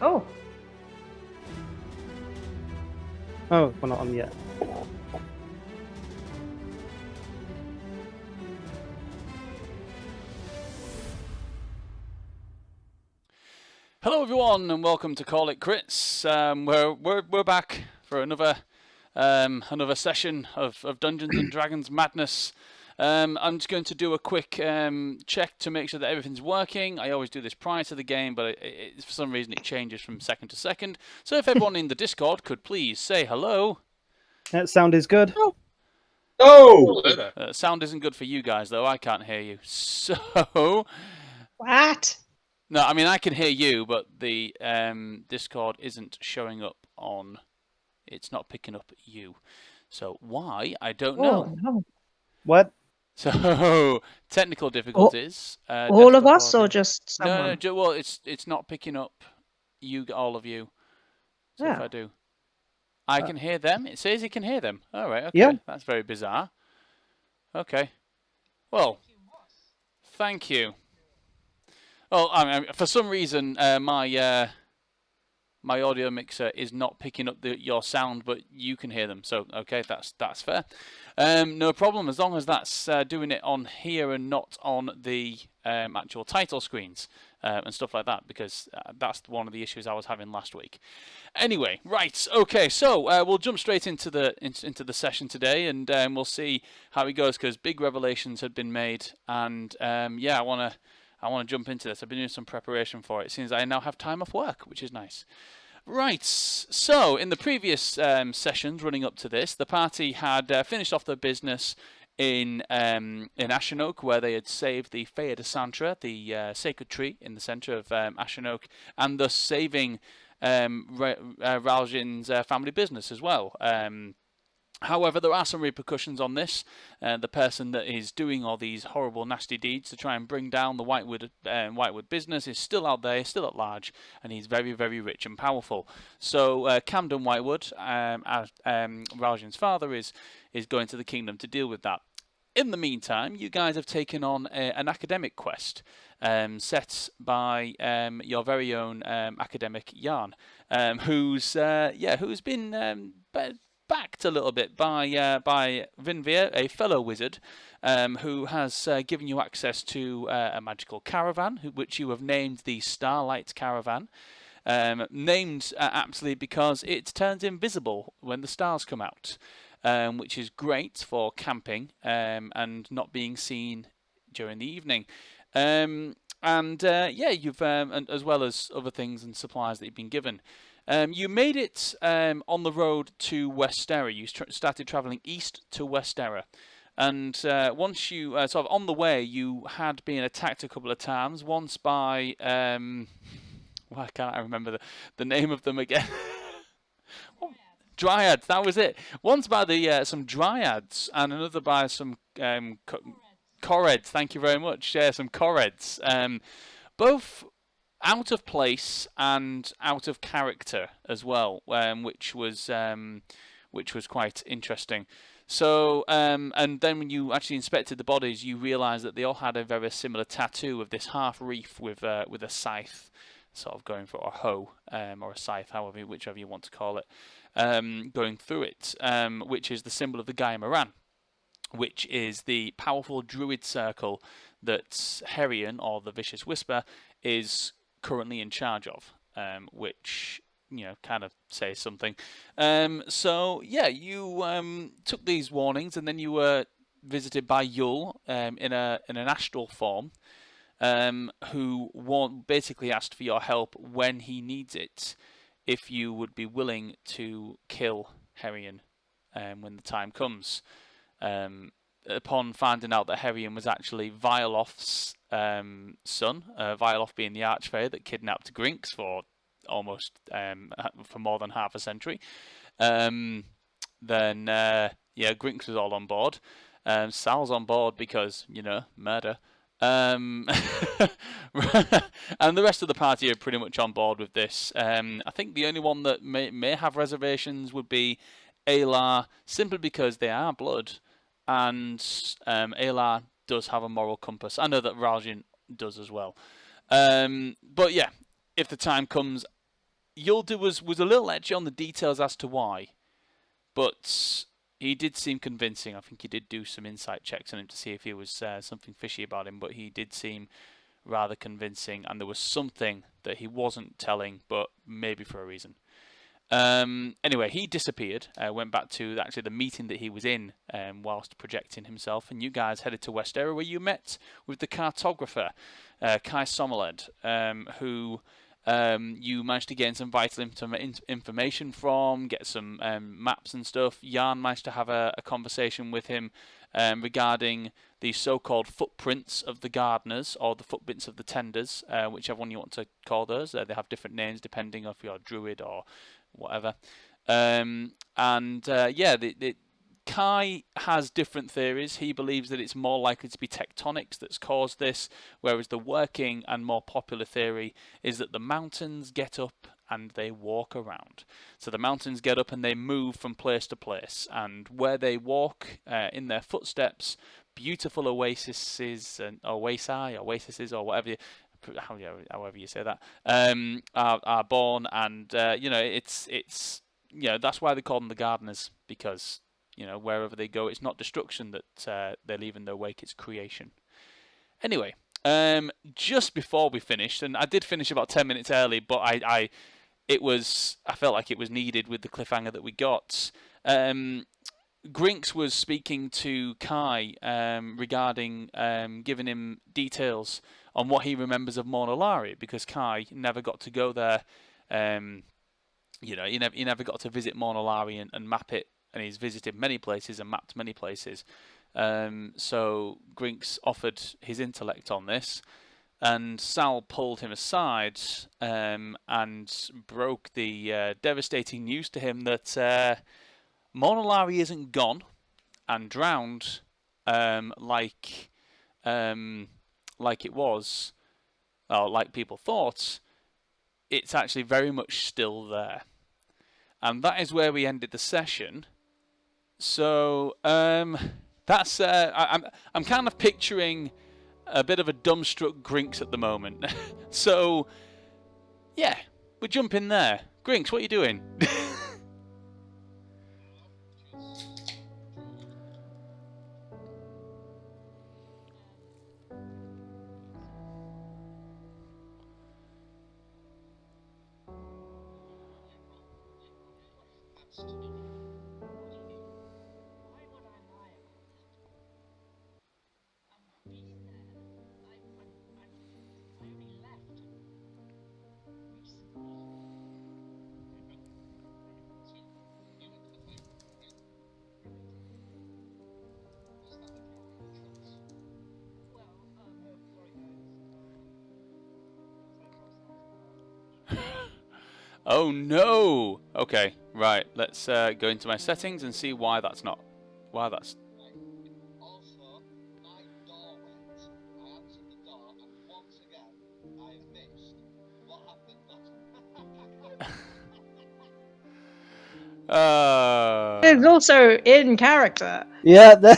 Oh, Oh, we're not on yet. Hello, everyone, and welcome to Call It Crits. We're back for another session of Dungeons and Dragons madness. I'm just going to do a quick check to make sure that everything's working. I always do this prior to the game, but for some reason it changes from second to second. So if everyone in the Discord could please say hello. That sound is good. Oh! Sound isn't good for you guys, though. I can't hear you. So... what? No, I mean, I can hear you, but the Discord isn't showing up on... It's not picking up you. So why? I don't know. Oh, no. What? So, technical difficulties. All of desktop us, or audio. just someone? No, well, it's not picking up all of you. So if Yeah. I do... I can hear them. It says you can hear them. All right, okay. Yeah. That's very bizarre. Okay. Well, thank you. Well, I mean, for some reason, my audio mixer is not picking up your sound, but you can hear them. So, okay, that's fair. No problem, as long as that's doing it on here and not on the actual title screens and stuff like that, because that's one of the issues I was having last week. Anyway, right, okay, so we'll jump straight into the session today, and we'll see how it goes, because big revelations had been made, and yeah, I want to jump into this. I've been doing some preparation for it, since I now have time off work, which is nice. Right, so in the previous sessions running up to this, the party had finished off their business in Ashenoke, where they had saved the Fea de Santra, the sacred tree in the centre of Ashenoke, and thus saving Ralgin's family business as well. However, there are some repercussions on this. The person that is doing all these horrible, nasty deeds to try and bring down the Whitewood business is still out there, still at large, and he's very, very rich and powerful. So Camden Whitewood, Ralgin's father, is going to the kingdom to deal with that. In the meantime, you guys have taken on an academic quest set by your very own academic Yarn, who's been backed a little bit by Vinvir, a fellow wizard, who has given you access to a magical caravan, which you have named the Starlight Caravan. Named aptly because it turns invisible when the stars come out, which is great for camping and not being seen during the evening. You've and as well as other things and supplies that you've been given. You made it on the road to Westra. You started travelling east to Westra. And once you, sort of on the way, you had been attacked a couple of times. Once by, why can't I remember the name of them again? Dryads, that was it. Once by some Dryads, and another by some Koreds. Thank you very much. Yeah, some Koreds. Both out of place and out of character as well, which was quite interesting. So, and then when you actually inspected the bodies, you realised that they all had a very similar tattoo of this half reef with a scythe, sort of going for a hoe or a scythe, whichever you want to call it, going through it, which is the symbol of the Gaia Moran, which is the powerful druid circle that Herion, or the Vicious Whisper, is currently in charge of, which, you know, kind of says something. So yeah, you took these warnings, and then you were visited by Yul in an astral form, who basically asked for your help when he needs it, if you would be willing to kill Herion when the time comes. Upon finding out that Herion was actually Violof's son, Violof being the archfey that kidnapped Grinx for more than half a century, then Grinx was all on board. Sal's on board because, you know, murder. And the rest of the party are pretty much on board with this. I think the only one that may have reservations would be Alar, simply because they are blood, and Alar does have a moral compass. I know that Ralgin does as well. But yeah, if the time comes, Yulda was a little edgy on the details as to why, but he did seem convincing. I think he did do some insight checks on him to see if he was something fishy about him, but he did seem rather convincing, and there was something that he wasn't telling, but maybe for a reason. Anyway, he disappeared, went back to actually the meeting that he was in whilst projecting himself, and you guys headed to Westra, where you met with the cartographer, Kai Somerled, who you managed to gain some vital information from, get some maps and stuff. Jan managed to have a conversation with him regarding the so-called footprints of the gardeners, or the footprints of the tenders, whichever one you want to call those. They have different names depending if you're a druid or whatever. Kai has different theories. He believes that it's more likely to be tectonics that's caused this, whereas the working and more popular theory is that the mountains get up and they walk around. So the mountains get up and they move from place to place, and where they walk in their footsteps, beautiful oases and oases or whatever however you say that, are born, and it's that's why they call them the gardeners, because wherever they go, it's not destruction that they leave in their wake, it's creation. Anyway, just before we finished, and I did finish about 10 minutes early, but I felt like it was needed with the cliffhanger that we got. Grinks was speaking to Kai regarding giving him details on what he remembers of Mornalari, because Kai never got to go there. He never got to visit Mornalari and map it, and he's visited many places and mapped many places. So Grinks offered his intellect on this, and Sal pulled him aside and broke the devastating news to him that Mornalari isn't gone and drowned like it was, or like people thought. It's actually very much still there. And that is where we ended the session. So that's I'm kind of picturing a bit of a dumbstruck Grinks at the moment. So yeah, we jump in there. Grinks, what are you doing? Oh no! Okay, right. Let's go into my settings and see why that's not. Why that's. Also, my door went. I answered the door, and once again, I have missed what happened. It's also in character. Yeah.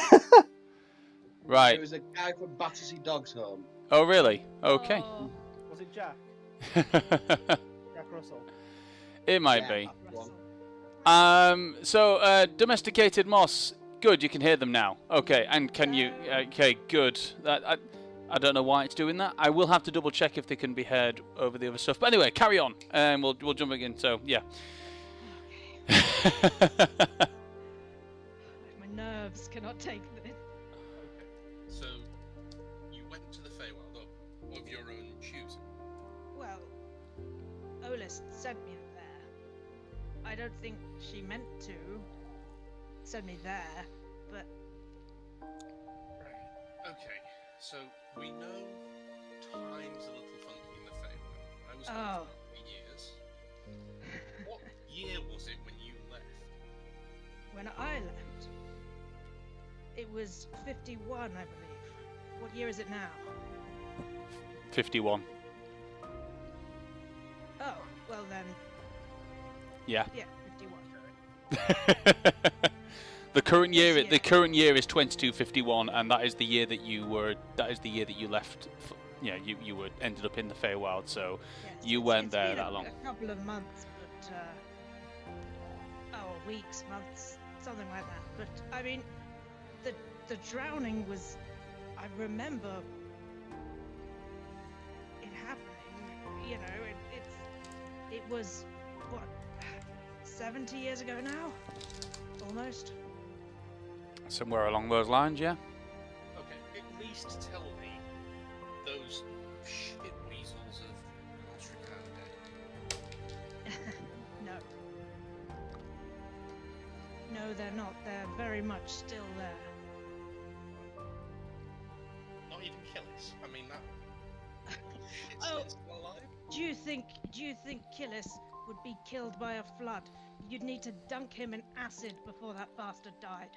Right. It was a guy from Battersea Dogs Home. Oh really? Okay. Oh. Was it Jack? Jack Russell. It might Yeah, be. that one. So domesticated moss. Good, you can hear them now. Okay, and can you? Okay, good. I don't know why it's doing that. I will have to double check if they can be heard over the other stuff. But anyway, carry on. We'll jump again. So yeah. My nerves cannot take this. So, you went to the Feywild of your own choosing? Well, Olis sent me there. I don't think she meant to send me there, but... Right. Okay, so we know time's a little funky in the Feywild. I was Oh. for years. What year was it when you left? When I left, it was 51, I believe. What year is it now? 51. Oh, well then, Yeah. yeah, 51. The current year. This year. The current year is 2251, and that is the year that you were. That is the year that you left. You were ended up in the Feywild. So Yes, you it's weren't there been that long. A couple of months weeks, months, something like that. But I mean, the drowning was, I remember it happening. You know, it was what, 70 years ago now, almost. Somewhere along those lines, yeah. Okay, at least tell me those shit weasels of Westra are dead. No. No, they're not. They're very much still there. Not even Killis. I mean, that shit's Oh. still alive? Do you think Killis would be killed by a flood? You'd need to dunk him in acid before that bastard died.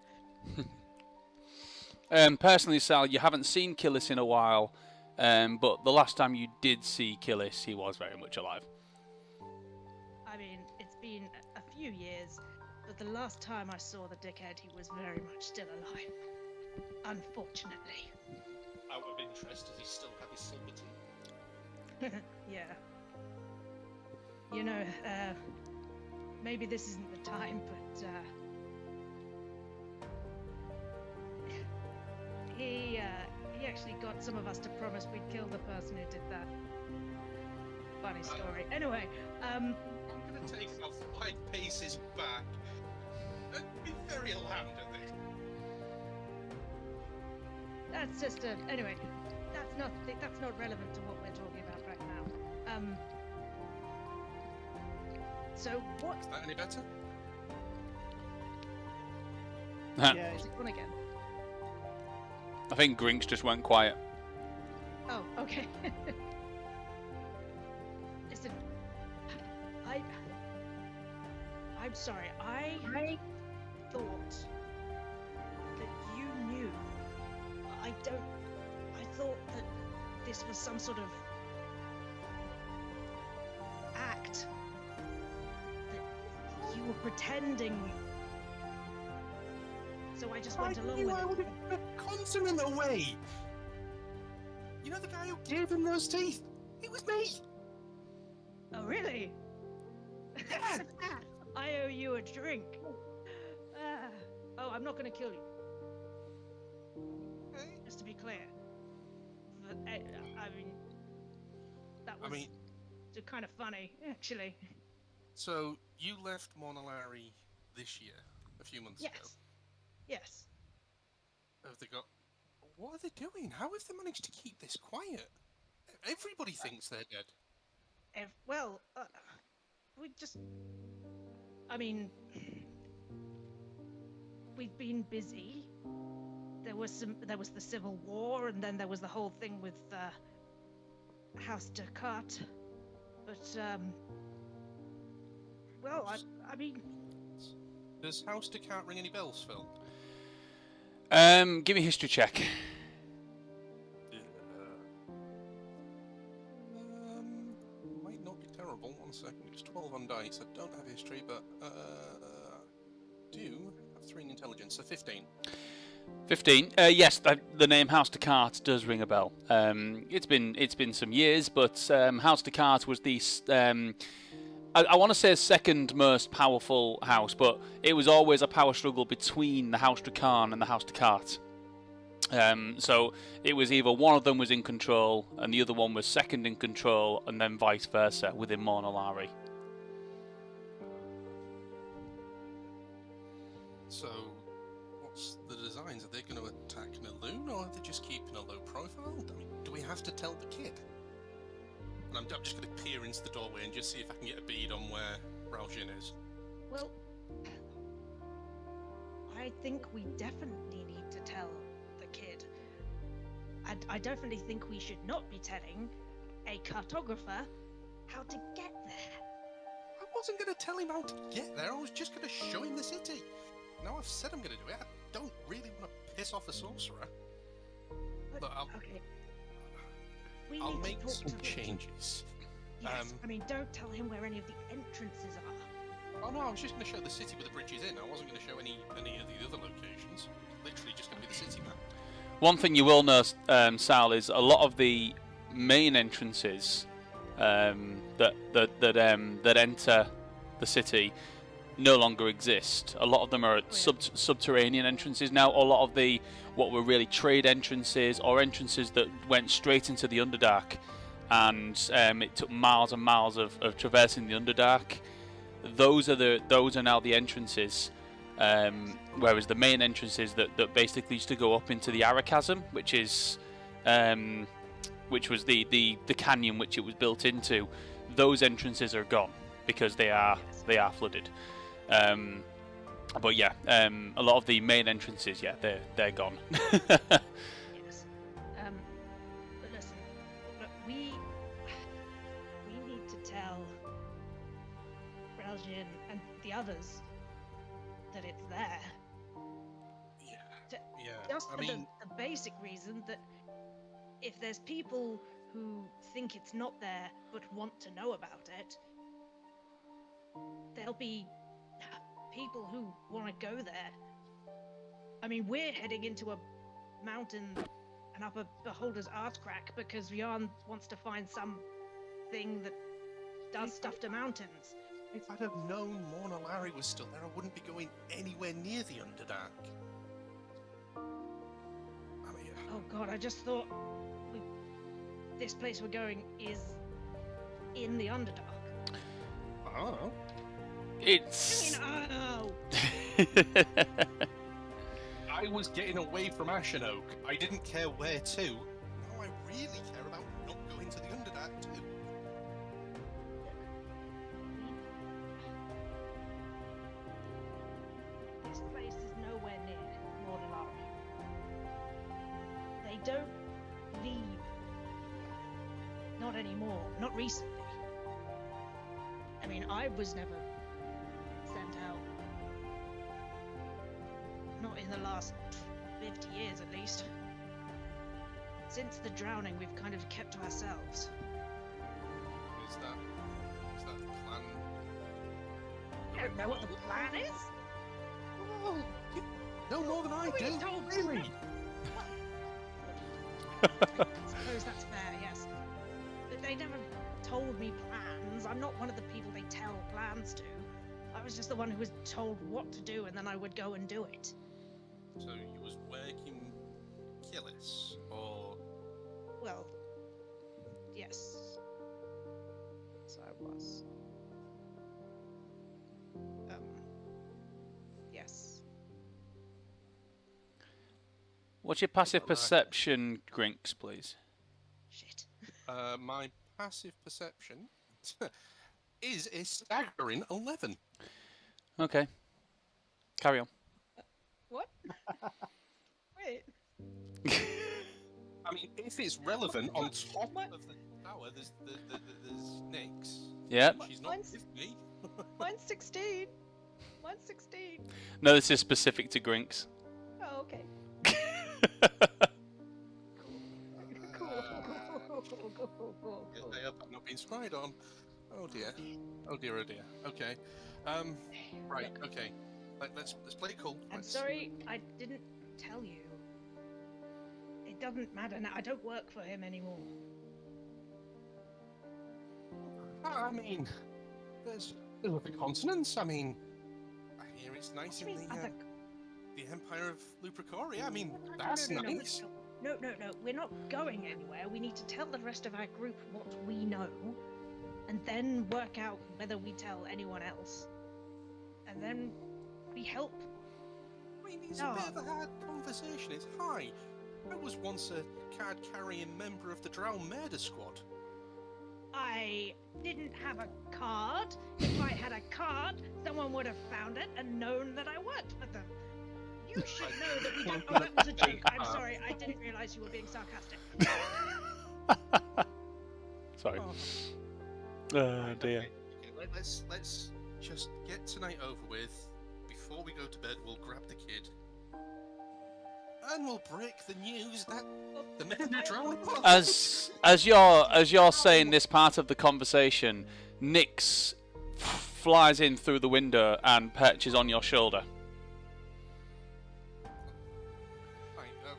Personally, Sal, you haven't seen Killis in a while, but the last time you did see Killis, he was very much alive. I mean, it's been a few years, but the last time I saw the dickhead, he was very much still alive. Unfortunately. Out of interest, does he still have his silver teeth? Yeah. You know, maybe this isn't the time, but, he actually got some of us to promise we'd kill the person who did that. Funny story. Anyway, I'm gonna take our 5 paces back and be very alarmed at this. that's just anyway, that's not relevant to what we're talking about right now. So what? Is that any better? Yeah, Is it on again? I think Grinks just went quiet. Oh, okay. Listen, I'm sorry. I thought that you knew. I thought that this was some sort of act. That you were pretending. So I just went along with I it. would have continent away. You know the guy who gave him those teeth? It was me. Oh, really? Yeah. I owe you a drink. Oh, I'm not going to kill you. Hey. Just to be clear. But, I mean, that was kind of funny, actually. So you left Monolari this year, a few months ago. Yes. Have they got? What are they doing? How have they managed to keep this quiet? Everybody thinks they're dead. Well, we just. I mean, we've been busy. There was the Civil War, and then there was the whole thing with House Descartes. But well, I mean. Does House Descartes ring any bells, Phil? Give me a history check. Might not be terrible. 1 second. It's 12 on dice. I don't have history, but do have 3 in intelligence, so 15. 15. Yes, the name House Descartes does ring a bell. It's been some years, but House Descartes was the I want to say second most powerful house, but it was always a power struggle between the House Dracan and the House Descartes. So it was either one of them was in control and the other one was second in control, and then vice versa within Monolari. So, what's the designs? Are they going to attack Naloon, or are they just keeping a low profile? I mean, do we have to tell the kid? And I'm just going to peer into the doorway and just see if I can get a bead on where Raljin is. Well, I think we definitely need to tell the kid. I definitely think we should not be telling a cartographer how to get there. I wasn't going to tell him how to get there, I was just going to show him the city. Now I've said I'm going to do it, I don't really want to piss off a sorcerer. But, Look, okay. We I'll need make to talk some to the changes. Yes, I mean, don't tell him where any of the entrances are. Oh no, I was just going to show the city with the bridges in. I wasn't going to show any of the other locations. Literally just going to be the city map. One thing you will know, Sal, is a lot of the main entrances that enter the city no longer exist. A lot of them are subterranean entrances now. A lot of what were really trade entrances or entrances that went straight into the Underdark, and it took miles and miles of traversing the Underdark. Those are now the entrances, whereas the main entrances that basically used to go up into the Arachasm, which was the canyon which it was built into. Those entrances are gone because they are flooded. But yeah, a lot of the main entrances, yeah, they're gone. Yes. But listen, look, we need to tell Brelgian and the others that it's there. Yeah. Just I for mean, the basic reason that if there's people who think it's not there but want to know about it, there'll be people who want to go there. I mean, we're heading into a mountain and up a beholder's arse crack because Rian wants to find something that does stuff to mountains. if I'd have known Morna Larry was still there, I wouldn't be going anywhere near the Underdark. I mean, Oh god, I just thought this place we're going is in the Underdark. oh. It's. Oh. I was getting away from Ashen-Oak. I didn't care where to. Now I really care about not going to the Underdark too. This place is nowhere near Mordelari. They don't leave. Not anymore. Not recently. I mean, I was never sent out. Not in the last 50 years, at least. Since the drowning, we've kind of kept to ourselves. Is that the plan? You don't know what the plan is? Oh, you know more than I We do. told Really? I suppose that's fair, yes. But they never told me plans. I'm not one of the people they tell plans to. I was just the one who was told what to do, and then I would go and do it. So you was working Killis, or Well, yes. So I was. Yes. What's your passive Alright. perception, Grinks, please? Shit. my passive perception is a staggering 11. Okay. Carry on. What? Wait. I mean, if it's relevant, on top of the tower, there's Nyx. Yeah. She's not with me. Mine's 16. Mine's 16. No, this is specific to Grinks. Oh, okay. Cool. I hope I've not been spied on. Oh dear. Oh dear. Oh dear. Okay. Right. Okay. Let's play it cool. I'm sorry I didn't tell you. It doesn't matter now. I don't work for him anymore. I mean, there's other continents. I mean, I hear it's nice in the Empire of Lupercalia. I mean, that's nice. No. We're not going anywhere. We need to tell the rest of our group what we know, and then work out whether we tell anyone else. And then we help. I mean, it's a bit of a hard conversation. It's hi. I was once a card-carrying member of the Drow Murder Squad. I didn't have a card. If I had a card, someone would have found it and known that I worked for them. You should know that we don't. Oh, that was a joke. I'm sorry. I didn't realize you were being sarcastic. Sorry. Oh Dear. Okay, let's just get tonight over with. Before we go to bed, we'll grab the kid. And we'll break the news that the men are drowning. As you're saying this part of the conversation, Nyx flies in through the window and perches on your shoulder. Right, we're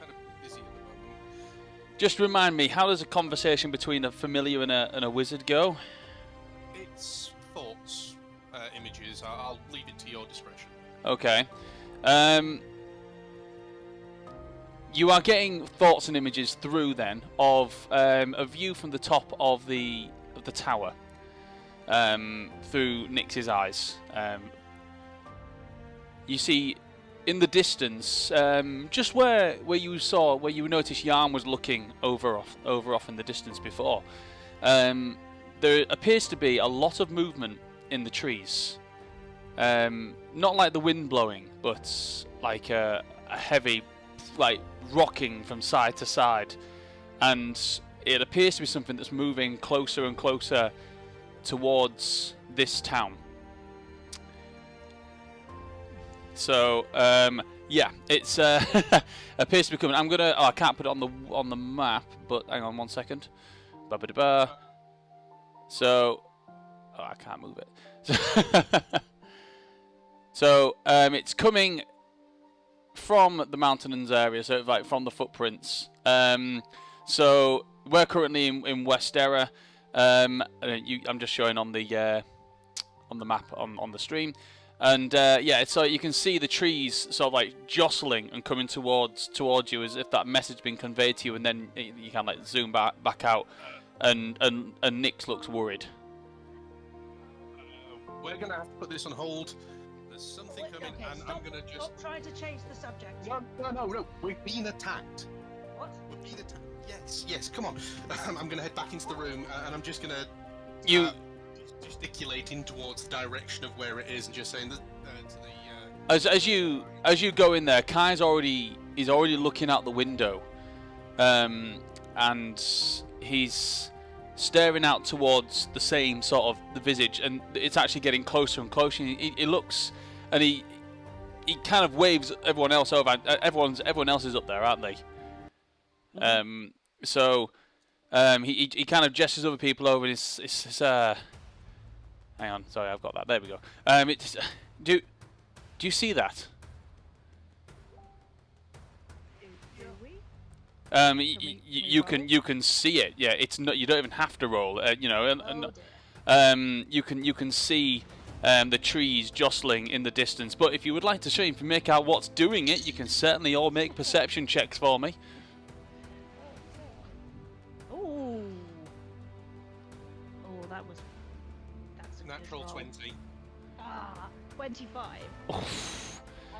kind of busy at the moment. Just remind me, how does a conversation between a familiar and a wizard go? It's thoughts. images. I'll leave it to your discretion. Okay. You are getting thoughts and images through then of a view from the top of the tower through Nix's eyes. You see in the distance, just where you noticed Yarn was looking over off in the distance before. There appears to be a lot of movement in the trees. Not like the wind blowing, but like a heavy, like rocking from side to side, and it appears to be something that's moving closer and closer towards this town. So yeah, it's appears to be coming. I can't put it on the map, but hang on 1 second. Ba-ba-da-ba. So I can't move it. So it's coming from the mountains area, so like from the footprints. So we're currently in Westra. I'm just showing on the map on the stream, and yeah, so you can see the trees sort of like jostling and coming towards you, as if that message been conveyed to you, and then you can like zoom back out, and Nix looks worried. We're gonna have to put this on hold. There's something coming, Okay, and I'm gonna just. Stop trying to change the subject. No. We've been attacked. What? We've been attacked. Yes. Come on. I'm gonna head back into the room, and I'm just gonna. Gesticulating towards the direction of where it is, and just saying that to the. As you go in there, Kai's already looking out the window, and he's staring out towards the same sort of the visage, and it's actually getting closer and closer. He looks, and he kind of waves everyone else over. Everyone else is up there, aren't they? So he kind of gestures other people over. And it's hang on, sorry, I've got that. There we go. Do you see that? Do we? You can see it. Yeah, it's not. You don't even have to roll. You know, you can see the trees jostling in the distance. But if you would like to show me make out what's doing it, you can certainly all make perception checks for me. Oh, that's a Natural good roll. 20. 25. I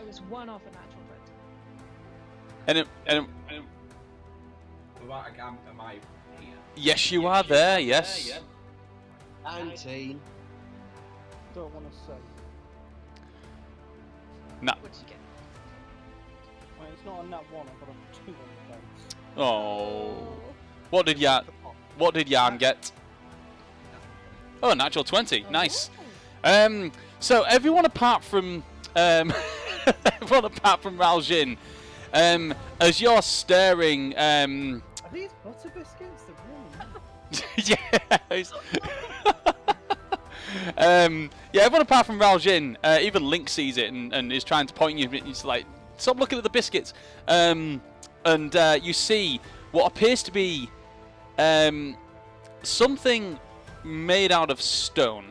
was one off a natural 20. And Without a gam, am I here? yes, you are there. Yes. 19. Don't want to say. What'd you get? Well, it's not a nat 1, I've got a 2 on the dice. Oh. What did Yarn get? Oh, a natural 20. Nice. So everyone apart from Raljin, as you're staring, Are these butter biscuits? They're really yeah. Yeah, everyone apart from Raljin, even Link sees it and is trying to point you. He's like, stop looking at the biscuits. And you see what appears to be something made out of stone,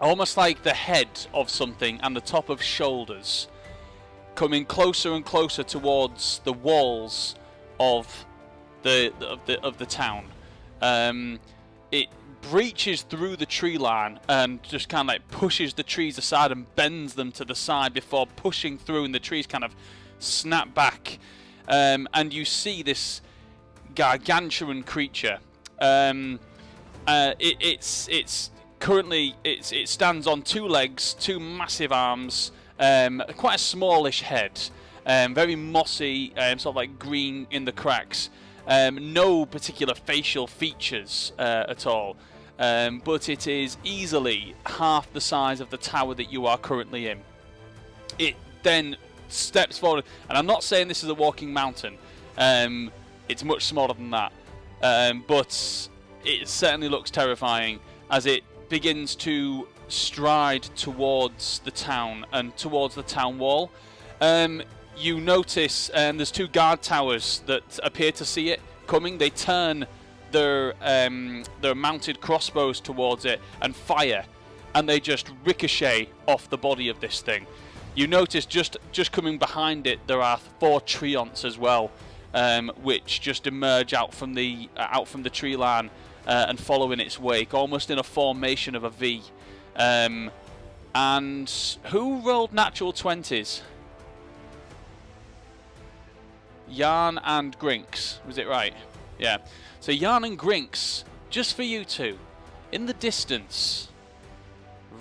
almost like the head of something and the top of shoulders, coming closer and closer towards the walls of the town. It breaches through the tree line and just kind of like pushes the trees aside and bends them to the side before pushing through, and the trees kind of snap back. And you see this gargantuan creature. It's currently it stands on 2 legs, 2 massive arms, quite a smallish head, very mossy, sort of like green in the cracks. No particular facial features at all, but it is easily half the size of the tower that you are currently in. It then steps forward, and I'm not saying this is a walking mountain. It's much smaller than that, but it certainly looks terrifying as it begins to stride towards the town and towards the town wall. You notice there's 2 guard towers that appear to see it coming. They turn their mounted crossbows towards it and fire, and they just ricochet off the body of this thing. You notice just coming behind it, there are 4 treants as well, which just emerge out from the tree line and follow in its wake, almost in a formation of a V. And who rolled natural 20s? Yarn and Grinks, was it right? Yeah. So Yarn and Grinks, just for you two, in the distance,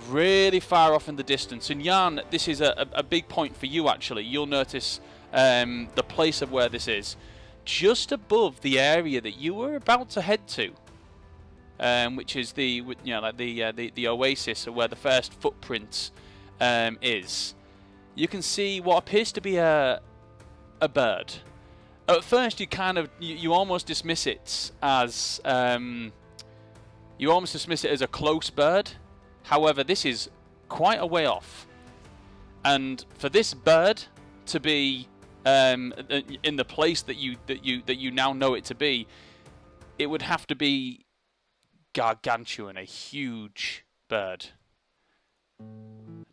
really far off in the distance. And Yarn, this is a big point for you actually. You'll notice the place of where this is, just above the area that you were about to head to, which is the oasis, or where the first footprint is. You can see what appears to be a bird. At first, you almost dismiss it as a close bird. However, this is quite a way off, and for this bird to be in the place that you now know it to be, it would have to be gargantuan, a huge bird. I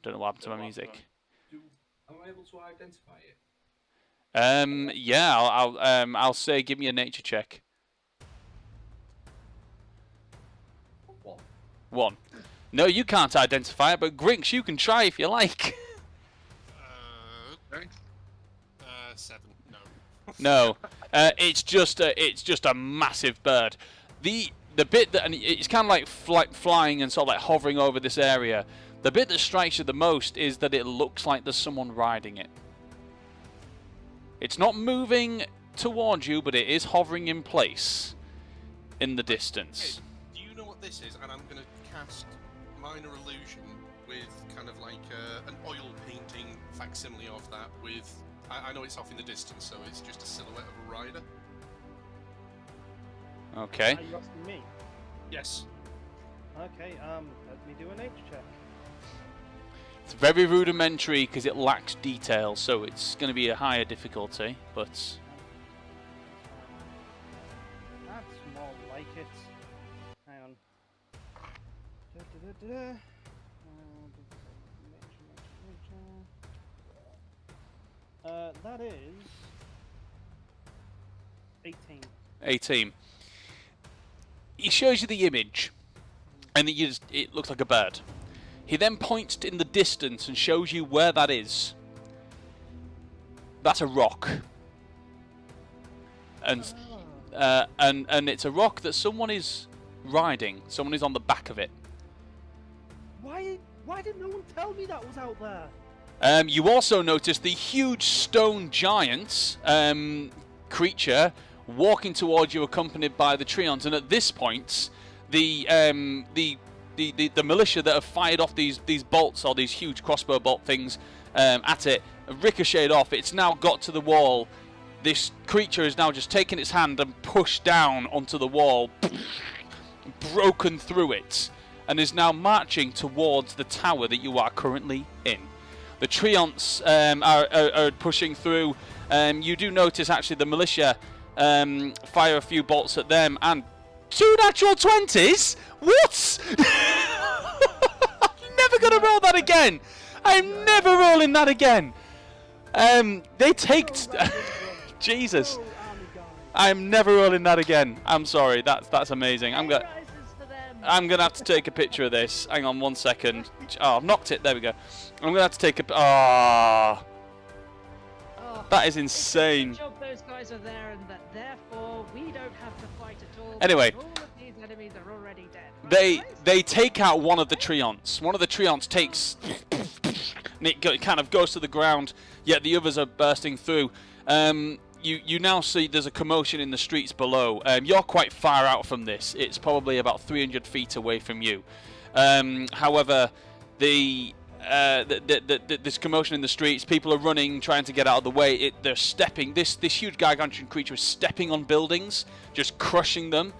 don't know what happened to my music. Am I able to identify it? Yeah, I'll say give me a nature check. 1. No, you can't identify it, but Grinks, you can try if you like. Okay. 7. No. No, it's just a massive bird. The bit that, and it's kind of like flying and sort of like hovering over this area. The bit that strikes you the most is that it looks like there's someone riding it. It's not moving towards you, but it is hovering in place in the distance. Okay. Do you know what this is? And I'm going to cast Minor Illusion with kind of like an oil painting facsimile of that with... I know it's off in the distance, so it's just a silhouette of a rider. Okay. Are you asking me? Yes. Okay, let me do a nature check. It's very rudimentary because it lacks detail, so it's going to be a higher difficulty, but... That's more like it. Hang on. That is 18. 18. He shows you the image, and it looks like a bird. He then points in the distance and shows you where that is. That's a rock. And it's a rock that someone is riding. Someone is on the back of it. Why did no one tell me that was out there? You also notice the huge stone giant creature walking towards you, accompanied by the treants. And at this point, the militia that have fired off these bolts, or these huge crossbow bolt things, at it, ricocheted off. It's now got to the wall. This creature is now just taken its hand and pushed down onto the wall, broken through it, and is now marching towards the tower that you are currently in. The treants are pushing through. You do notice actually the militia fire a few bolts at them, and 2 natural 20s? What? I'm never going to roll that again. I'm never rolling that again. They take... Jesus. I'm never rolling that again. I'm sorry. That's amazing. I'm gonna have to take a picture of this. Hang on 1 second. Oh, I've knocked it. There we go. I'm gonna have to take a... Oh, that is insane. Good job those guys are there, and that therefore we don't have to fight at all. Anyway. All of these enemies are already dead. They take out one of the treants. One of the treants takes... and it kind of goes to the ground, yet the others are bursting through. You now see there's a commotion in the streets below. You're quite far out from this. It's probably about 300 feet away from you. However, this commotion in the streets, people are running, trying to get out of the way. They're stepping. This huge gargantuan creature is stepping on buildings, just crushing them.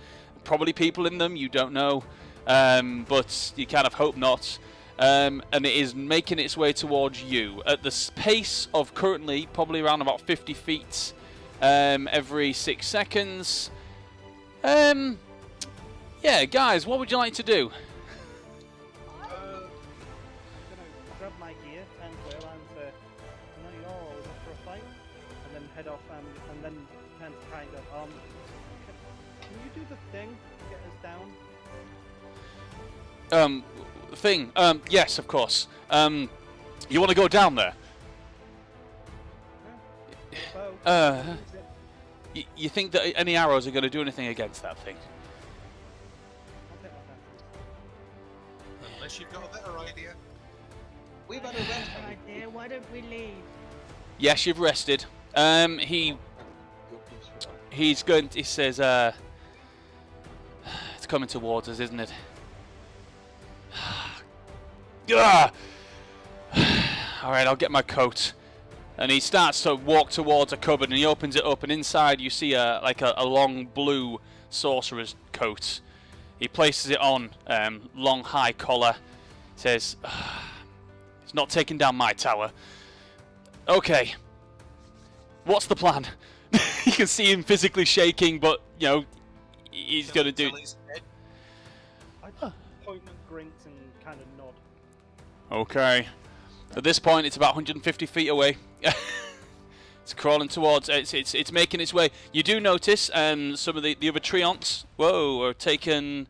Probably people in them, you don't know, but you kind of hope not. And it is making its way towards you at the pace of currently probably around about 50 feet every 6 seconds. Yeah, guys, what would you like to do? head off and then turn to Kai and go, can you do the thing to get us down? Yes, of course. You want to go down there? Both. You think that any arrows are going to do anything against that thing? I'll take my chances. Unless you've got a better idea. We've had a rest. Right there, why don't we leave? Yes, you've rested. He says, it's coming towards us, isn't it? Alright, I'll get my coat. And he starts to walk towards a cupboard and he opens it up and inside you see a long blue sorcerer's coat. He places it on, long high collar. Says, it's not taking down my tower. Okay. What's the plan? You can see him physically shaking, but, you know, he's going to do it. I just point at Grinks and kind of nod. Okay. At this point, it's about 150 feet away. It's crawling towards. It's making its way. You do notice some of the other treants. Whoa, are taken.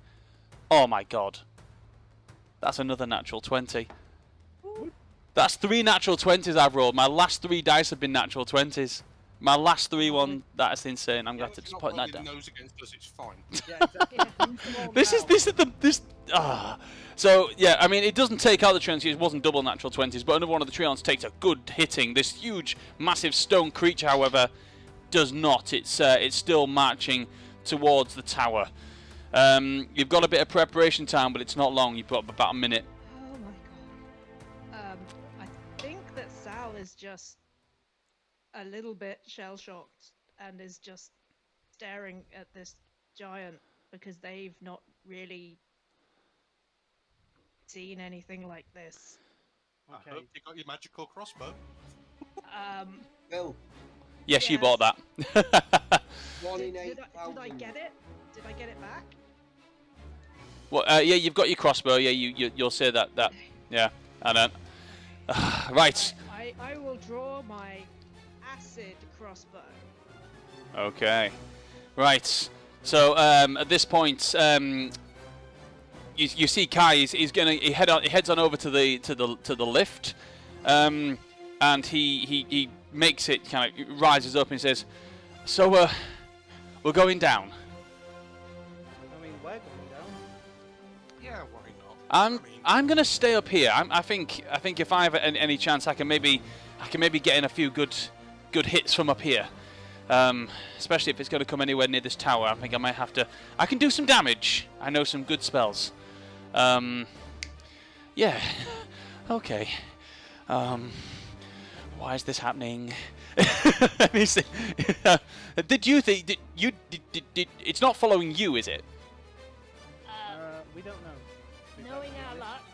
Oh my god. That's another natural 20. That's 3 natural 20s I've rolled. My last 3 dice have been natural 20s. My last 3 one. That's insane. I'm going to have to just put that down. Nose against us, it's fine. Yeah, exactly. This. So yeah, I mean it doesn't take out the treants. It wasn't double natural 20s, but another one of the treants takes a good hitting. This huge, massive stone creature, however, does not. It's still marching towards the tower. You've got a bit of preparation time, but it's not long. You've got about a minute. Oh my god. I think that Sal is just a little bit shell-shocked and is just staring at this giant because they've not really seen anything like this. I hope you got your magical crossbow. Bill, Yes, you Yes. bought that. 1 in Did I 8,000. get it? Did I get it back? Well, yeah, you've got your crossbow. Yeah, you'll say that. Yeah, I know. Right. I will draw my acid crossbow. Okay. Right. So at this point, you see Kai. He heads on over to the lift, and he makes it kind of rises up and says, "So we're going down." I mean, we're going down. Yeah, why not? I'm gonna stay up here. I think if I have any chance, I can maybe get in a few good hits from up here. Especially if it's going to come anywhere near this tower. I think I might have to. I can do some damage. I know some good spells. Yeah. Okay. Why is this happening? Did you think? Did it's not following you, is it? We don't know. Knowing our luck,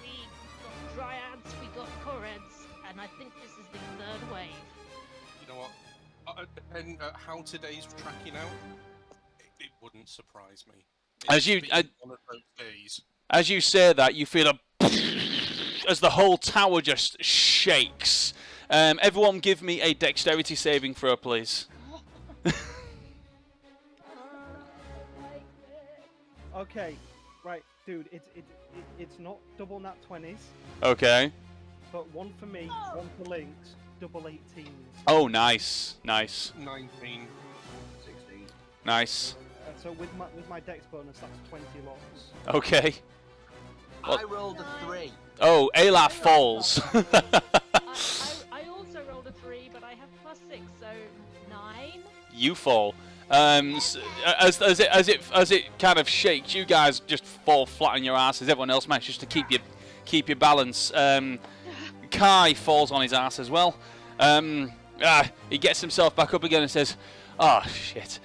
we got dryads, we got koreds, and I think this is the 3rd wave. You know what? And how today's tracking out, it wouldn't surprise me. As you- It's been one of those days. As you say that, you feel as the whole tower just shakes. Everyone, give me a dexterity saving throw, please. Okay, right, dude. It's not double nat 20s, Okay. but 1 for me, 1 for Lynx, double 18s. Oh, nice, nice, 19. 16. nice. So with my dex bonus, that's 20 lots. Okay. I rolled a 3. Oh, Olaf falls. I also rolled a 3, but I have +6, so 9. You fall. As it kind of shakes, you guys just fall flat on your asses. Everyone else manages to keep your balance. Kai falls on his ass as well. He gets himself back up again and says, "Oh shit."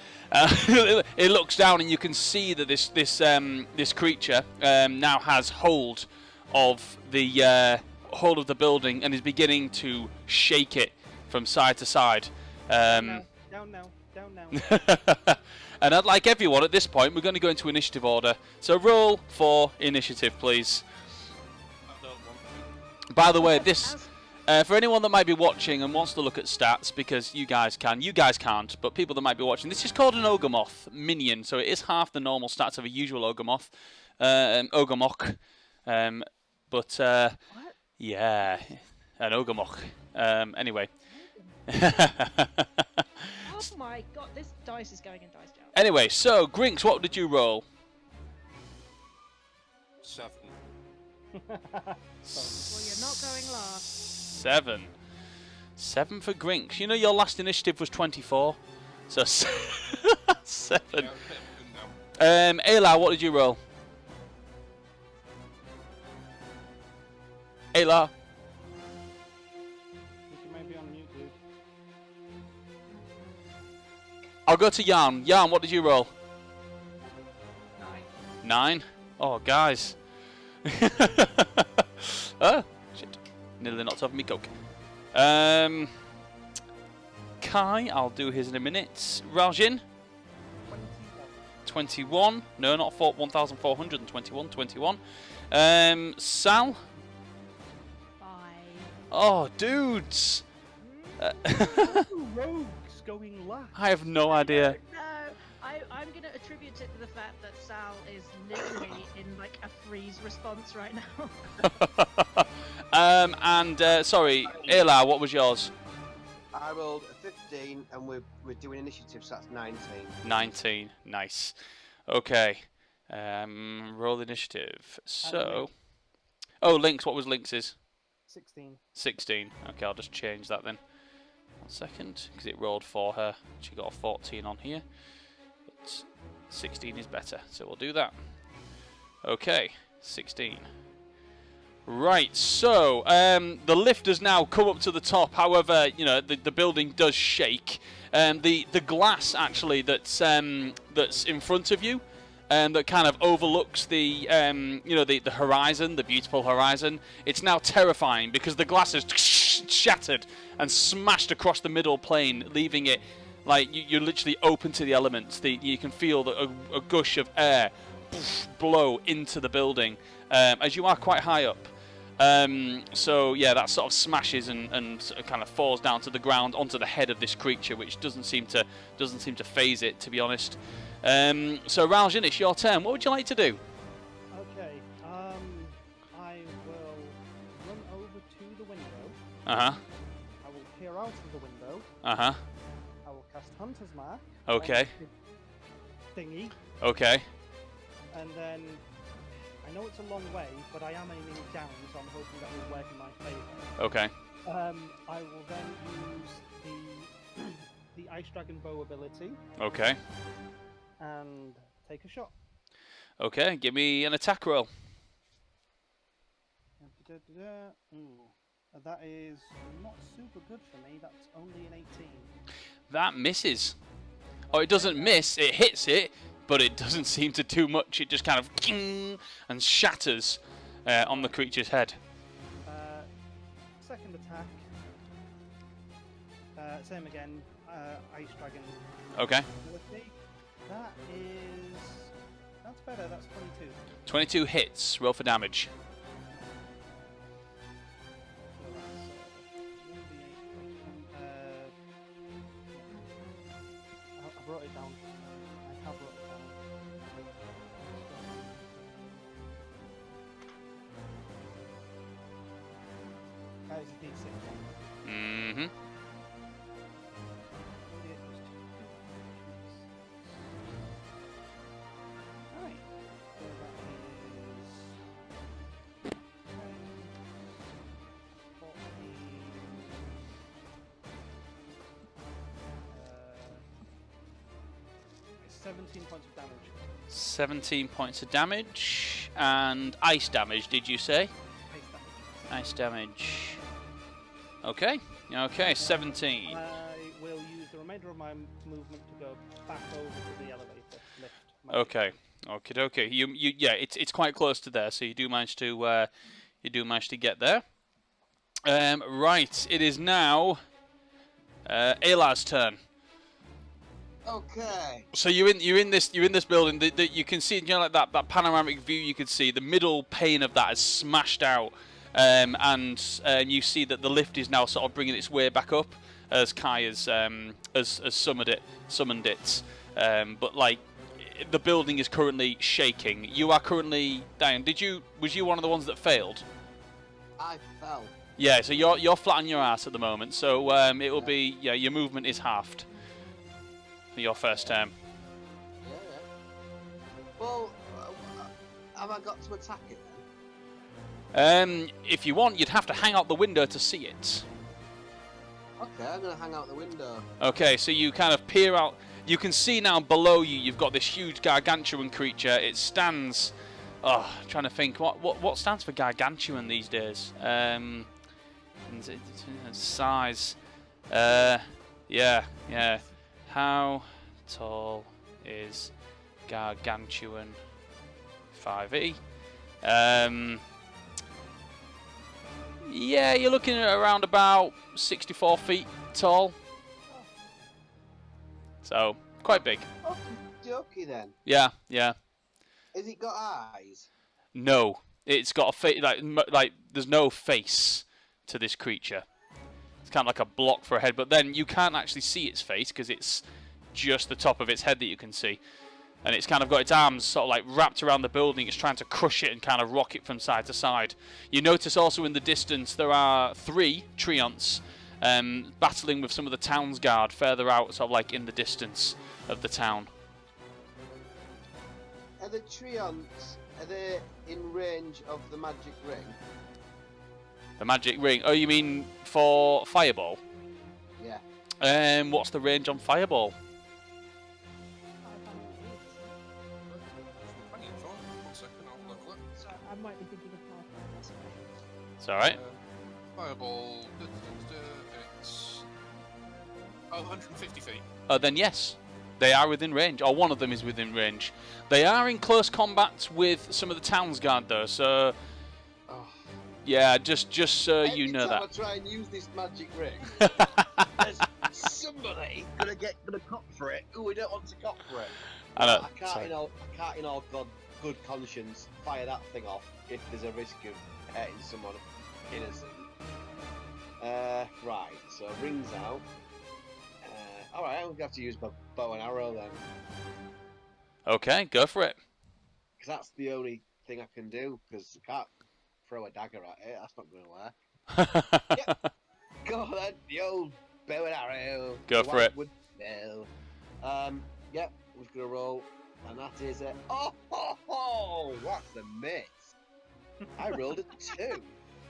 He looks down and you can see that this creature now has hold of the building and is beginning to shake it from side to side. Down now. And I'd like everyone at this point, we're going to go into initiative order. So roll for initiative, please. I don't want to. By the way, this For anyone that might be watching and wants to look at stats, because you guys can't, but people that might be watching, this is called an Ogremoth minion, so it is half the normal stats of a usual Ogremoth, Ogremoch, but What? yeah, an Ogremoch. Anyway. Oh my god, this dice is going in dice jar. Anyway, so Grinks, what did you roll? 7. Well, you're not going last. 7. 7 for Grinks. You know your last initiative was 24, so 7. Yeah, no. Ayla, what did you roll? Ayla. You may be on mute, dude. I'll go to Yarn. Yarn, what did you roll? 9. 9? Oh, guys. Oh, shit. Nearly knocked off me coke. Kai, I'll do his in a minute. Raljin? 21. No, not 1,421. 21. Sal? 5. Oh, dudes. Rogues going last. I have no idea. No, I'm going to attribute it to the fact that Sal is literally in like a freeze response right now. Sorry, Ayla, what was yours? I rolled a 15, and we're doing initiative, so that's 19. 19. Nice. Okay. Roll initiative. So. Oh, Lynx. What was Lynx's? 16. 16. Okay, I'll just change that then. 1 second, because it rolled for her. She got a 14 on here. But 16 is better, so we'll do that. Okay, 16. Right, so the lift has now come up to the top. However, you know the building does shake. The glass actually that's in front of you, that kind of overlooks the the horizon, the beautiful horizon. It's now terrifying because the glass is shattered and smashed across the middle plane, leaving it like you're literally open to the elements. You can feel a gush of air blow into the building as you are quite high up. So yeah, that sort of smashes and kind of falls down to the ground onto the head of this creature, which doesn't seem to phase it, to be honest. So Raljin, it's your turn. What would you like to do? Okay. I will run over to the window. Uh huh. I will peer out of the window. Uh huh. I will cast Hunter's Mark. Okay. on the Thingy, Okay. and then I know it's a long way, but I am aiming down, so I'm hoping that will work in my favour. Okay. I will then use the Ice Dragon Bow ability Okay. and take a shot. Okay. Give me an attack roll. Ooh, that is not super good for me. That's only an 18. That misses. Oh, it doesn't miss. It hits it, but it doesn't seem to do much. It just kind of and shatters on the creature's head. Second attack. Same again. Ice Dragon. Okay. Ability. That's better. That's 22. 22 hits. Roll for damage. So that's I brought it down. I have brought it down. That is a D6. Mm-hmm. Right. So that is 14. 17 points of damage. 17 points of damage. And ice damage, did you say? Ice damage. Ice damage. Okay. Okay, 17. I will use the remainder of my movement to go back over to the elevator lift. Okay. Okay. Yeah, it's quite close to there, so you do manage to get there. Right. It is now Ayla's turn. Okay. So you're in this building that you can see, you know, like that panoramic view. You could see the middle pane of that is smashed out, and you see that the lift is now sort of bringing its way back up as Kai has summoned it. But like the building is currently shaking. You are currently down. Was you one of the ones that failed? I fell. Yeah, so you're flat on your ass at the moment. So it will be your movement is halved for your first turn. Yeah. Well, have I got to attack it then? If you want, you'd have to hang out the window to see it. Okay, I'm gonna hang out the window. Okay, so you kind of peer out. You can see now below you. You've got this huge gargantuan creature. It stands. Oh, I'm trying to think. What stands for gargantuan these days? Size. Yeah. How tall is gargantuan 5e? Yeah, you're looking at around about 64 feet tall. So, quite big. Jokey then. Yeah. Has it got eyes? No, it's got a face. Like there's no face to this creature. It's kind of like a block for a head, but then you can't actually see its face because it's just the top of its head that you can see. And it's kind of got its arms sort of like wrapped around the building. It's trying to crush it and kind of rock it from side to side. You notice also in the distance there are 3 treants battling with some of the town's guard further out, sort of like in the distance of the town. Are the treants, are they in range of the magic ring? The magic ring? Oh, you mean for Fireball? Yeah. What's the range on Fireball? Hang on, 1 second, I'll level it. So I might be thinking of Pathfinder. That's okay. It's alright. Fireball, it's 150 feet. Then yes, they are within range, or one of them is within range. They are in close combat with some of the town's guard though, so yeah, just so you know that. Every time I try and use this magic ring, there's somebody gonna cop for it who we don't want to cop for it. I know. I can't in all good conscience fire that thing off if there's a risk of hurting someone innocent. Right, so rings out. Alright, I'm gonna have to use my bow and arrow then. Okay, go for it. Because that's the only thing I can do, because I can't throw a dagger at it, that's not going to work. Yep. Go on then, the old bow and arrow. Go for it. Yep, we're just going to roll, and that is a... Oh, that's a miss. I rolled a 2.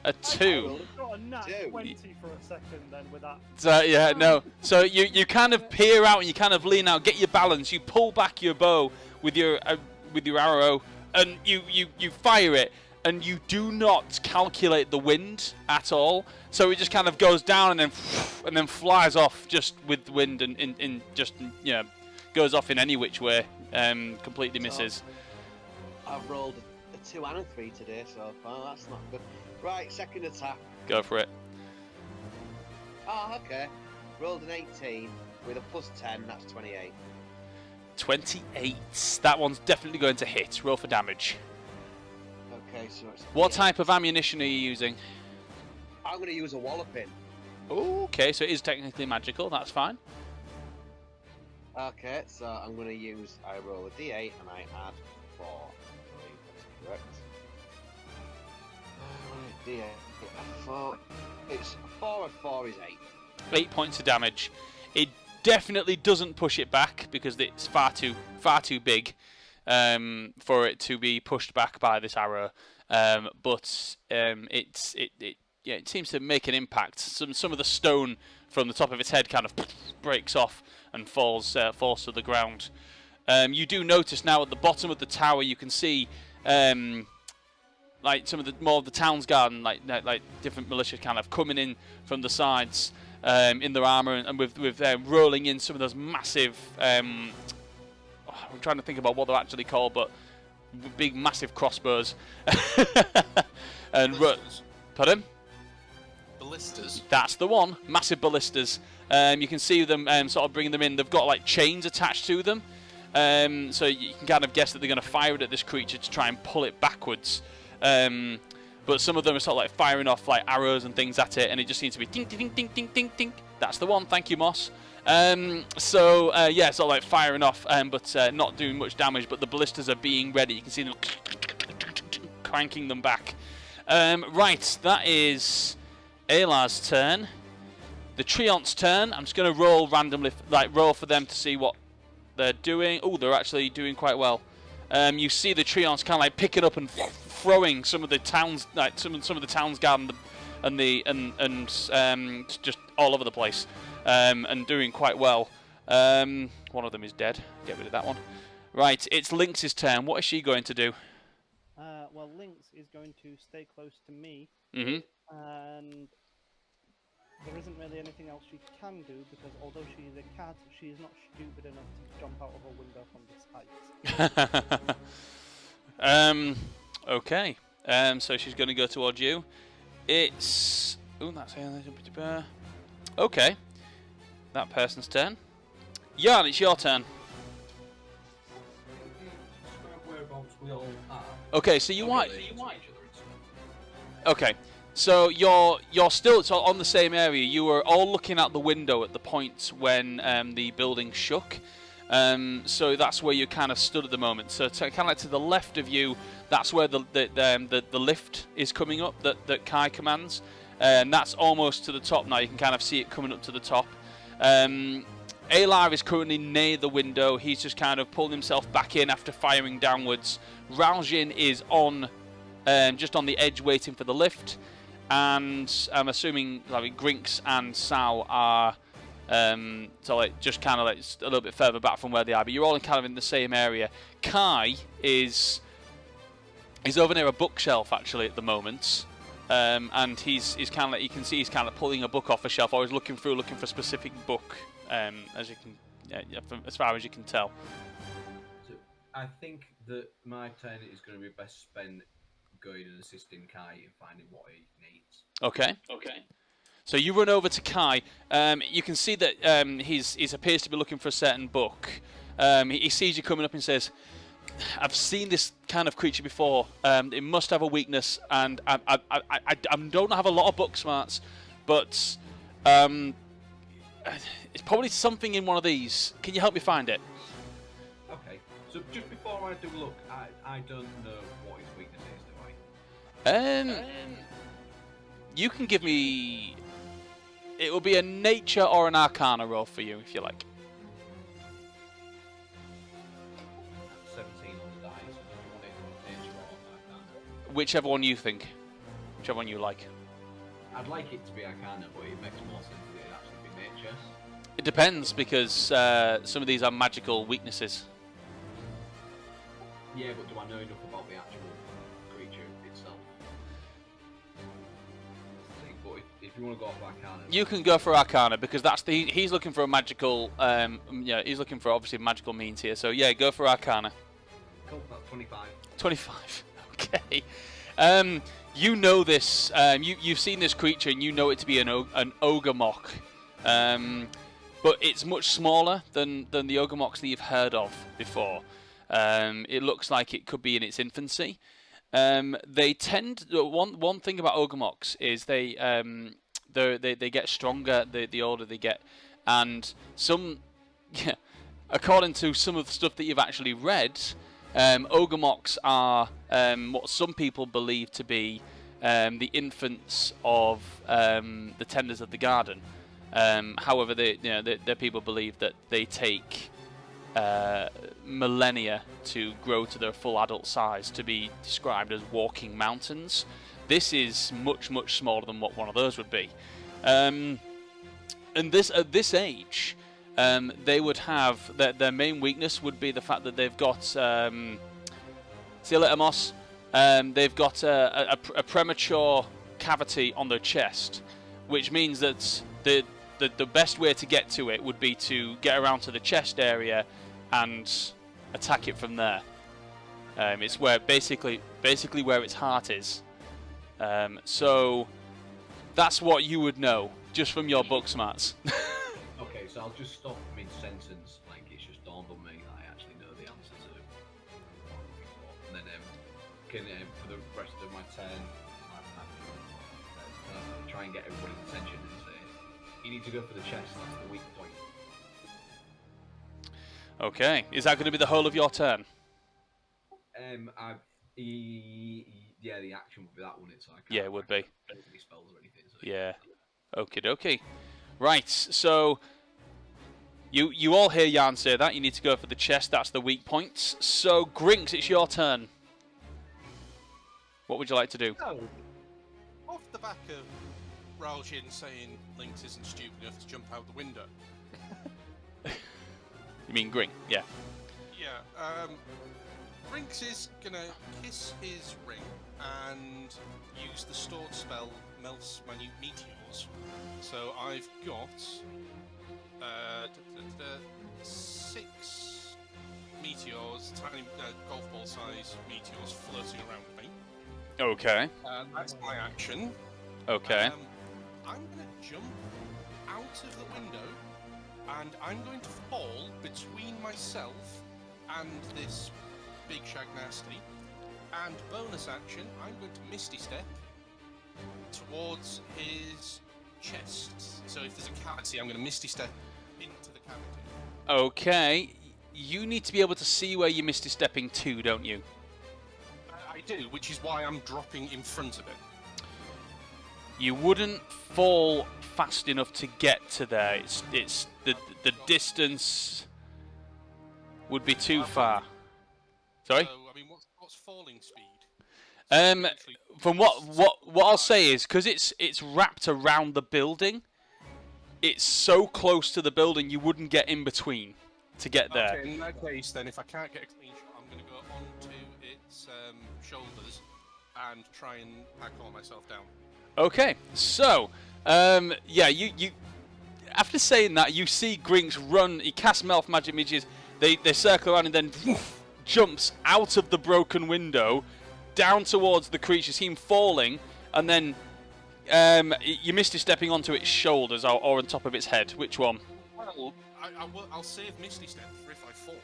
A 2. Got a nat 2. 20 for a second then with that. So yeah, no. So you kind of peer out and you kind of lean out, get your balance. You pull back your bow with your arrow, and you fire it, and you do not calculate the wind at all. So it just kind of goes down and then flies off just with the wind and just goes off in any which way. Completely misses. I've rolled a 2 and a 3 today so far. That's not good. Right, second attack. Go for it. Oh, okay. Rolled an 18 with a plus 10. That's 28. 28. That one's definitely going to hit. Roll for damage. Okay, so it's... What type of ammunition are you using? I'm going to use a walloping. Okay, so it is technically magical. That's fine. Okay, so I'm going to use... I roll a d8 and I add 4. I believe that's correct. D8, 4. It's 4 and 4 is 8. 8 points of damage. It definitely doesn't push it back because it's far too big for it to be pushed back by this arrow. But it seems to make an impact. Some of the stone from the top of its head kind of breaks off and falls to the ground. You do notice now at the bottom of the tower you can see. Like some of the more of the town's garden, like different militia kind of coming in from the sides in their armour and with rolling in some of those massive. I'm trying to think about what they're actually called, but big massive crossbows. And pardon? Ballistas. That's the one, massive ballistas. You can see them sort of bringing them in. They've got like chains attached to them, so you can kind of guess that they're going to fire it at this creature to try and pull it backwards. but some of them are sort of like firing off like arrows and things at it, and it just seems to be ding, ding, ding, ding, ding, ding. That's the one. Thank you, Moss. So yeah, sort of like firing off, but not doing much damage. But the ballistas are being ready. You can see them cranking them back. Right, that is Alar's turn. The Treant's turn. I'm just going to roll randomly, like roll for them to see what they're doing. Oh, they're actually doing quite well. You see the Treants kind of like picking up and throwing some of the towns, like some of the towns guard and just all over the place, and doing quite well. One of them is dead. Get rid of that one. Right, it's Lynx's turn. What is she going to do? Well, Lynx is going to stay close to me, Mm-hmm. and there isn't really anything else she can do because although she is a cat, she is not stupid enough to jump out of a window from this height. Okay. So she's going to go towards you. It's... Ooh, that's... Okay. That person's turn. Jan, it's your turn. Whereabouts we all are. Okay, so you want... Related to each other and stuff. Okay. So you're still on the same area. You were all looking out the window at the point when the building shook. So that's where you kind of stood at the moment. So kind of like to the left of you, that's where the lift is coming up that Kai commands, and that's almost to the top now. You can kind of see it coming up to the top. Alar is currently near the window. He's just kind of pulling himself back in after firing downwards. Raljin is on, just on the edge, waiting for the lift. And I'm assuming like Grinks and Sao are so like just kind of like a little bit further back from where they are, but you're all kind of in the same area. Kai is over near a bookshelf actually at the moment, and he's kind of like, you can see he's kind of pulling a book off a shelf, or he's looking for a specific book, as you can as far as you can tell. So I think that my turn is going to be best spent going and assisting Kai in finding what he needs. Okay. So you run over to Kai. You can see that he appears to be looking for a certain book. He sees you coming up and says, "I've seen this kind of creature before. It must have a weakness, and I don't have a lot of book smarts, but it's probably something in one of these. Can you help me find it?" Okay. So just before I do look, I don't know what his weakness is, do I? You can give me... It will be a nature or an arcana roll for you, if you like. 17 on the dice. Do you want it on nature or arcana? Whichever one you think. Whichever one you like. I'd like it to be arcana, but it makes more sense that it actually be nature. It depends, because some of these are magical weaknesses. Yeah, but do I know enough about the actual creature itself? See, but if you want to go for arcana, You can go for arcana, because that's he's looking for a magical... yeah, he's looking for obviously magical means here. So yeah, go for arcana. cool, that's 25. 25. Okay. You know this. You've seen this creature, and you know it to be an ogre mock. But it's much smaller than the ogre mocks that you've heard of before. It looks like it could be in its infancy. They tend... One thing about ogre mocks is they get stronger the older they get, and some... Yeah, according to some of the stuff that you've actually read, ogre mocks are what some people believe to be the infants of the tenders of the garden. However, their people believe that they take millennia to grow to their full adult size to be described as walking mountains. This is much, much smaller than what one of those would be. And this at this age, they would have their main weakness would be the fact that they've got see you later, Moss. They've got a premature cavity on their chest, which means that the best way to get to it would be to get around to the chest area and attack it from there. It's where basically where its heart is. So that's what you would know just from your book smarts. Okay, so I'll just stop mid-sentence, like it's just dawned on me that I actually know the answer to what I'm looking for. And then for the rest of my turn, my try and get everybody's attention and say, you need to go for the chest, that's the weak point. Okay. Is that going to be the whole of your turn? Yeah, the action would be that, wouldn't it? So I can't, Yeah, it would be. Any spells or anything. So Yeah. Okie dokie. Right, so you all hear Jan say that. You need to go for the chest. That's the weak points. So, Grinks, it's your turn. What would you like to do? Oh, off the back of Raljin saying Lynx isn't stupid enough to jump out the window. You mean Grink? Yeah. Yeah, Rinks is gonna kiss his ring and use the stored spell Melts Minute Meteors. So I've got 6 meteors, tiny golf ball size meteors floating around me. Okay. That's my action. Okay. I'm gonna jump out of the window and I'm going to fall between myself and this big shag nasty. And bonus action, I'm going to Misty Step towards his chest. So if there's a cavity, I'm going to Misty Step into the cavity. Okay. You need to be able to see where you're Misty Stepping to, don't you? I do, which is why I'm dropping in front of it. You wouldn't fall fast enough to get to there. It's the distance would be too far. Sorry? So, I mean, what's falling speed? From what I'll say is, because it's wrapped around the building, it's so close to the building you wouldn't get in between to get there. Okay, in that case, then, if I can't get a clean shot, I'm going to go onto its shoulders and try and parkour myself down. Okay, so yeah, you after saying that, you see Grinks run. He casts Mouth Magic Midges. They circle around and then woof, jumps out of the broken window down towards the creature. See him falling, and then you Misty stepping onto its shoulders or on top of its head. Which one? Well, I'll save Misty Step for if I fall,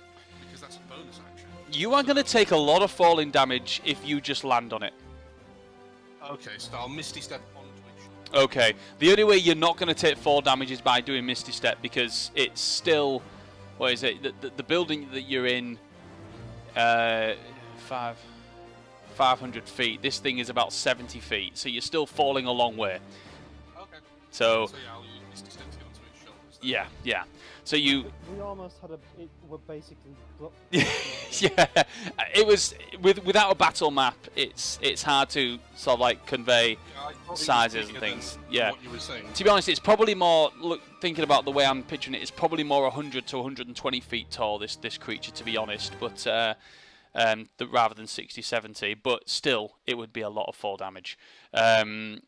because that's a bonus action. You are going to take a lot of falling damage if you just land on it. Okay, so I'll Misty Step onto it. Okay, the only way you're not going to take 4 damage is by doing Misty Step, because it's still, what is it, the building that you're in, 500 feet, this thing is about 70 feet, so you're still falling a long way. Okay. So yeah, I'll use Misty Step to get onto its shoulders then. yeah. So you... We almost had we're basically... yeah, it was, without a battle map, it's hard to sort of like convey Yeah, I thought it was sizes and bigger things. than Yeah. What you were saying. To be honest, it's probably more, thinking about the way I'm picturing it, it's probably more 100 to 120 feet tall, this creature, to be honest, but rather than 60, 70, but still, it would be a lot of fall damage.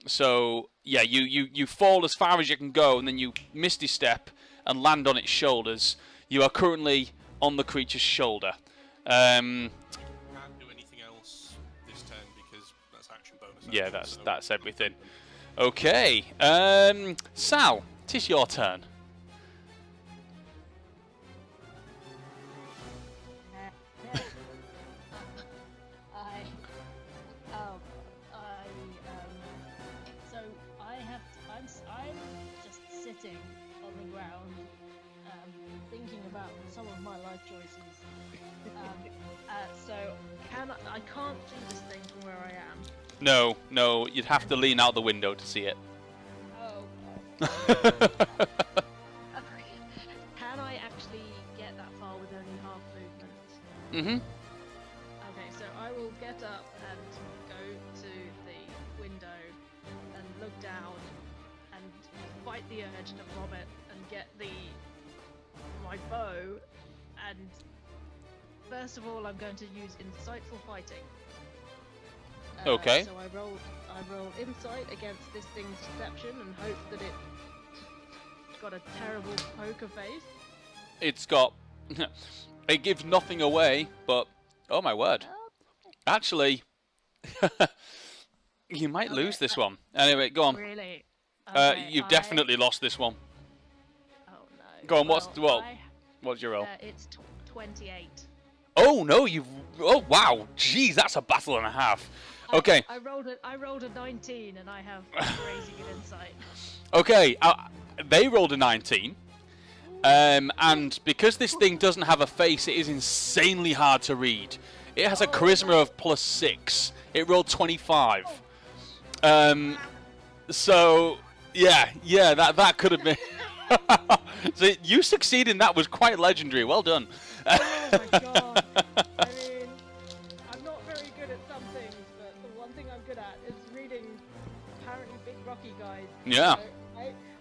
So, yeah, you fall as far as you can go, and then you Misty Step and land on its shoulders. You are currently on the creature's shoulder. Can't do anything else this turn because that's action bonus. Yeah, action, that's so- everything. Okay, Sal, 'tis your turn. I'm just sitting on the ground, thinking about some of my life choices. So I can't do this thing from where I am. No, you'd have to lean out the window to see it. Oh. Can I actually get that far with only half movement? Okay, so I will get up and go to the window and look down and fight the urge to vomit and get my bow. And first of all, I'm going to use insightful fighting. Okay. So I roll insight against this thing's deception and hope that it's got a terrible poker face. It's got... it gives nothing away, but... Oh my word. Actually... you might lose this one. Anyway, go on. Really? You've definitely lost this one. Oh no. Go on, what's your roll? It's 28. Oh no, you've. Oh wow, jeez, that's a battle and a half. Okay. I rolled a 19, and I have crazy good insight. Okay, they rolled a 19. And because this thing doesn't have a face, it is insanely hard to read. It has a charisma of +6. It rolled 25. So yeah, that could have been. So you succeeding. That was quite legendary. Well done. Oh my god. I mean, I'm not very good at some things, but the one thing I'm good at is reading apparently big rocky guys. Yeah. So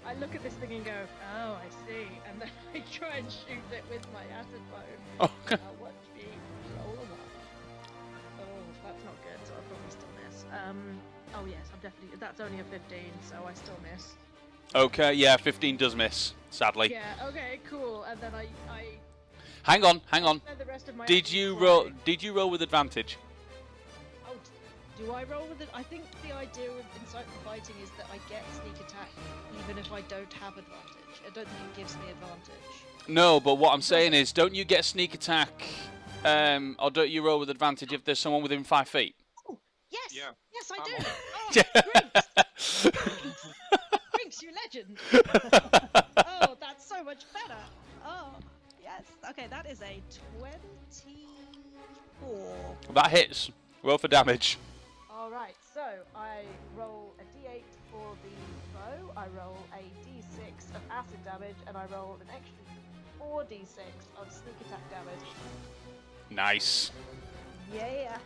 I look at this thing and go, oh, I see, and then I try and shoot it with my acid bow. Okay. Watch me roll a 1. Oh, that's not good, so I'll probably still miss. Oh yes, I'm definitely. That's only a 15, so I still miss. Okay, yeah, 15 does miss, sadly. Yeah. Okay. Cool. And then I Hang on. spend the rest of my. Did action you flying. roll with advantage? Oh, do I roll with it? I think the idea of insightful fighting is that I get sneak attack even if I don't have advantage. I don't think it gives me advantage. No, but what I'm saying is, don't you get sneak attack, or don't you roll with advantage if there's someone within 5 feet? Oh, yes. Yeah. Yes, I I'm do. on. Oh, Brinks, you legend. Oh, that's so much better. Oh, yes. Okay, that is a 24. That hits. Roll for damage. All right, so I roll a d8 for the bow, I roll a d6 of acid damage, and I roll an extra 4d6 of sneak attack damage. Nice. Yeah.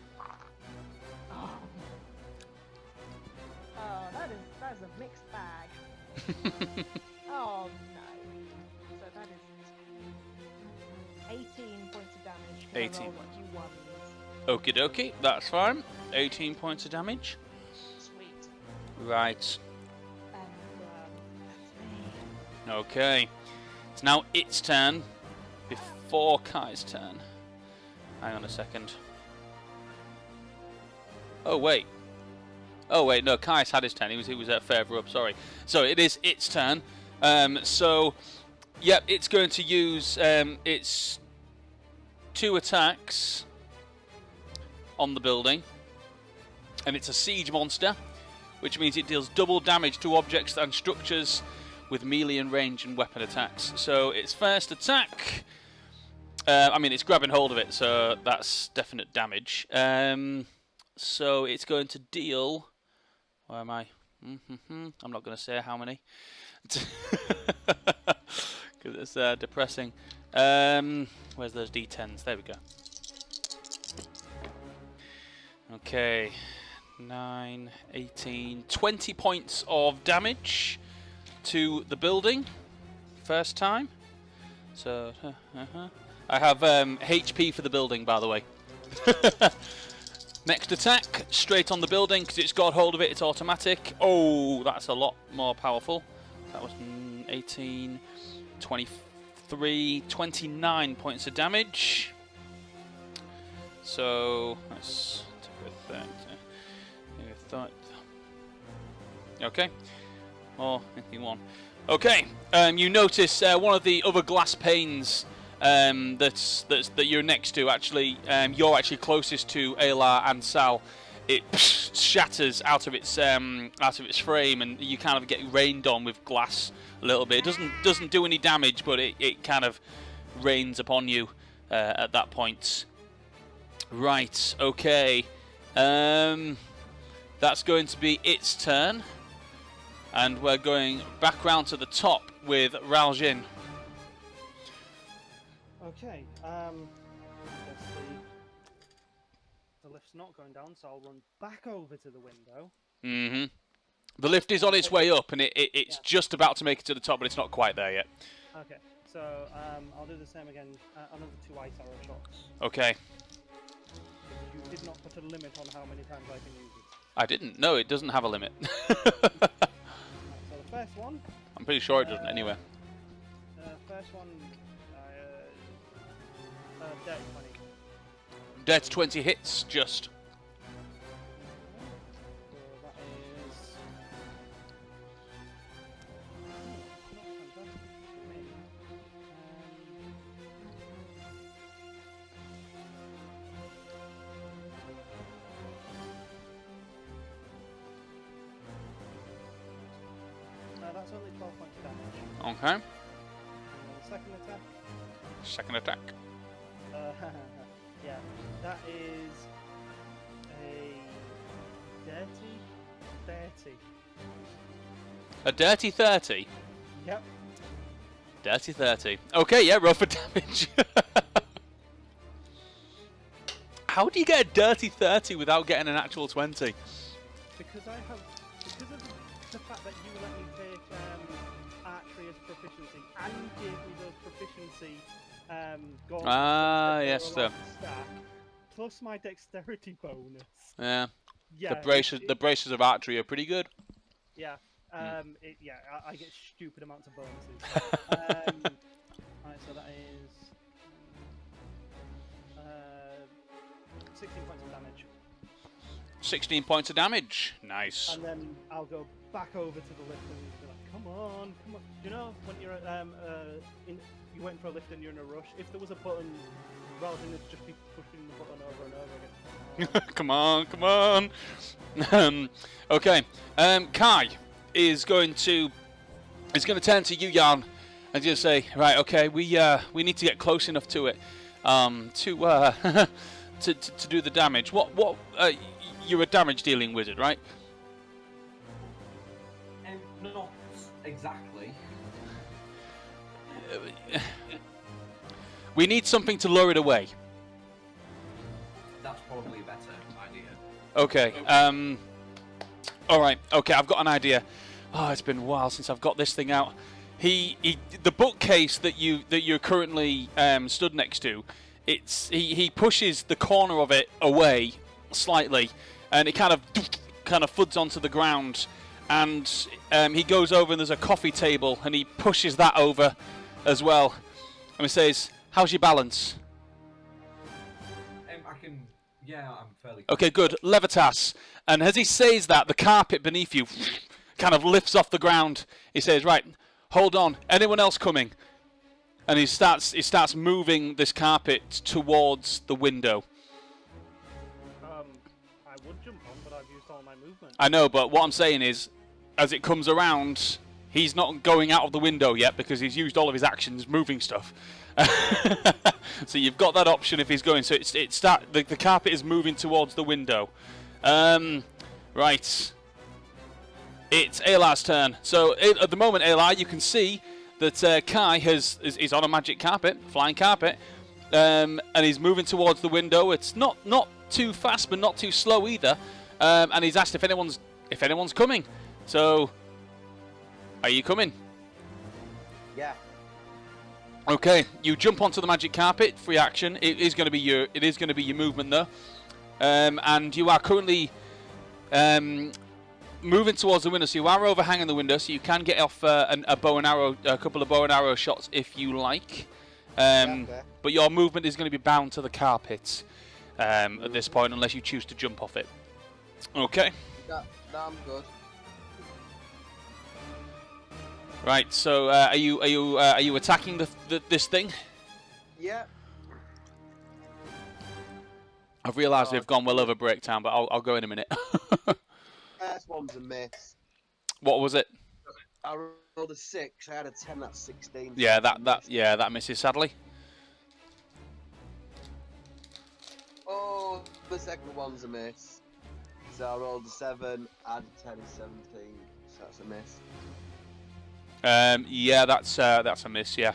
Oh, that is a mixed bag. Oh no. So that is 18 points of damage. 18 I rolled 2 ones. Okie dokie, that's fine. 18 points of damage. Sweet. Right. And that's me. Okay. It's now its turn before Kai's turn. Hang on a second. Oh wait, no, Kai's had his turn. He was further up, sorry. So it is its turn. So, yep, it's going to use its 2 attacks on the building. And it's a siege monster, which means it deals double damage to objects and structures with melee and range and weapon attacks. So its first attack, it's grabbing hold of it, so that's definite damage. So it's going to deal. Where am I? I'm not going to say how many, because it's depressing. Where's those d10s? There we go. Okay, 9, 18, 20 points of damage to the building. First time. So I have HP for the building, by the way. Next attack, straight on the building, because it's got hold of it, it's automatic. Oh, that's a lot more powerful. That was 18, 23, 29 points of damage. So, let's take a 30. Okay. Or anything one. Okay, you notice one of the other glass panes that you're next to, actually, you're actually closest to Aylar and Sal. It shatters out of its frame, and you kind of get rained on with glass a little bit. It doesn't do any damage, but it kind of rains upon you at that point. Right. Okay. That's going to be its turn, and we're going back round to the top with Raljin. Okay, I guess the lift's not going down, so I'll run back over to the window. Mm-hmm. The lift is on its way up, and it's just about to make it to the top, but it's not quite there yet. Okay, so I'll do the same again, another 2 ice arrow shots. Okay. You did not put a limit on how many times I can use it. I didn't. No, it doesn't have a limit. Right, so the first one... I'm pretty sure it doesn't anyway. First one... dead 20. Dead 20 hits, just. So that is... not fantastic for me. that's only 12 points of damage. Okay. And then the second attack. Second attack. Yeah, that is a dirty 30. A dirty 30. Yep. Dirty 30. Okay, yeah, roll for damage. How do you get a dirty 30 without getting an actual 20? Because of the fact that you let me take archery as proficiency and gave me those proficiency gauntlets that yes, were allowed sir. to stack, plus my dexterity bonus. Yeah. Yeah, The braces of archery are pretty good. Yeah. I get stupid amounts of bonuses. Alright, so that is 16 points of damage. 16 points of damage. Nice. And then I'll go back over to the lift and be like, come on. You know, when you're you're waiting for a lift and you're in a rush, if there was a button, rather than just be pushing the button over and over again. Come on. Okay. Kai is going to turn to you, Jan, and just say, right, okay, we need to get close enough to it to do the damage. What you're a damage dealing wizard, right? Not exactly. We need something to lure it away. That's probably a better idea. Okay. All right. Okay, I've got an idea. Oh, it's been a while since I've got this thing out. The bookcase that you're currently stood next to, he pushes the corner of it away slightly, and it kind of foods onto the ground, and he goes over and there's a coffee table, and he pushes that over as well, and he says, "How's your balance?" I'm fairly. Okay, good. Levitas. And as he says that, the carpet beneath you kind of lifts off the ground. He says, "Right, hold on. Anyone else coming?" And he starts moving this carpet towards the window. I would jump on, but I've used all my movement. I know, but what I'm saying is, as it comes around, he's not going out of the window yet because he's used all of his actions moving stuff. So you've got that option if he's going. So the carpet is moving towards the window. Right. It's Aylar's turn. So at the moment, Aylar, you can see that Kai is on a magic carpet, flying carpet, and he's moving towards the window. It's not too fast, but not too slow either. And he's asked if anyone's coming. So, are you coming? Yeah. Okay, you jump onto the magic carpet, free action. It is going to be your movement though, and you are currently moving towards the window. So you are overhanging the window, so you can get off a bow and arrow, a couple of bow and arrow shots if you like. Okay. But your movement is going to be bound to the carpet at this point, unless you choose to jump off it. Okay. No, I'm good. Right. So are you attacking this thing? Yeah. I've realised we've gone well over break time, but I'll go in a minute. First one's a miss. What was it? I rolled a 6. I had a 10. That's 16. Yeah, that misses sadly. Oh, the second one's a miss. So I rolled a 7. Add a 10 is 17. So that's a miss. Yeah, that's a miss. Yeah,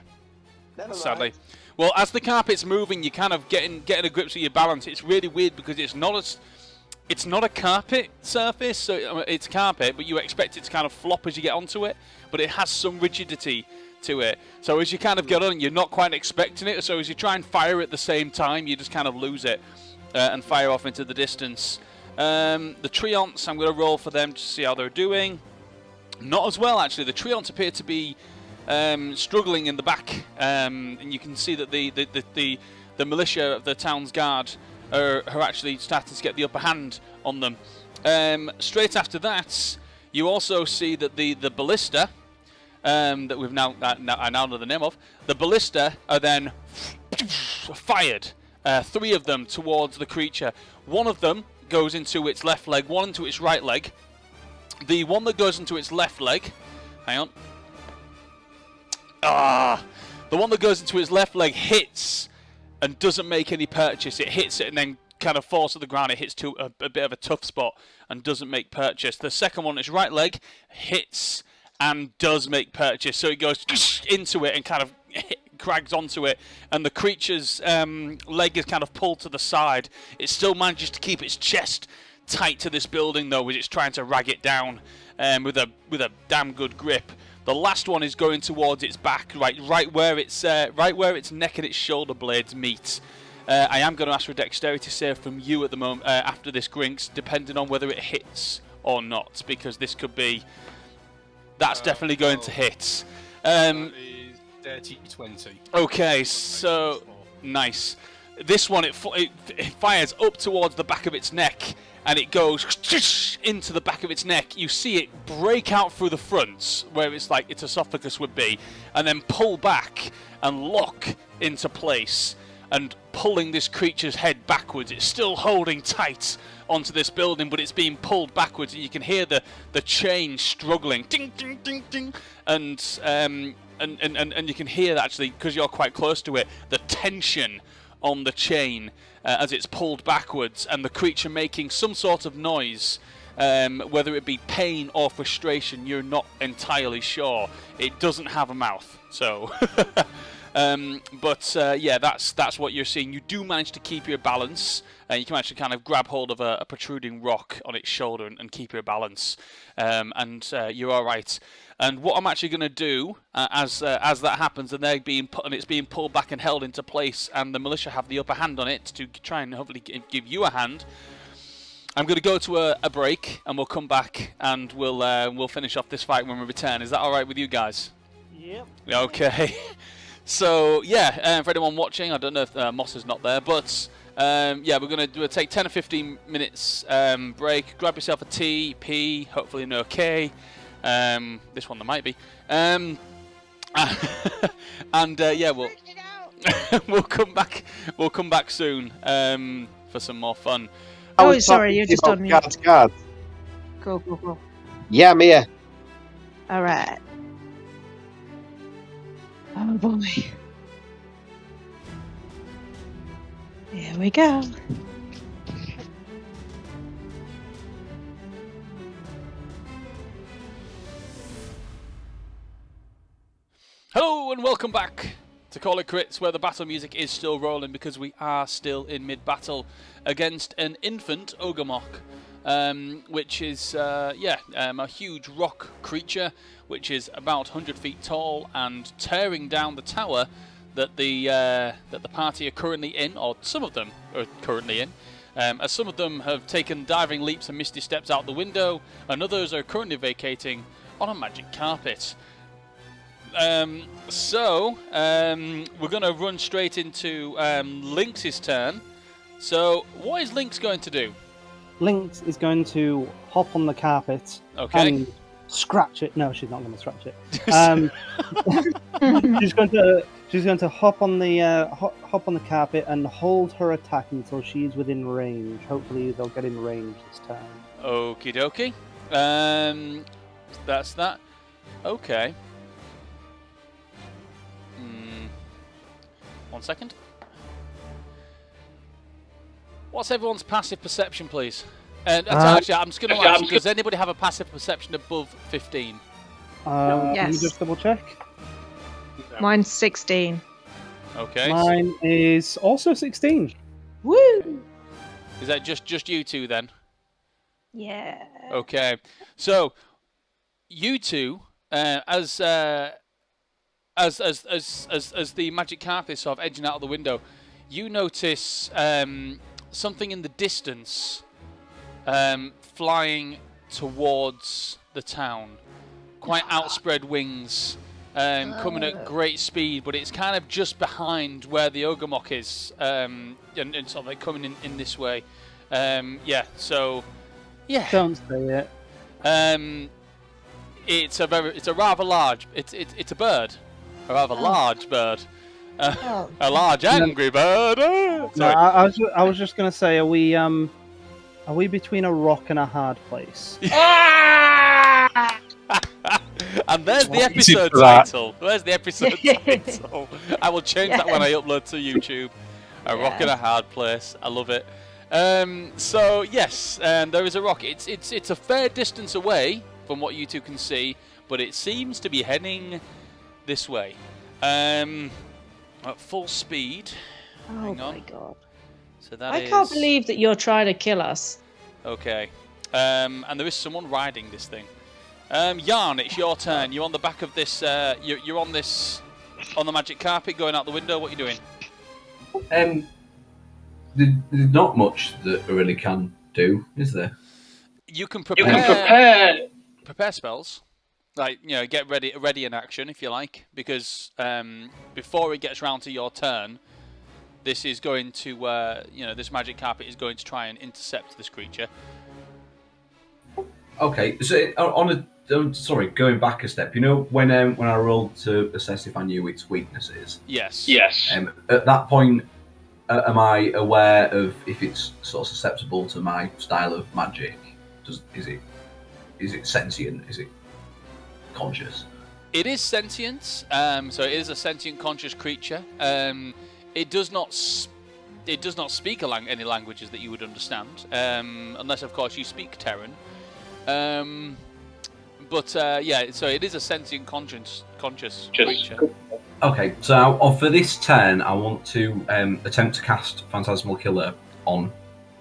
Never sadly. mind. Well, as the carpet's moving, you're kind of getting a grip to your balance. It's really weird because it's not a carpet surface, so it's carpet, but you expect it to kind of flop as you get onto it, but it has some rigidity to it. So as you kind of get on, you're not quite expecting it. So as you try and fire at the same time, you just kind of lose it and fire off into the distance. The Treants, I'm going to roll for them to see how they're doing. Not as well, actually. The Treants appear to be struggling in the back, and you can see that the militia of the town's guard are actually starting to get the upper hand on them. Straight after that, you also see that the ballista that we've now know the name of, the ballista are then fired. 3 of them towards the creature. One of them goes into its left leg, one into its right leg. The one that goes into its left leg Hang on. Ah! The one that goes into his left leg hits and doesn't make any purchase. It hits it and then kind of falls to the ground. It hits to a bit of a tough spot and doesn't make purchase. The second one, its right leg, hits and does make purchase. So it goes into it and kind of drags onto it. And the creature's leg is kind of pulled to the side. It still manages to keep its chest tight to this building, though, as it's trying to rag it down with a damn good grip. The last one is going towards its back, right where its neck and its shoulder blades meet. I am going to ask for a dexterity save from you at the moment after this, Grinks, depending on whether it hits or not, because this could be. That's definitely going to hit. That is dirty 20. Okay, so nice. This one it fires up towards the back of its neck. And it goes into the back of its neck. You see it break out through the front, where it's like its esophagus would be, and then pull back and lock into place, and pulling this creature's head backwards. It's still holding tight onto this building, but it's being pulled backwards, and you can hear the chain struggling, ding, ding, ding, ding, and you can hear that actually because you're quite close to it, the tension on the chain. As it's pulled backwards, and the creature making some sort of noise, whether it be pain or frustration, you're not entirely sure. It doesn't have a mouth, so. Yeah, that's what you're seeing. You do manage to keep your balance. You can actually kind of grab hold of a protruding rock on its shoulder and keep your balance, and you're all right. And what I'm actually going to do as that happens, and it's being pulled back and held into place, and the militia have the upper hand on it to try and hopefully give you a hand. I'm going to go to a break, and we'll come back and we'll finish off this fight when we return. Is that all right with you guys? Yep. Okay. So yeah, for anyone watching, I don't know if Moss is not there, but yeah, we're going to take 10 or 15 minutes break. Grab yourself a tea, pee, hopefully an okay. This one there might be. And yeah, we'll come back. We'll come back soon for some more fun. Oh, sorry, you're just on mute. Guards. Go. Yeah, I'm here. All right. Oh boy. Here we go. Hello and welcome back to Call It Crits, where the battle music is still rolling because we are still in mid-battle against an infant Ogremock, which is a huge rock creature which is about 100 feet tall and tearing down the tower that the party are currently in, or some of them are currently in. As some of them have taken diving leaps and misty steps out the window, and others are currently vacating on a magic carpet. We're going to run straight into Lynx's turn. So, what is Lynx going to do? Lynx is going to hop on the carpet and scratch it. No, she's not going to scratch it. She's going to hop on the carpet and hold her attack until she's within range. Hopefully, they'll get in range this time. Okie dokie. That's that. Okay. 1 second. What's everyone's passive perception, please? Actually, I'm just going to ask, does anybody have a passive perception above 15? Can Yes. you just double check? Mine's 16. Okay. Mine is also 16. Woo! Is that just you two then? Yeah. Okay. So, you two, as the magic carpet is sort of edging out of the window, you notice something in the distance flying towards the town. Quite outspread wings, coming at great speed, but it's kind of just behind where the Ogremock is, and sort of like coming in this way. Yeah. So, yeah. Don't say it. It's a rather large. It's a bird. A rather large bird. A large angry bird. Oh, No, sorry. I was just going to say, are we between a rock and a hard place? And there's the Waited episode for that. title. There's the episode title. I will change that when I upload to YouTube. A rock in a hard place. I love it. So yes, there is a rock. It's a fair distance away from what you two can see, but it seems to be heading this way. At full speed. Oh Hang my on. god. So that I is... can't believe that you're trying to kill us. Okay. And there is someone riding this thing. Yarn, it's your turn. You're on the back of this. You're on this, on the magic carpet, going out the window. What are you doing? There's not much that I really can do, is there? You can prepare spells, like get ready in action if you like, because before it gets round to your turn, this is going to this magic carpet is going to try and intercept this creature. Okay, so sorry, going back a step. You know when I rolled to assess if I knew its weaknesses. Yes. At that point, am I aware of if it's sort of susceptible to my style of magic? Is it sentient? Is it conscious? It is sentient. So it is a sentient, conscious creature. It does not speak any languages that you would understand, unless of course you speak Terran. So it is a sentient, conscious creature. Okay, so for this turn, I want to attempt to cast Phantasmal Killer on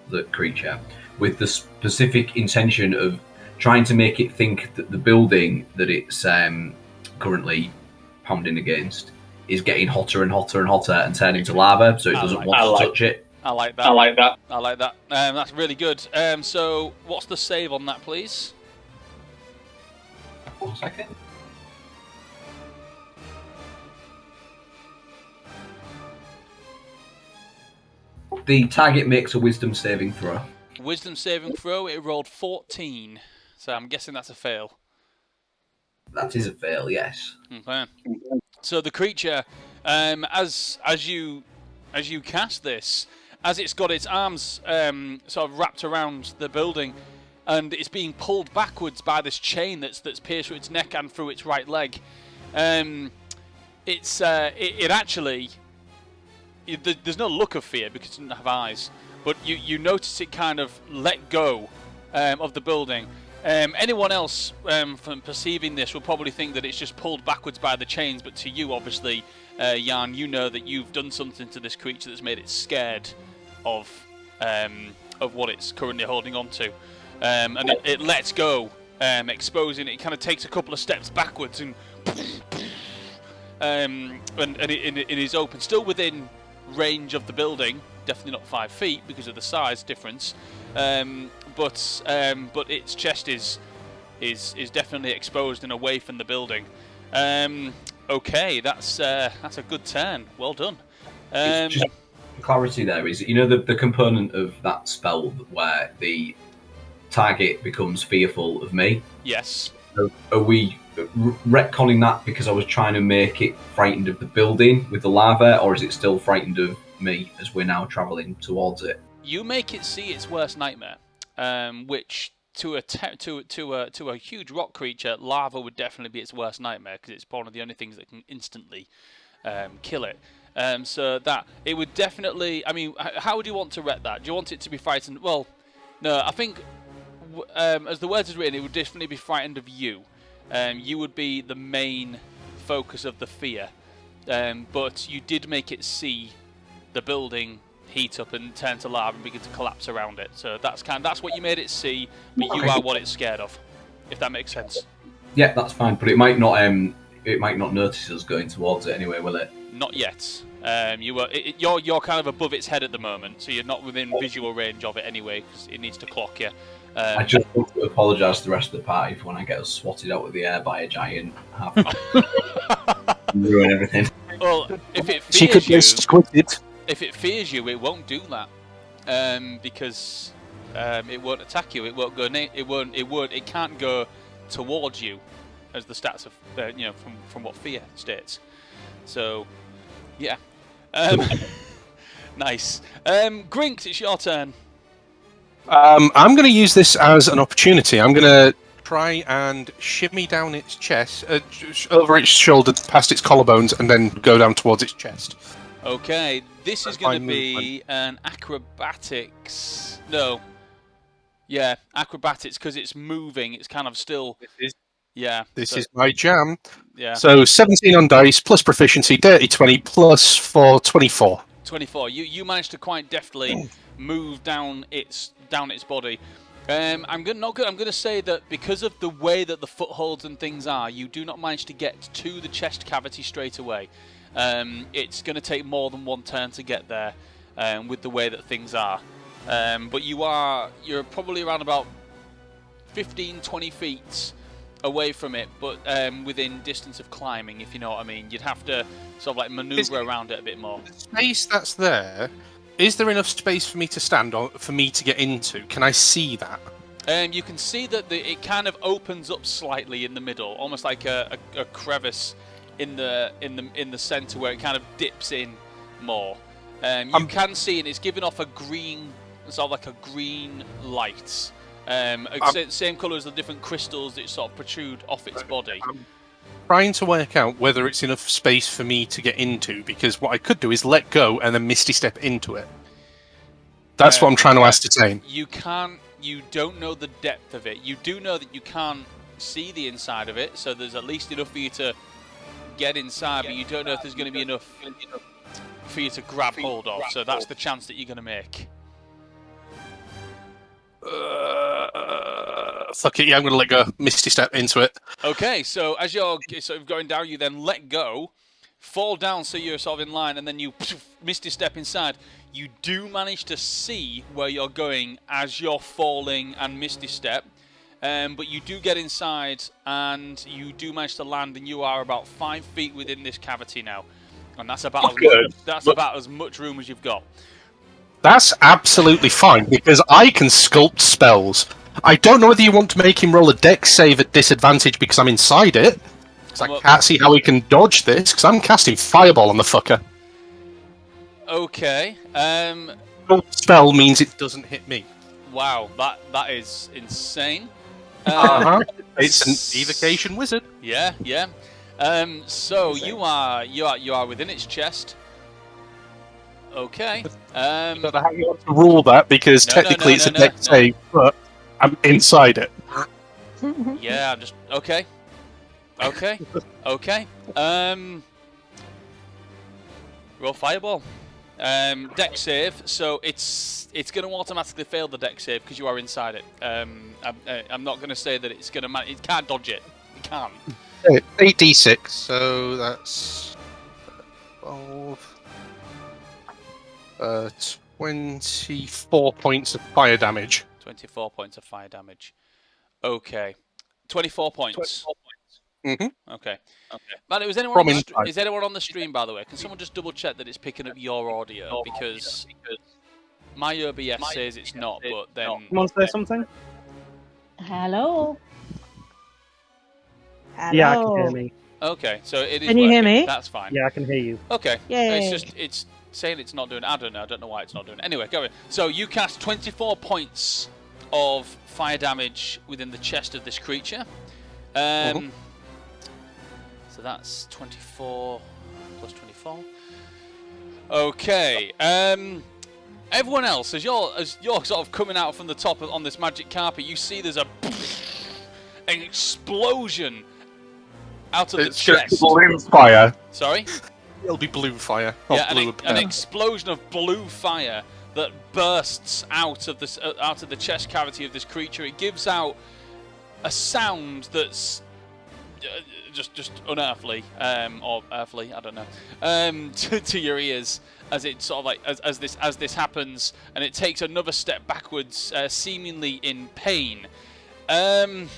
the creature with the specific intention of trying to make it think that the building that it's currently pounding against is getting hotter and hotter and hotter and turning to lava, so it doesn't want to touch it. I like that. That's really good. So what's the save on that, please? 1 second. The target makes a wisdom saving throw. Wisdom saving throw, it rolled 14. So I'm guessing that's a fail. That is a fail, yes. Okay. So the creature, as you cast this, as it's got its arms sort of wrapped around the building, and it's being pulled backwards by this chain that's pierced through its neck and through its right leg, it actually. There's no look of fear because it doesn't have eyes, but you notice it kind of let go of the building. Anyone else from perceiving this will probably think that it's just pulled backwards by the chains, but to you, obviously, Jan, you know that you've done something to this creature that's made it scared of what it's currently holding on to, and it lets go, exposing it. It kind of takes a couple of steps backwards and it is open, still within range of the building, definitely not 5 feet because of the size difference, but its chest is definitely exposed and away from the building. Okay, that's a good turn. Well done. Just clarity there is, the component of that spell where the target becomes fearful of me. Yes. Are we retconning that because I was trying to make it frightened of the building with the lava, or is it still frightened of me as we're now travelling towards it? You make it see its worst nightmare, which to a huge rock creature, lava would definitely be its worst nightmare because it's one of the only things that can instantly kill it. So that it would definitely. I mean, how would you want to ret that? Do you want it to be frightened? Well, no. I think as the words is written, it would definitely be frightened of you. You would be the main focus of the fear, but you did make it see the building heat up and turn to lava and begin to collapse around it. So that's what you made it see, but you are what it's scared of, if that makes sense. Yeah, that's fine, but it might not notice us going towards it anyway, will it? Not yet. You're kind of above its head at the moment, so you're not within visual range of it anyway, because it needs to clock you. I just want to apologise to the rest of the party for when I get us swatted out of the air by a giant half ruin everything. Well, if it She could get squinted. If it fears you, it won't do that, because it won't attack you. It won't go. It can't go towards you, as the stats of from what fear states. So, yeah, nice. Grinks, it's your turn. I'm going to use this as an opportunity. I'm going to try and shimmy down its chest, over its shoulder, past its collarbones, and then go down towards its chest. Okay, this is going to be an acrobatics. No. Yeah, acrobatics, because it's moving. It's kind of still. This is my jam. Yeah. So 17 on dice, plus proficiency, dirty 20, plus 4, 24. 24. You managed to quite deftly move down its body. I'm going to say that because of the way that the footholds and things are, you do not manage to get to the chest cavity straight away. It's going to take more than one turn to get there, with the way that things are. But you're probably around about 15-20 feet away from it, but within distance of climbing, if you know what I mean. You'd have to sort of like maneuver around it a bit more. The space that's there, is there enough space for me to stand on, for me to get into? Can I see that? You can see that it kind of opens up slightly in the middle, almost like a crevice in the center where it kind of dips in more. You can see, and it's giving off a green, sort of like a green light. Same colour as the different crystals that sort of protrude off its body. I'm trying to work out whether it's enough space for me to get into, because what I could do is let go and then Misty Step into it. That's what I'm trying to ascertain. You don't know the depth of it. You do know that you can't see the inside of it, so there's at least enough for you to get inside, but you don't know if there's going to be enough for you to grab hold of, so that's the chance that you're going to make. Fuck it, yeah, I'm going to let go. Misty Step into it. Okay, so as you're sort of going down, you then let go, fall down so you're sort of in line, and then you Misty Step inside. You do manage to see where you're going as you're falling and Misty Step, but you do get inside, and you do manage to land, and you are about 5 feet within this cavity now. And that's about about as much room as you've got. That's absolutely fine, because I can sculpt spells. I don't know whether you want to make him roll a dex save at disadvantage because I'm inside it. Because I can't see how he can dodge this, because I'm casting Fireball on the fucker. Okay. Spell means it doesn't hit me. Wow, that is insane. It's an evocation wizard. Yeah. So you are within its chest. Okay. I don't know how you want to rule that, because technically it's a dex save, but I'm inside it. Yeah, I'm just okay. Roll Fireball. Dex save. So it's going to automatically fail the dex save because you are inside it. I'm not going to say that it's going to. It can't dodge it. It can't. 8d6. So that's 12. 24 points of fire damage. 24 points of fire damage. Okay. 24 points. Mm-hmm. Okay. Man, is anyone on the stream, by the way? Can someone just double check that it's picking up your audio? Because my OBS says it's not, but then... Someone say something? Hello? Yeah, I can hear me. Okay, so it is Can you hear working. me? That's fine. Yeah, I can hear you. Okay. Yay. It's saying it's not doing... I don't know why it's not doing it. Anyway, go on. So you cast 24 points of fire damage within the chest of this creature. So that's 24 plus 24. Okay. Everyone else, as you're sort of coming out from the top on this magic carpet, you see there's an explosion out of the chest. Blue fire. Sorry? It'll be blue fire. Yeah, an explosion of blue fire that bursts out of the chest cavity of this creature. It gives out a sound that's just unearthly, or earthly, I don't know, to your ears as it sort of like as this happens, and it takes another step backwards, seemingly in pain. I'm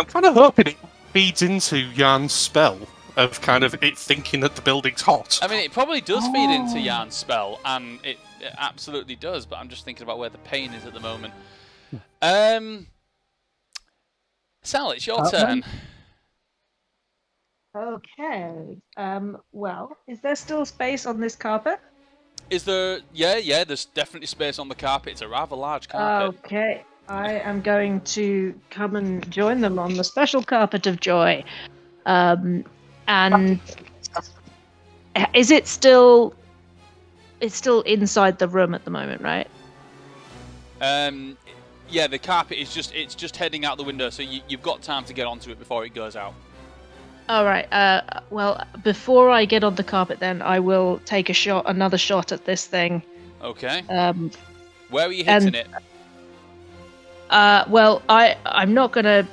kind of hoping it feeds into Jan's spell of kind of it thinking that the building's hot. I mean, it probably does feed into Jan's spell, and it absolutely does, but I'm just thinking about where the pain is at the moment. Sal, it's your turn. Okay. Well, is there still space on this carpet? Is there? Yeah. There's definitely space on the carpet. It's a rather large carpet. Okay. I am going to come and join them on the special carpet of joy. And is it still? It's still inside the room at the moment, right? Yeah, the carpet is just heading out the window, so you've got time to get onto it before it goes out. All right. Well, before I get on the carpet, then I will take another shot at this thing. Okay. Where are you hitting it? Well, I'm not gonna.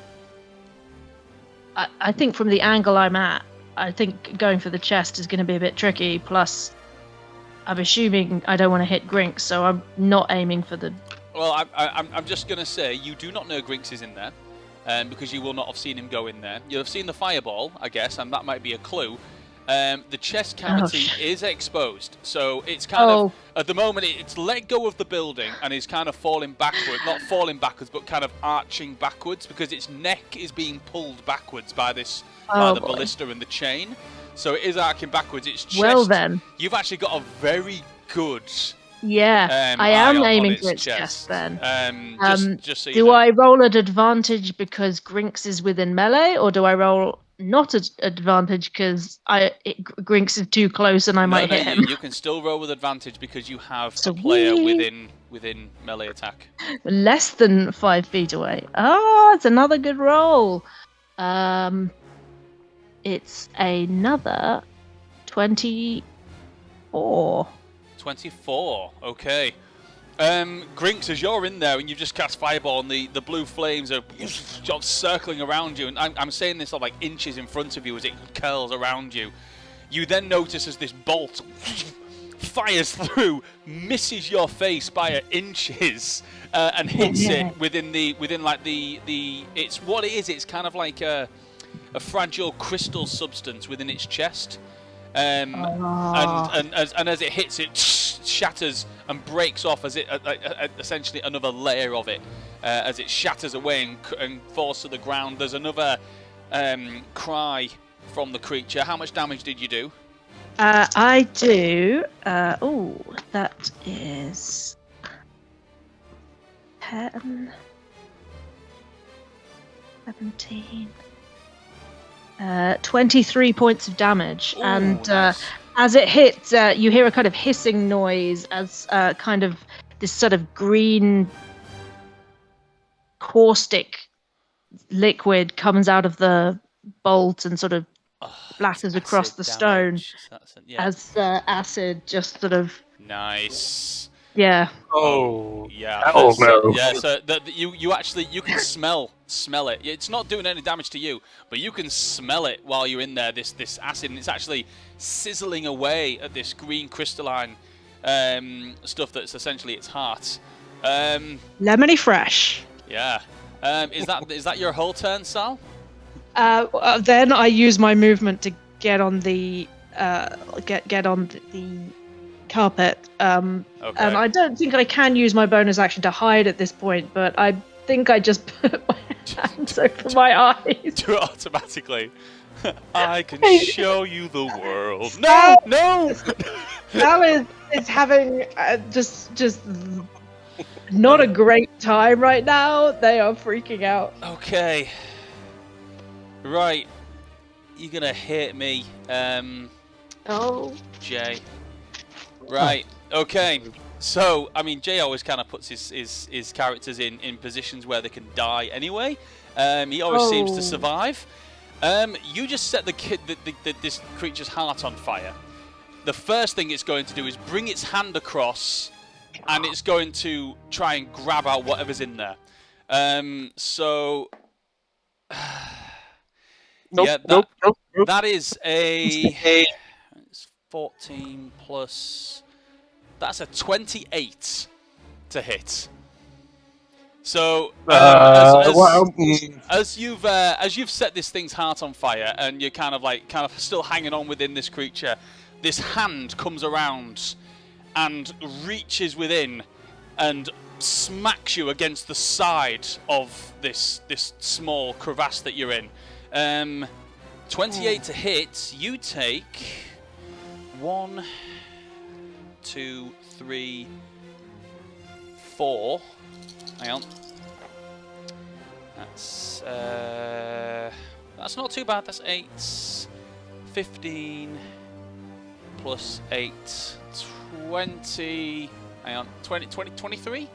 I think from the angle I'm at, I think going for the chest is going to be a bit tricky. Plus, I'm assuming I don't want to hit Grinks, so I'm not aiming for the. Well, I'm just going to say you do not know Grinks is in there, because you will not have seen him go in there. You'll have seen the fireball, I guess, and that might be a clue. The chest cavity is exposed, so it's kind of, at the moment, it's let go of the building and is kind of falling backward. Not falling backwards, but kind of arching backwards, because its neck is being pulled backwards by the ballista and the chain. So it is arcing backwards. Its chest, well then, you've actually got a very good... Yeah, I am aiming for its chest then. Just so you do know. I roll at advantage because Grinks is within melee, or do I roll not at advantage because Grinks is too close and I might hit him? You can still roll with advantage because you have a player within melee attack. Less than 5 feet away. Ah, it's another good roll. It's another 24. 24, okay. Grinks, as you're in there and you've just cast Fireball and the blue flames are circling around you, and I'm saying this like inches in front of you as it curls around you, you then notice as this bolt fires through, misses your face by inches, and hits it within it's what it is, it's kind of like a fragile crystal substance within its chest. And as it hits, it shatters and breaks off as it essentially another layer of it as it shatters away and falls to the ground. There's another cry from the creature. How much damage did you do? I do. That is 10, 17. 23 points of damage. Ooh, and nice. As it hits, you hear a kind of hissing noise as kind of this sort of green caustic liquid comes out of the bolt and sort of splatters across the stone as acid just sort of... Nice. Yeah. Oh, yeah. Oh no. Yeah, so you actually can smell it. It's not doing any damage to you, but you can smell it while you're in there. This acid, and it's actually sizzling away at this green crystalline stuff that's essentially its heart. Lemony fresh. Yeah. Is that your whole turn, Sal? Then I use my movement to get on the get on the carpet, and I don't think I can use my bonus action to hide at this point, but I think I just put my hands over my eyes. Do it automatically. I can show you the world. No! Sal is having just not a great time right now. They are freaking out. Okay. Right. You're gonna hit me, Jay. Right, okay. So, I mean, Jay always kind of puts his characters in positions where they can die anyway. He always seems to survive. You just set this creature's heart on fire. The first thing it's going to do is bring its hand across, and it's going to try and grab out whatever's in there. So... Nope. That is a... 14 plus... That's a 28 to hit. So as you've set this thing's heart on fire and you're kind of still hanging on within this creature, this hand comes around and reaches within and smacks you against the side of this small crevasse that you're in. 28 to hit. You take 1, 2, 3, 4. Hang on. That's not too bad. That's 8, 15 plus 8, 20. Hang on, 23?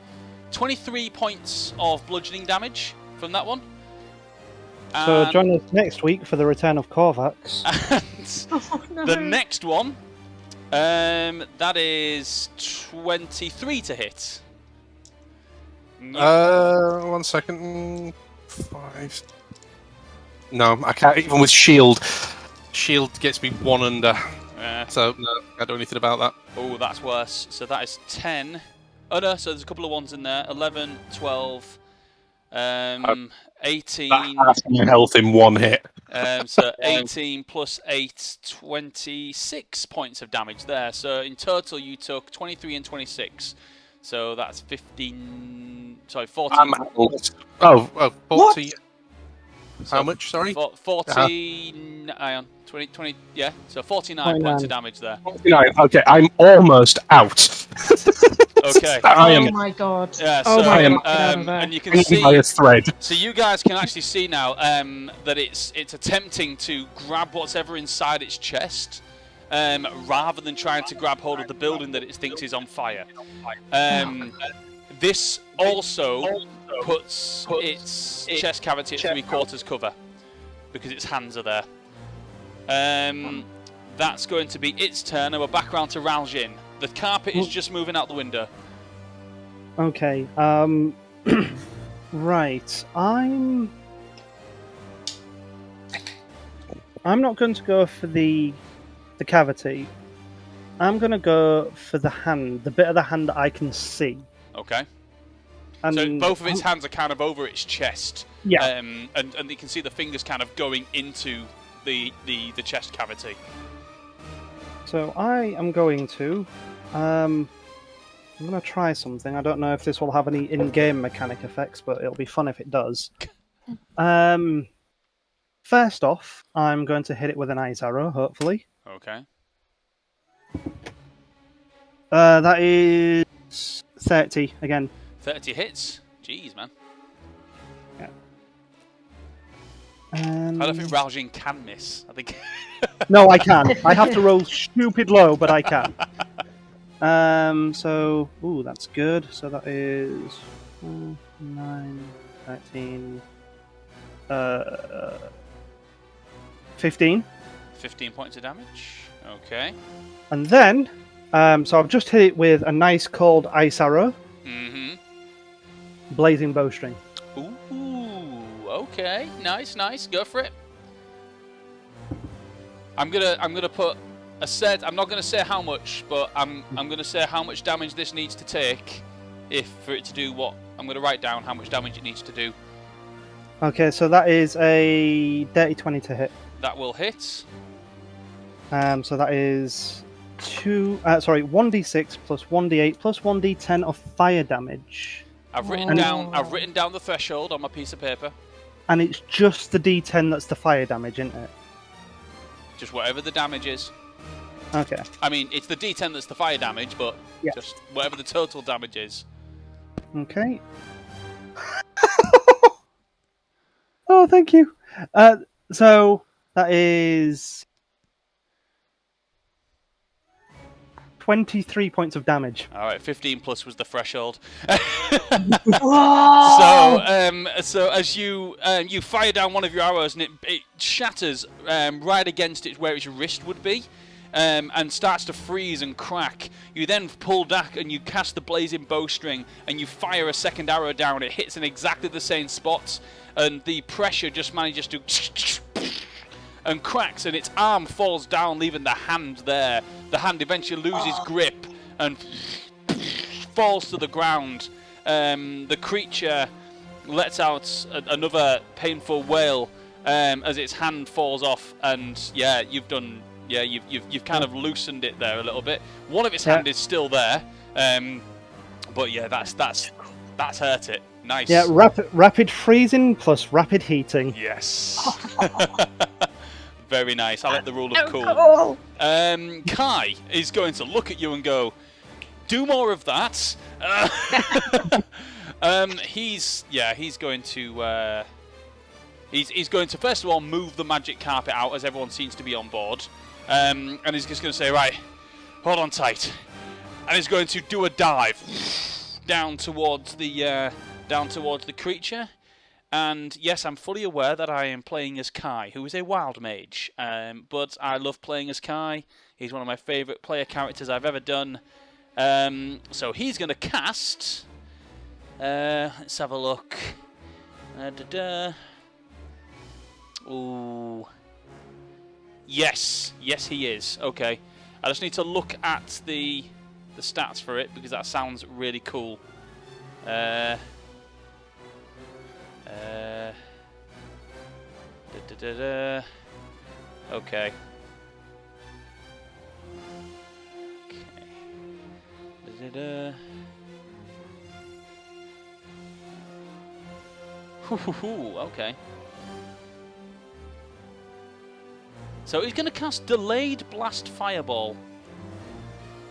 23 points of bludgeoning damage from that one. So join us next week for the return of Korvax. Oh, no. The next one, that is 23 to hit. 1 second. 5. No, I can't. Even with shield, shield gets me 1 under. So no, I can't do anything about that. Oh, that's worse. So that is 10. Oh no, so there's a couple of ones in there. 11, 12, 18. That's my health in 1 hit. So 18 plus 8, 26 points of damage there. So in total, you took 23 and 26. So that's 15. Sorry, 14. 40. So How much? Sorry. 14. Hang on. 20. Yeah. So 49 points of damage there. 49. Okay, I'm almost out. Okay. I am Oh my god. Yeah. Oh So my am- god. and you can hanging see. by a thread. So you guys can actually see now that it's attempting to grab whatever inside its chest, rather than trying to grab hold of the building that it thinks is on fire. This also puts its chest cavity at 3/4 cover because its hands are there. That's going to be its turn, and we're back around to Raljin. The carpet is just moving out the window. Okay. Right. I'm not going to go for the cavity. I'm going to go for the hand, the bit of the hand that I can see. Okay. And So both of its hands are kind of over its chest. Yeah. And you can see the fingers kind of going into the chest cavity. So I am going to. I'm going to try something. I don't know if this will have any in-game mechanic effects, but it'll be fun if it does. First off, I'm going to hit it with an ice arrow, hopefully. Okay. That is 30 again. 30 hits. Jeez, man. I don't think Raljin can miss. I think. No, I can. I have to roll stupid low, but I can. So, ooh, that's good. So that is 9, 13, 15. 15 points of damage. Okay. And then, so I've just hit it with a nice cold ice arrow, Mm-hmm. blazing bowstring. Ooh. Okay. Nice. Go for it. I'm gonna put a set. I'm not gonna say how much, but I'm gonna say how much damage this needs to take, for it to do what I'm gonna write down how much damage it needs to do. Okay, so that is a dirty 20 to hit. That will hit. So that is 1d6 plus 1d8 plus 1d10 of fire damage, I've written down the threshold on my piece of paper. and it's just the d10 that's the fire damage, isn't it? Just whatever the damage is. Okay. I mean, it's the D10 that's the fire damage, but Yeah. just whatever the total damage is. Okay. Oh, thank you. So that is 23 points of damage. All right, 15 plus was the threshold. Whoa! So as you fire down one of your arrows and it shatters right against it where its wrist would be, and starts to freeze and crack. You then pull back and you cast the blazing bowstring and you fire a second arrow down. It hits in exactly the same spots, and the pressure just manages to and cracks, and its arm falls down, leaving the hand there. The hand eventually loses grip and falls to the ground. The creature lets out another painful wail as its hand falls off, and you've kind of loosened it there a little bit. One of its hand is still there, but that's hurt it. Nice. Yeah, rapid freezing plus rapid heating. Yes. Very nice. I like the rule of cool. Cool. Kai is going to look at you and go, "Do more of that." He's going to He's going to first of all move the magic carpet out, as everyone seems to be on board, and he's just going to say, right, hold on tight, and he's going to do a dive down towards the creature. And yes, I'm fully aware that I am playing as Kai, who is a wild mage, but I love playing as Kai. He's one of my favourite player characters I've ever done. So he's going to cast. Let's have a look. Ooh. Yes, he is. Okay, I just need to look at the stats for it because that sounds really cool. Okay. Okay. So he's going to cast Delayed Blast Fireball.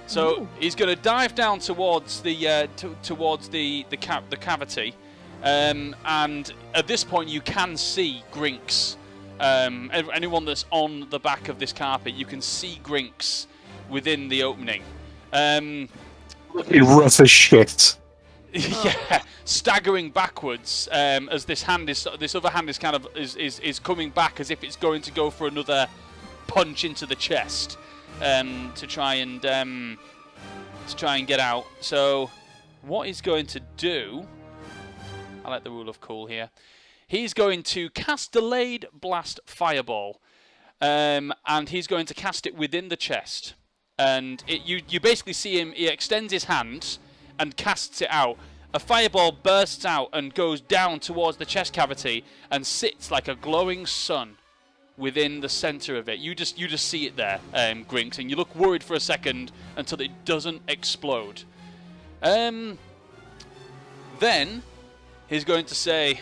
So he's going to dive down towards the cavity, and at this point you can see Grinks. Anyone that's on the back of this carpet, you can see Grinks within the opening. Looking rough as shit. Yeah, staggering backwards as this other hand is kind of is coming back as if it's going to go for another punch into the chest to try and get out. So what he's going to do, I like the rule of cool here. He's going to cast Delayed Blast Fireball, and he's going to cast it within the chest. And you basically see him. He extends his hand and casts it out. A fireball bursts out and goes down towards the chest cavity and sits like a glowing sun within the center of it. You just see it there, Grinks, and you look worried for a second until it doesn't explode. Then he's going to say,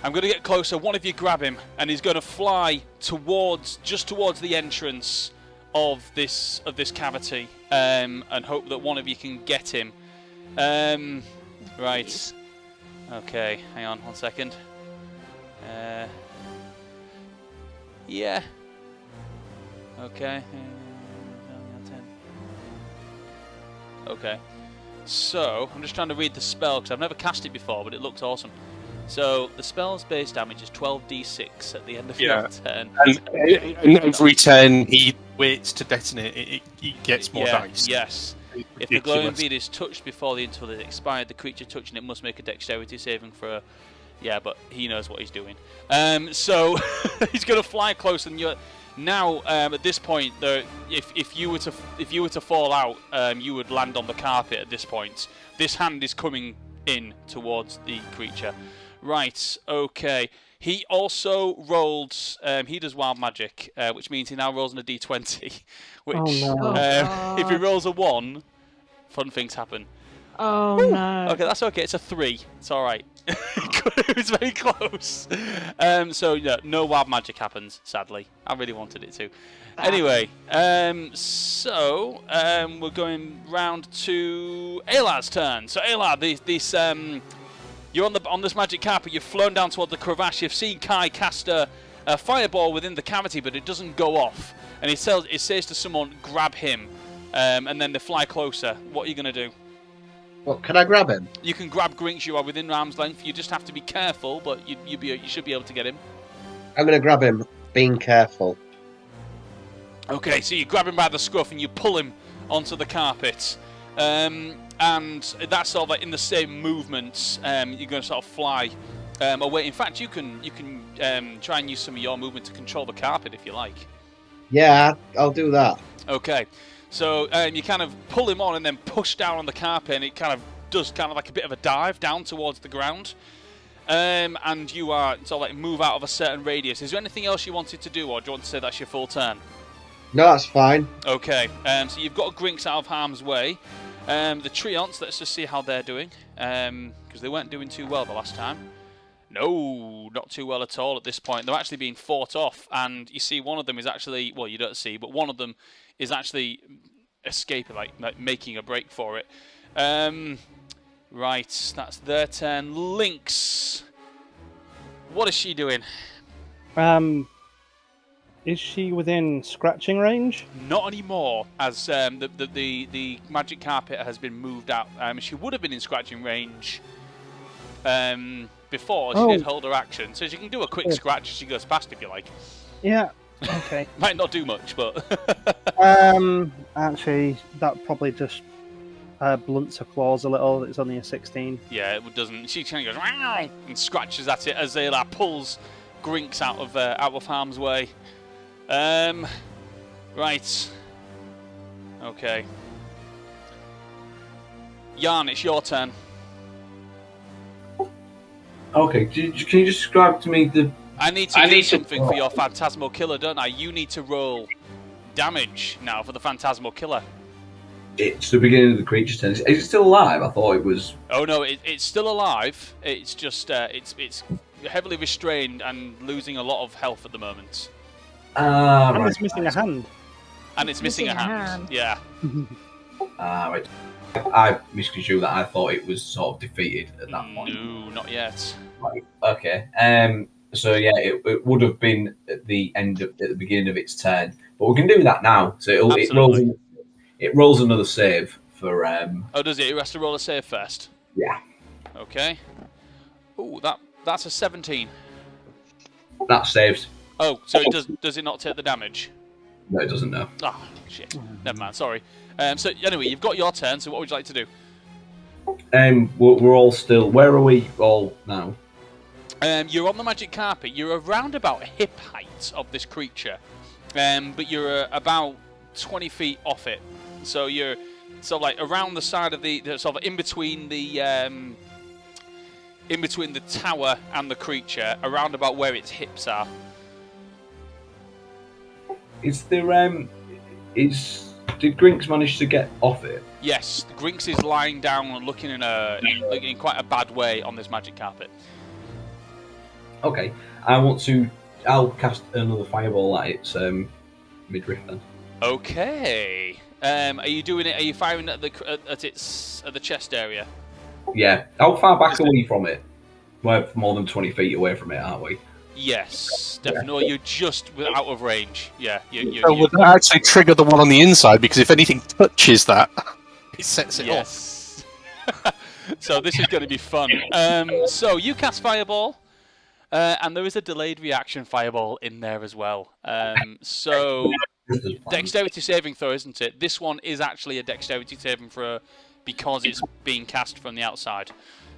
"I'm going to get closer. One of you grab him," and he's going to fly towards the entrance of this cavity, and hope that one of you can get him. Right. Okay, hang on 1 second. Yeah. Okay. Okay. So, I'm just trying to read the spell because I've never cast it before, but it looks awesome. So, the spell's base damage is 12d6 at the end of your turn. And every turn he waits to detonate it, it gets more dice. Yes. If the glowing bead is touched before the interval is expired, the creature touching it must make a dexterity saving for Yeah, but he knows what he's doing. So he's going to fly close, and you're now at this point. If you were to fall out, you would land on the carpet. At this point, this hand is coming in towards the creature. Right. Okay. He also rolled. He does wild magic, which means he now rolls on a d20. Which, if he rolls a 1, fun things happen. Oh Woo! no. Okay, that's okay. It's a 3. It's all right. It was very close. So yeah, no wild magic happens. Sadly, I really wanted it to. Anyway, so we're going round to Aylar's turn. So Aylar, you're on this magic carpet. You've flown down toward the crevasse. You've seen Kai cast a fireball within the cavity, but it doesn't go off. And it says to someone, "Grab him," and then they fly closer. What are you gonna do? Well, can I grab him? You can grab Grinks. You are within arm's length. You just have to be careful, but you should be able to get him. I'm going to grab him, being careful. Okay, so you grab him by the scruff and you pull him onto the carpet. And that's sort of like in the same movement. You're going to sort of fly away. In fact, you can try and use some of your movement to control the carpet if you like. Yeah, I'll do that. Okay. So you kind of pull him on and then push down on the carpet, and it kind of does kind of like a bit of a dive down towards the ground. And you are sort of like move out of a certain radius. Is there anything else you wanted to do, or do you want to say that's your full turn? No, that's fine. Okay. So you've got Grinks out of harm's way. The Treants, let's just see how they're doing, because they weren't doing too well the last time. No, not too well at all at this point. They're actually being fought off, and you see one of them is actually, well, you don't see, but one of them is actually escaping, like making a break for it. Right, that's their turn. Lynx, what is she doing? Is she within scratching range? Not anymore, as the magic carpet has been moved out. She would have been in scratching range before. She did hold her action, so she can do a quick scratch as she goes past if you like. Yeah. Okay. Might not do much, but Actually, that probably just blunts her claws a little. It's only a 16. yeah, it doesn't. She kind of goes "Meow," and scratches at it as Zayla pulls Grinks out of harm's way. Right. Okay. Jan, it's your turn. Okay, can you just describe to me the... I need to do something for your Phantasmal Killer, don't I? You need to roll damage now for the Phantasmal Killer. It's the beginning of the creature's turn. Is it still alive? I thought it was... Oh no, it's still alive. It's just it's heavily restrained and losing a lot of health at the moment. And right. it's missing a hand. And it's missing a hand. Yeah. Right. I misconstrued that. I thought it was sort of defeated at that point. No, not yet. Right. Okay. So yeah, it would have been at the beginning of its turn, but we can do that now. So it rolls another save for. Oh, does it? It has to roll a save first. Yeah. Okay. Oh, that's a 17. That saves. Oh, so does it not take the damage? No, it doesn't. No. Ah, oh, shit. Never mind. Sorry. So anyway, you've got your turn. So what would you like to do? We're all still. Where are we all now? You're on the magic carpet. You're around about hip height of this creature, but you're about 20 feet off it. So you're sort of like around the side of the sort of in between the tower and the creature, around about where its hips are. Is there did Grinks manage to get off it? Yes, Grinks is lying down and looking in quite a bad way on this magic carpet. Okay, I'll cast another fireball at its midriff then. Okay. Are you doing it? Are you firing at the chest area? Yeah. How far back are we from it? We're more than 20 feet away from it, aren't we? Yes, definitely. You're just out of range. Yeah. So would that actually trigger the one on the inside? Because if anything touches that, it sets it off. So this is going to be fun. So you cast Fireball, and there is a delayed reaction Fireball in there as well. So dexterity saving throw, isn't it? This one is actually a dexterity saving throw because it's being cast from the outside.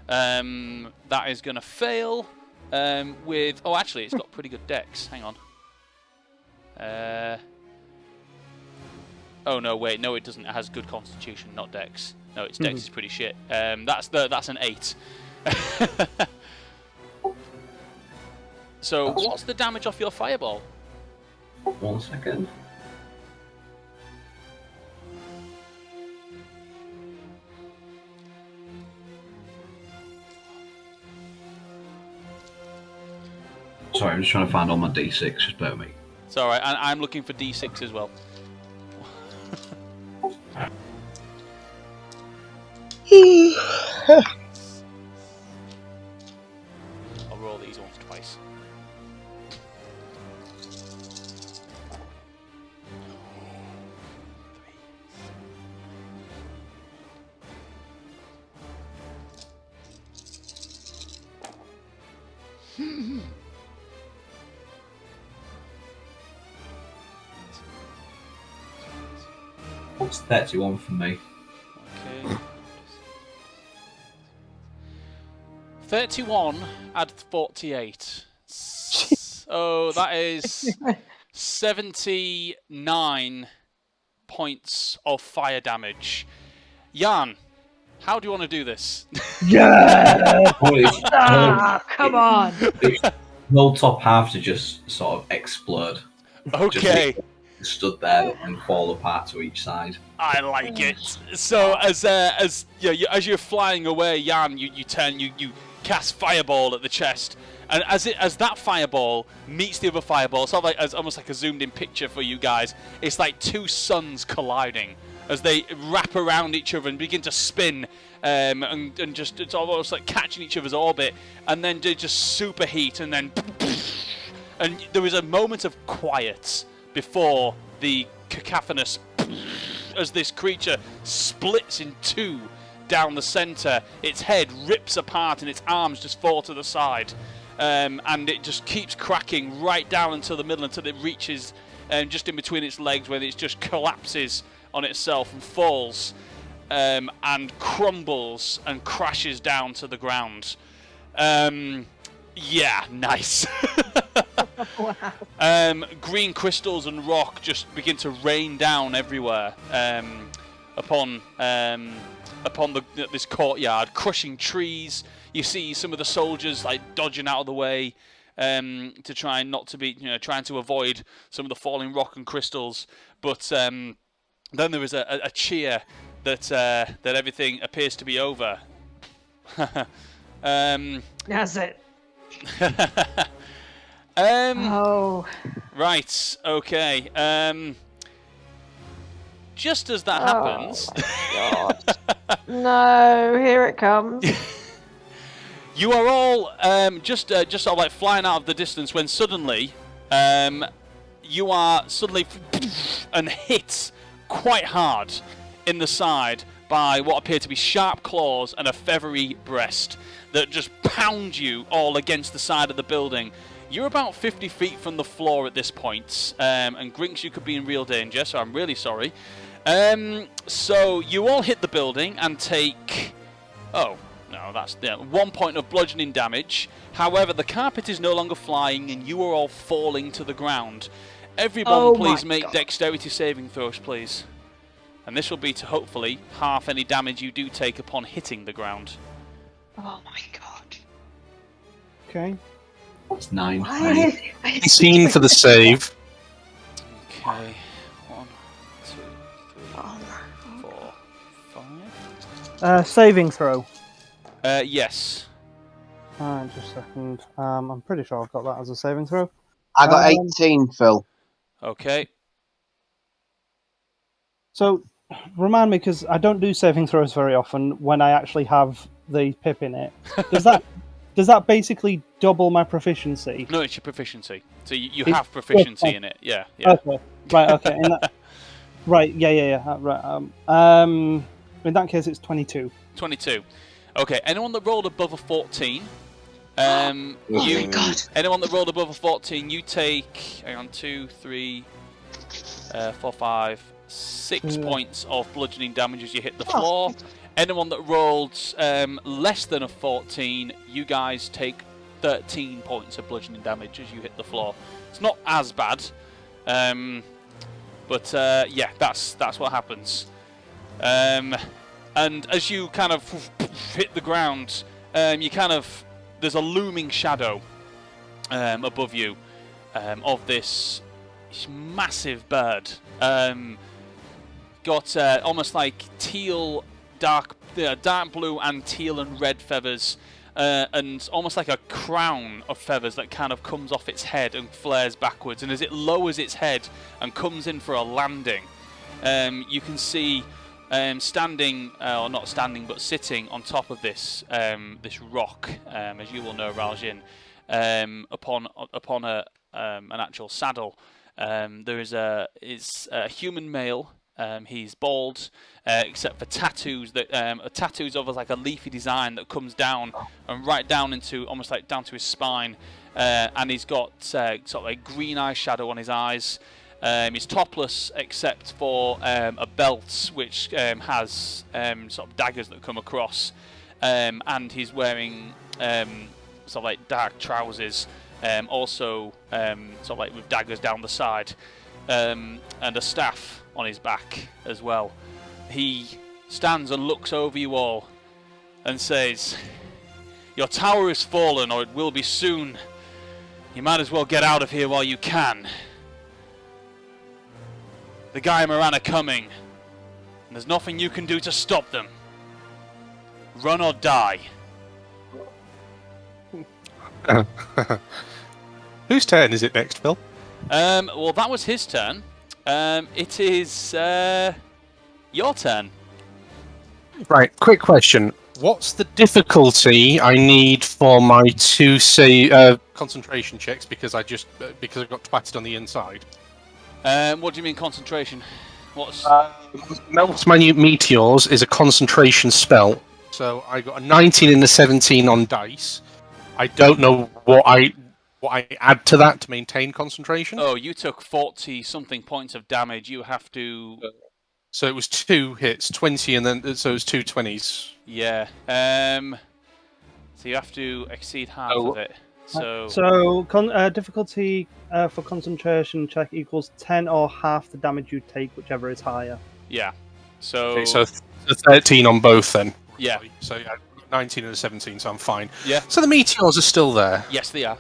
That is going to fail. Actually, it's got pretty good dex. Hang on. Oh no, wait, no, it doesn't. It has good constitution, not dex. No, its dex is pretty shit. That's an 8. So, what's the damage off your fireball? 1 second. Sorry, I'm just trying to find all my d6. Just bear with me. It's alright, I'm looking for d6 as well. I'll roll these ones twice. What's 31 for me? Okay. 31, add 48. So that is 79 points of fire damage. Jan, how do you want to do this? Yeah! Come on! The whole top half to just sort of explode. Okay. Just stood there and fall apart to each side. I like it. So as you're flying away, Jan, you cast fireball at the chest, and as that fireball meets the other fireball, sort of like as almost like a zoomed in picture for you guys. It's like two suns colliding as they wrap around each other and begin to spin, and just it's almost like catching each other's orbit, and then they just superheat, and then and there is a moment of quiet before the cacophonous as this creature splits in two down the centre. Its head rips apart and its arms just fall to the side, and it just keeps cracking right down into the middle until it reaches just in between its legs, when it just collapses on itself and falls and crumbles and crashes down to the ground. Yeah, nice. Wow. Green crystals and rock just begin to rain down everywhere upon this courtyard, crushing trees. You see some of the soldiers like dodging out of the way to try not to be, trying to avoid some of the falling rock and crystals. But then there is a cheer that everything appears to be over. That's it. Oh. Right, okay. Just as that happens, God. No, here it comes. you are all just sort of like flying out of the distance when suddenly you are suddenly and hit quite hard in the side by what appear to be sharp claws and a feathery breast that just pound you all against the side of the building. You're about 50 feet from the floor at this point, and Grinks, you could be in real danger, so I'm really sorry. So you all hit the building and take... Oh, no, that's 1 point of bludgeoning damage. However, the carpet is no longer flying and you are all falling to the ground. Everyone, please make dexterity saving throws, please. And this will be to hopefully half any damage you do take upon hitting the ground. Oh my god. Okay. What's 9? 18 for the save. Okay. 1, 2, 3, 4, 5. Saving throw. Yes. Just a second. I'm pretty sure I've got that as a saving throw. I got 18, Phil. Okay. So, remind me, because I don't do saving throws very often when I actually have the pip in it. Does that basically double my proficiency? No, it's your proficiency. So you have proficiency in it. Yeah. Okay. Right. Okay. Right. Yeah. Right. In that case, it's 22. 22. Okay. Anyone that rolled above a 14. Oh my god. Anyone that rolled above a 14, you take. Hang on. 2, 3, 4, 5, 6 points of bludgeoning damage as you hit the floor. Anyone that rolled less than a 14, you guys take 13 points of bludgeoning damage as you hit the floor. It's not as bad, but yeah, that's what happens. And as you kind of hit the ground, there's a looming shadow above you of this massive bird. Got almost like teal. Dark blue and teal and red feathers, and almost like a crown of feathers that kind of comes off its head and flares backwards. And as it lowers its head and comes in for a landing, you can see standing, or not standing, but sitting on top of this this rock, as you will know, Raljin, upon an actual saddle. There is a human male. He's bald, except for tattoos tattoos of like a leafy design that comes down and right down into almost like down to his spine, and he's got sort of a green eyeshadow on his eyes. He's topless except for a belt which has sort of daggers that come across, and he's wearing sort of like dark trousers, also sort of like with daggers down the side, and a staff on his back as well. He stands and looks over you all and says, "Your tower is fallen, or it will be soon. You might as well get out of here while you can. The Gaia-Moran are coming, and there's nothing you can do to stop them. Run or die." Whose turn is it next, Phil? Well, that was his turn. It is your turn. Right, quick question. What's the difficulty I need for my 2 concentration checks because I got twatted on the inside. What do you mean concentration? What's Melt Minute Meteors is a concentration spell. So I got a 19 and a 17 on dice. I don't know what I add to that to maintain concentration. Oh, you took 40 something points of damage. You have to. So it was 2 hits, 20, and then so it was 2 20s. Yeah. So you have to exceed half of it. So difficulty for concentration check equals 10 or half the damage you take, whichever is higher. Yeah. So. Okay, so 13 on both then. Yeah. So yeah, 19 and a 17, so I'm fine. Yeah. So the meteors are still there. Yes, they are.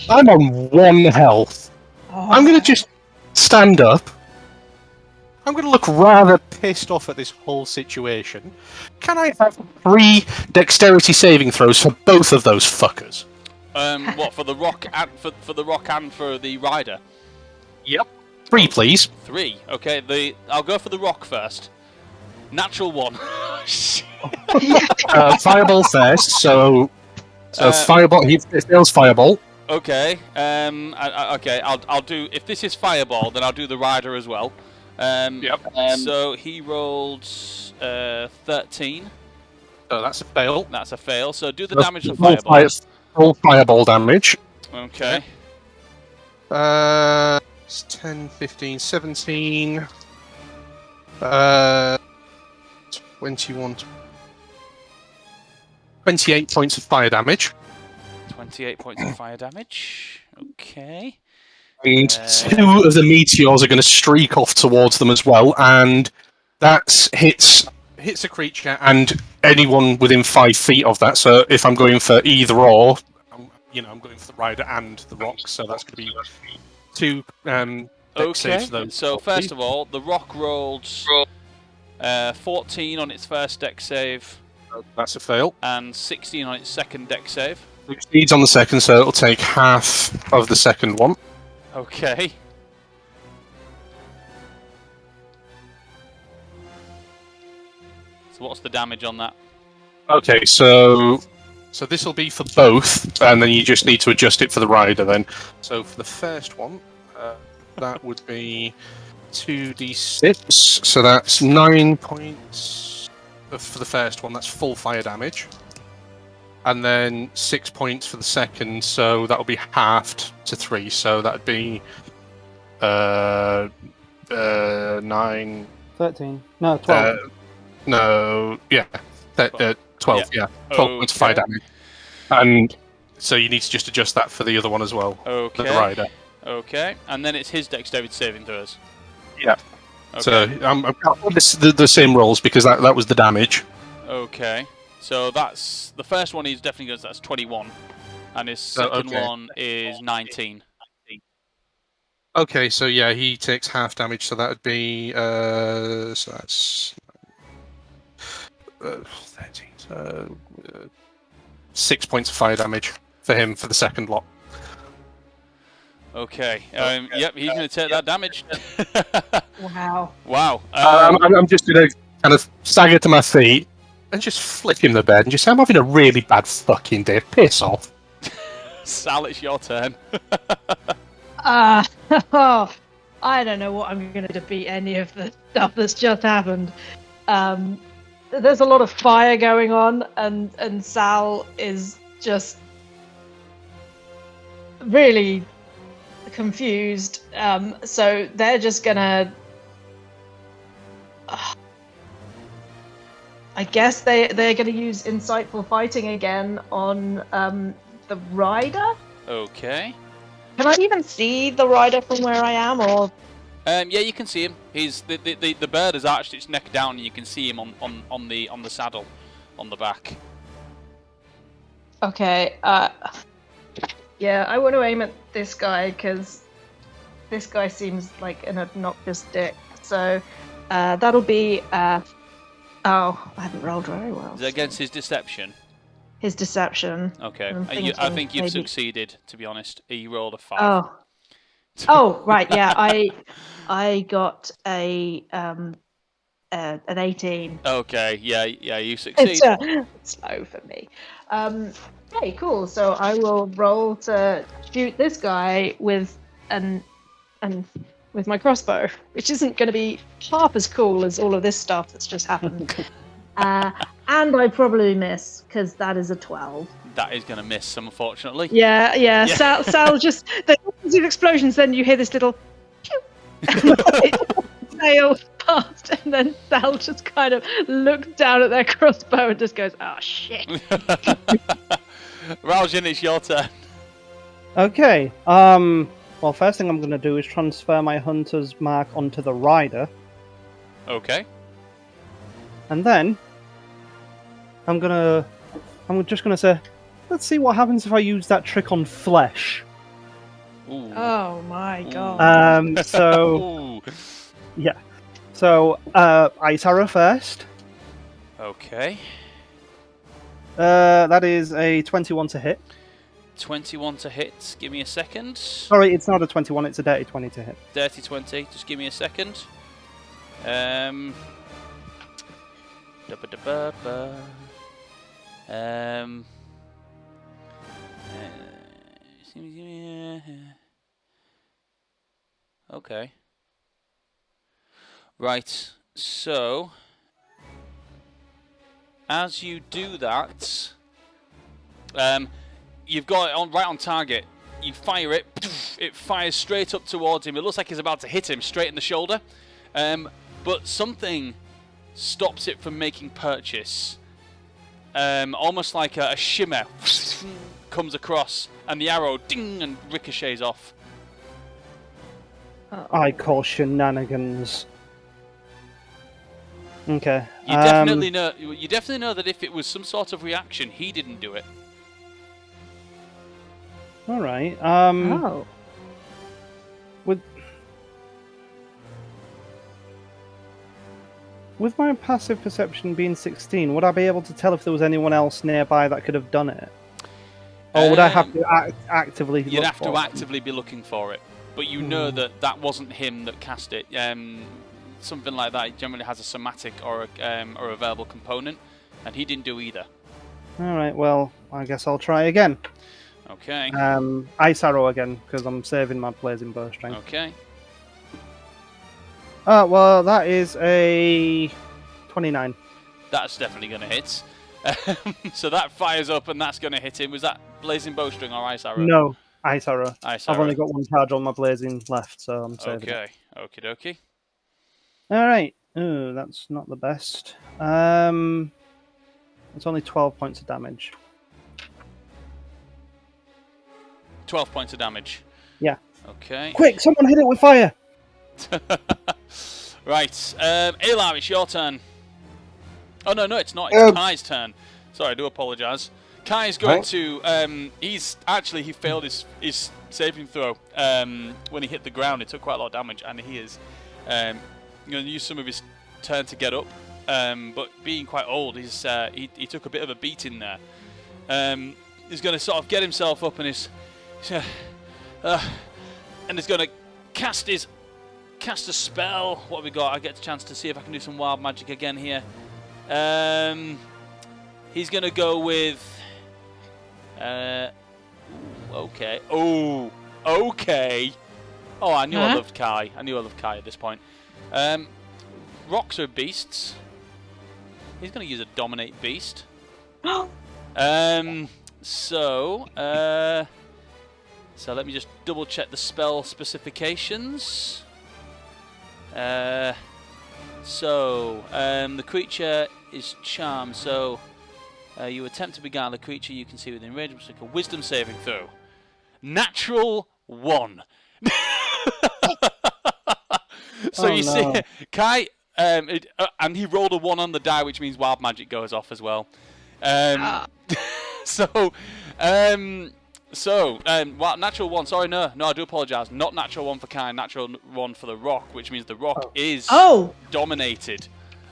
I'm on 1 health. I'm going to just stand up. I'm going to look rather pissed off at this whole situation. Can I have 3 dexterity saving throws for both of those fuckers? What, for the rock and for the rock and for the rider? Yep. 3, please. 3. Okay. I'll go for the rock first. Natural 1. Fireball first. So fireball. He fails fireball. Okay. Okay. I'll do. If this is fireball, then I'll do the rider as well. Yep. So he rolled 13. So that's a fail. That's a fail. So do the damage to fireball. Full fireball damage. Okay. It's 10, 15, 17. 21. 28 points of fire damage. 28 points of fire damage. Okay. And 2 of the meteors are going to streak off towards them as well, and that hits a creature and anyone within 5 feet of that. So if I'm going for either or, I'm going for the rider and the rock. So that's going to be 2 dex saves for those. So first of all, the rock rolled 14 on its first dex save. That's a fail. And 16 on its second dex save. Succeeds on the second, so it'll take half of the second one. Okay. So what's the damage on that? Okay, so this will be for both, and then you just need to adjust it for the rider then. So for the first one, that would be 2d6, so that's 9 points for the first one, that's full fire damage. And then 6 points for the second, so that'll be halved to 3, so that'd be 9... 13. No, 12. 12, yeah. 12 points of fire damage. And so you need to just adjust that for the other one as well. Okay. The rider. Okay, and then it's his dexterity saving throws. Yeah. Okay. So I've got the same rolls because that was the damage. Okay. So that's the first one. He's definitely goes. That's 21, and his second one is 19. Okay, so yeah, he takes half damage. So that would be so that's 13. So 6 points of fire damage for him for the second lot. Okay. Yep, he's going to take that damage. Wow. Wow. I'm just going to kind of stagger to my feet and just flip him the bed and just say, I'm having a really bad fucking day. Piss off. Sal, it's your turn. I don't know what I'm going to defeat any of the stuff that's just happened. There's a lot of fire going on, and Sal is just really confused. So they're just gonna... I guess they're gonna use insightful fighting again on the rider? Okay. Can I even see the rider from where I am, or...? Yeah, you can see him. He's the bird has arched its neck down, and you can see him on the saddle, on the back. Okay. Yeah, I want to aim at this guy because this guy seems like an obnoxious dick. So that'll be. Oh, I haven't rolled very well. Is that against his deception? His deception. Okay. I think you've succeeded. To be honest, he rolled a 5. Oh. Oh, right. Yeah, I got a an 18. Okay, yeah, you It's succeed. slow for me. Okay, cool. So I will roll to shoot this guy with with my crossbow, which isn't going to be half as cool as all of this stuff that's just happened. And I probably miss because that is a 12. That is going to miss, unfortunately. Yeah. Sal just the explosions. Then you hear this little sail past, and then Sal just kind of looks down at their crossbow and just goes, "Oh shit!" Raljin, it's your turn. Okay. Well, first thing I'm going to do is transfer my hunter's mark onto the rider, Okay. and then I'm just gonna say, let's see what happens if I use that trick on flesh. Ooh. Oh my god. So Ooh. yeah. So ice arrow first. Okay. That is a 21 to hit. 21 to hit. Give me a second. Sorry, it's not a 21. It's a dirty 20 to hit. Dirty 20. Just give me a second. Da-ba-da-ba-ba. Okay. Right. So, as you do that, you've got it on right on target. You fire it. It fires straight up towards him. It looks like he's about to hit him straight in the shoulder. But something stops it from making purchase. Almost like a shimmer comes across, and the arrow ding and ricochets off. I call shenanigans. Okay. You definitely know. You definitely know that if it was some sort of reaction, he didn't do it. All right. Oh. With my passive perception being 16, would I be able to tell if there was anyone else nearby that could have done it? Or would I have to actively You'd look have for to it? actively be looking for it. But you know that wasn't him that cast it. Something like that generally has a somatic or a verbal component, and he didn't do either. All right, well, I guess I'll try again. Okay. Ice arrow again, because I'm saving my blazing bowstring. Okay. Well, that is a 29. That's definitely going to hit. So that fires up, and that's going to hit him. Was that blazing bowstring or ice arrow? No, ice arrow. Ice I've arrow. only got one charge on my blazing left, so I'm saving it. Okay. Okie dokie. All right. Ooh, that's not the best. It's only 12 points of damage. 12 points of damage. Yeah. Okay. Quick, someone hit it with fire! Right. Elar, it's your turn. Oh, no, it's not. It's Kai's turn. Sorry, I do apologise. Kai's going to... he failed his saving throw when he hit the ground. It took quite a lot of damage, and he is going to use some of his turn to get up. But being quite old, he took a bit of a beating there. He's going to sort of get himself up, and he's going to cast a spell. What have we got? I get a chance to see if I can do some wild magic again here. He's going to go with... okay. Oh, okay. Oh, I knew I loved Kai. I knew I loved Kai at this point. Rocks are beasts. He's going to use a dominate beast. So let me just double check the spell specifications. The creature is charmed, so you attempt to beguile the creature you can see within range, which is a wisdom saving throw. Natural 1. So you see, Kai, and he rolled a 1 on the die, which means wild magic goes off as well. Natural 1. Sorry, no, I do apologise. Not natural 1 for Kai, natural 1 for the rock, which means the rock is dominated.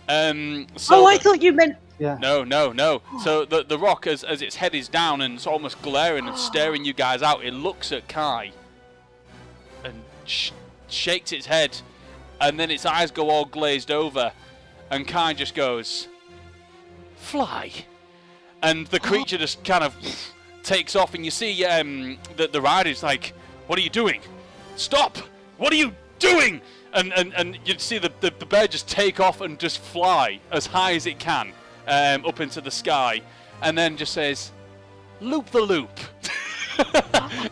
I thought you meant. Yeah. No. So the rock, as its head is down and it's almost glaring and staring you guys out, it looks at Kai and shakes its head, and then its eyes go all glazed over, And Kai just goes, "Fly," and the creature just kind of takes off, and you see the rider's like, "What are you doing? Stop! What are you doing?" And you see the bird just take off and just fly as high as it can up into the sky, and then just says, "Loop the loop."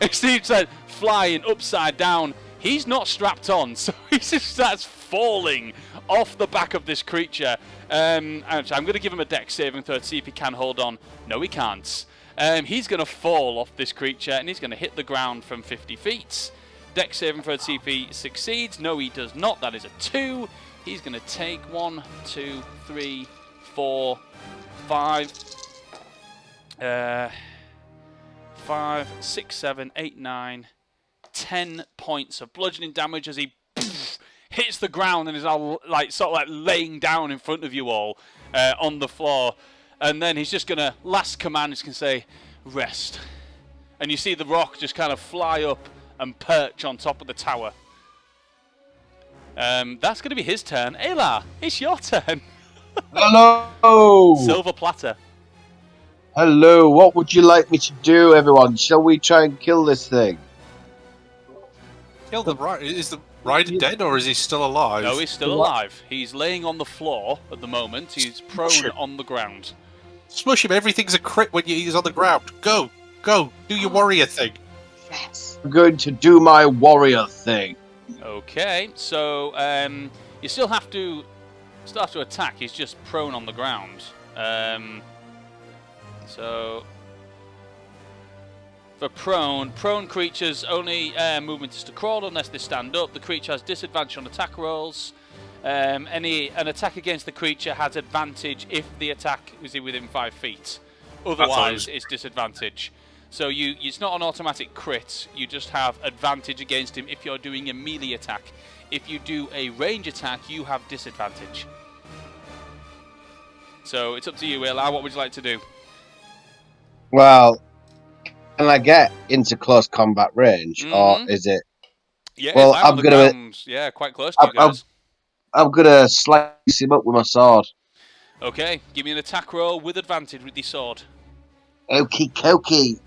It seems like flying upside down. He's not strapped on, so he just starts falling off the back of this creature. I'm going to give him a dex saving throw to see if he can hold on. No, he can't. He's going to fall off this creature, and he's going to hit the ground from 50 feet. Dex saving throw to see if he succeeds. No, he does not. That is a 2. He's going to take 1, 2, 3, 4, 5. 5, 6, 7, 8, 9, 10 points of bludgeoning damage as he hits the ground and is all sort of laying down in front of you all on the floor. And then he's just gonna last command. He's gonna say, "Rest," and you see the rock just kind of fly up and perch on top of the tower. That's gonna be his turn. Ayla, it's your turn. Hello! Silver platter. Hello, what would you like me to do, everyone? Shall we try and kill this thing? Kill the rider. Is the rider dead or is he still alive? No, he's still alive. He's laying on the floor at the moment. He's prone on the ground. Smush him. Everything's a crit when he's on the ground. Go. Do your warrior thing. Yes. I'm going to do my warrior thing. Okay, so you still have to attack. He's just prone on the ground. So for prone creatures, only movement is to crawl unless they stand up. The creature has disadvantage on attack rolls. An attack against the creature has advantage if the attack is within 5 feet. Otherwise, it's disadvantage. So it's not an automatic crit. You just have advantage against him if you're doing a melee attack. If you do a range attack, you have disadvantage. So it's up to you, Ayla. What would you like to do? Well, can I get into close combat range, or is it? Yeah, well, I'm gonna. Yeah, quite close to you guys. I'm gonna slice him up with my sword. Okay, give me an attack roll with advantage with the sword. Okie dokie.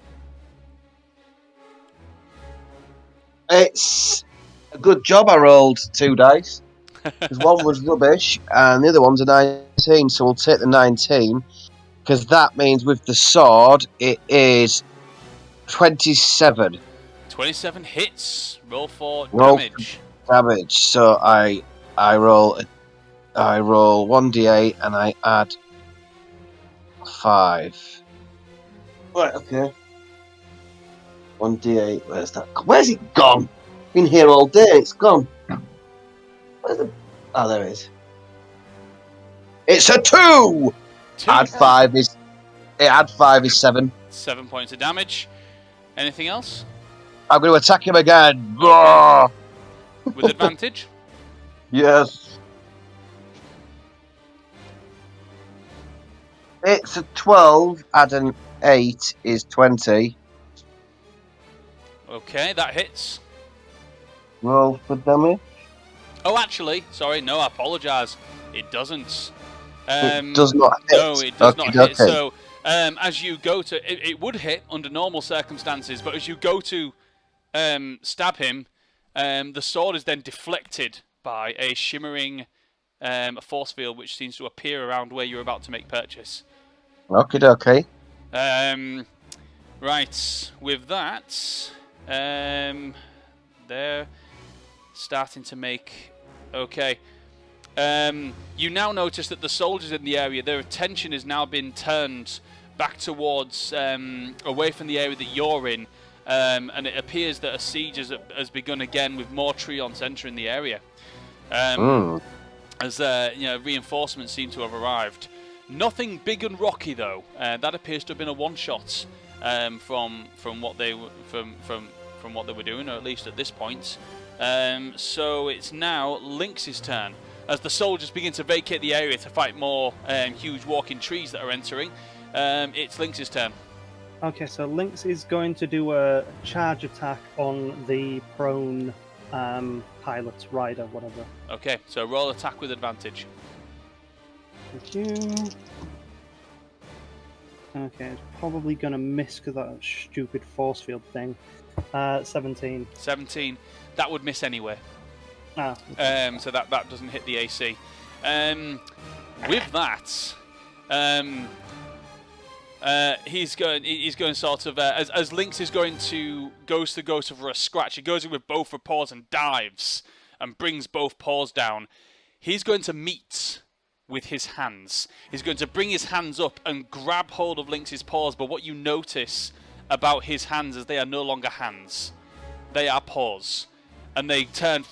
It's a good job I rolled 2 dice. Because one was rubbish and the other one's a 19, so we'll take the 19. Because that means with the sword, it is 27. 27 hits. Roll for damage. So I roll 1d8 and I add 5. Right, okay. 1d8. Where's that? Where's it gone? Been here all day. It's gone. Where's the? Oh, there it is. It's a 2. Add 5 is. Add 5 is 7. 7 points of damage. Anything else? I'm going to attack him again. Okay. With advantage? Yes. It's a 12. Add an 8 is 20. Okay, that hits. Roll for damage. Oh, actually, sorry, no, I apologise. It doesn't. It does not hit. No, it does not hit. So, as you go to, it would hit under normal circumstances, but as you go to stab him, the sword is then deflected by a shimmering force field which seems to appear around where you're about to make purchase. Okay. Right, with that, they're starting to make... Okay. You now notice that the soldiers in the area, their attention has now been turned back towards, away from the area that you're in, and it appears that a siege has begun again with more Treants entering the area. As reinforcements seem to have arrived. Nothing big and rocky though. That appears to have been a one-shot from what they were doing, or at least at this point. So it's now Lynx's turn. As the soldiers begin to vacate the area to fight more huge walking trees that are entering, it's Lynx's turn. Okay, so Lynx is going to do a charge attack on the prone pilot, rider, whatever. Okay, so roll attack with advantage. Thank you. Okay, it's probably gonna miss because that stupid force field thing. 17. 17. That would miss anyway. Ah. So that doesn't hit the AC. With that, he's going sort of as Lynx is goes to go for a scratch. He goes in with both her paws and dives and brings both paws down. He's going to meet with his hands. He's going to bring his hands up and grab hold of Lynx's paws. But what you notice about his hands is they are no longer hands. They are paws, and they turn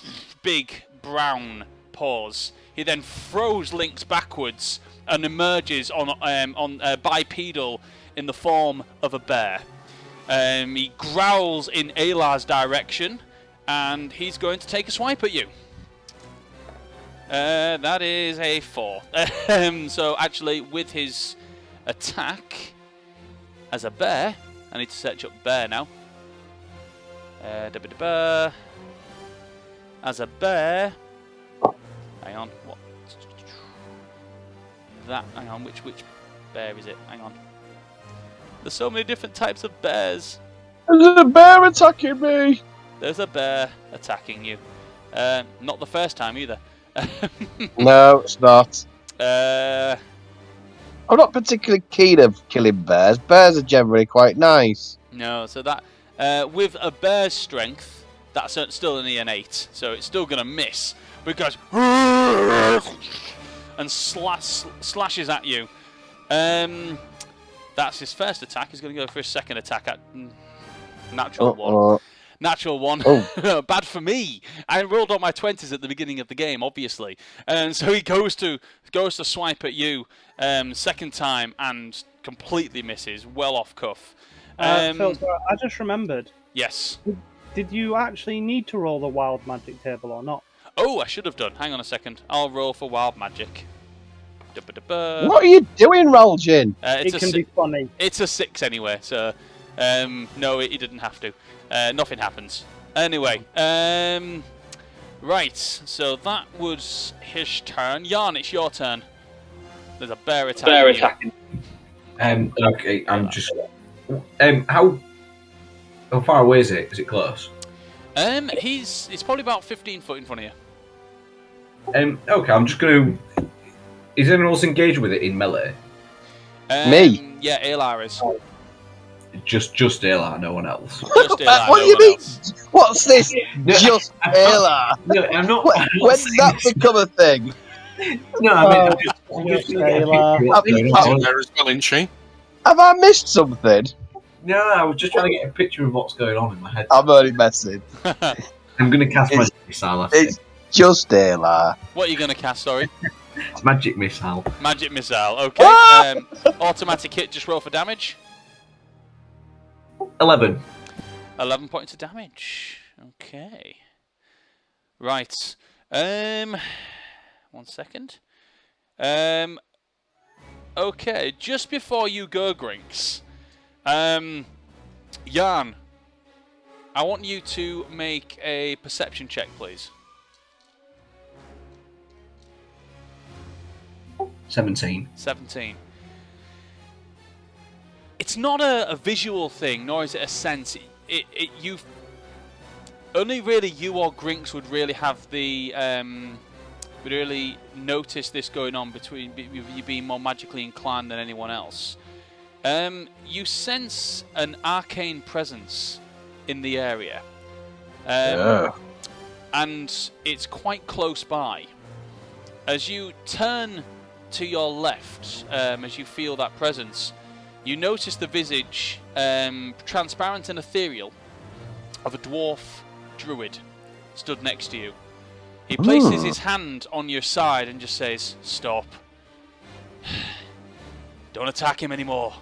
big brown paws. He then throws Lynx backwards and emerges on bipedal in the form of a bear. He growls in Alar's direction, and he's going to take a swipe at you. That is a 4. So actually, with his attack as a bear, I need to search up bear now. As a bear, hang on, what? That, hang on, which bear is it? Hang on. There's so many different types of bears. There's a bear attacking me. There's a bear attacking you. Not the first time either. No, it's not. I'm not particularly keen of killing bears. Bears are generally quite nice. No, so that with a bear's strength, that's still only an 8, so it's still going to miss. But it goes and slashes at you. That's his first attack. He's going to go for his second attack at natural 1. Natural 1. Oh. Bad for me. I rolled all my 20s at the beginning of the game, obviously. And so he goes to swipe at you second time and completely misses, well off cuff. Phil, sorry, I just remembered. Yes. Did you actually need to roll the wild magic table or not? Oh, I should have done. Hang on a second. I'll roll for wild magic. What are you doing, Roljin? It can be funny. It's a 6 anyway, so no, he didn't have to. Nothing happens. Anyway, right, so that was his turn. Yarn, it's your turn. There's a bear attacking. Okay, I'm just... how far away is it? Is it close? It's probably about 15 foot in front of you. Okay, I'm just going to... Is anyone else engaged with it in melee? Me? Yeah, Alar is. Just Alar, no one else. Just Alar, what do you mean? Else. What's this? Just Alar? No, I'm not. When did that become a thing? No, I mean, I'm just Alar. There as well, isn't she? Have I missed something? No, I was just trying to get a picture of what's going on in my head. I'm only messing. I'm going to cast Magic Missile. It's just Alar. What are you going to cast, sorry? Magic Missile. Magic Missile, okay. Automatic hit, just roll for damage. 11. 11 points of damage. Okay. Right. 1 second. Okay, just before you go, Grinks, Yarn, I want you to make a perception check, please. 17. 17. It's not a visual thing, nor is it a sense. You've only really you or Grinks would really have the would really notice this going on between you being more magically inclined than anyone else. You sense an arcane presence in the area, and it's quite close by. As you turn to your left, as you feel that presence, you notice the visage, transparent and ethereal, of a dwarf druid stood next to you. He places his hand on your side and just says, "Stop. Don't attack him anymore.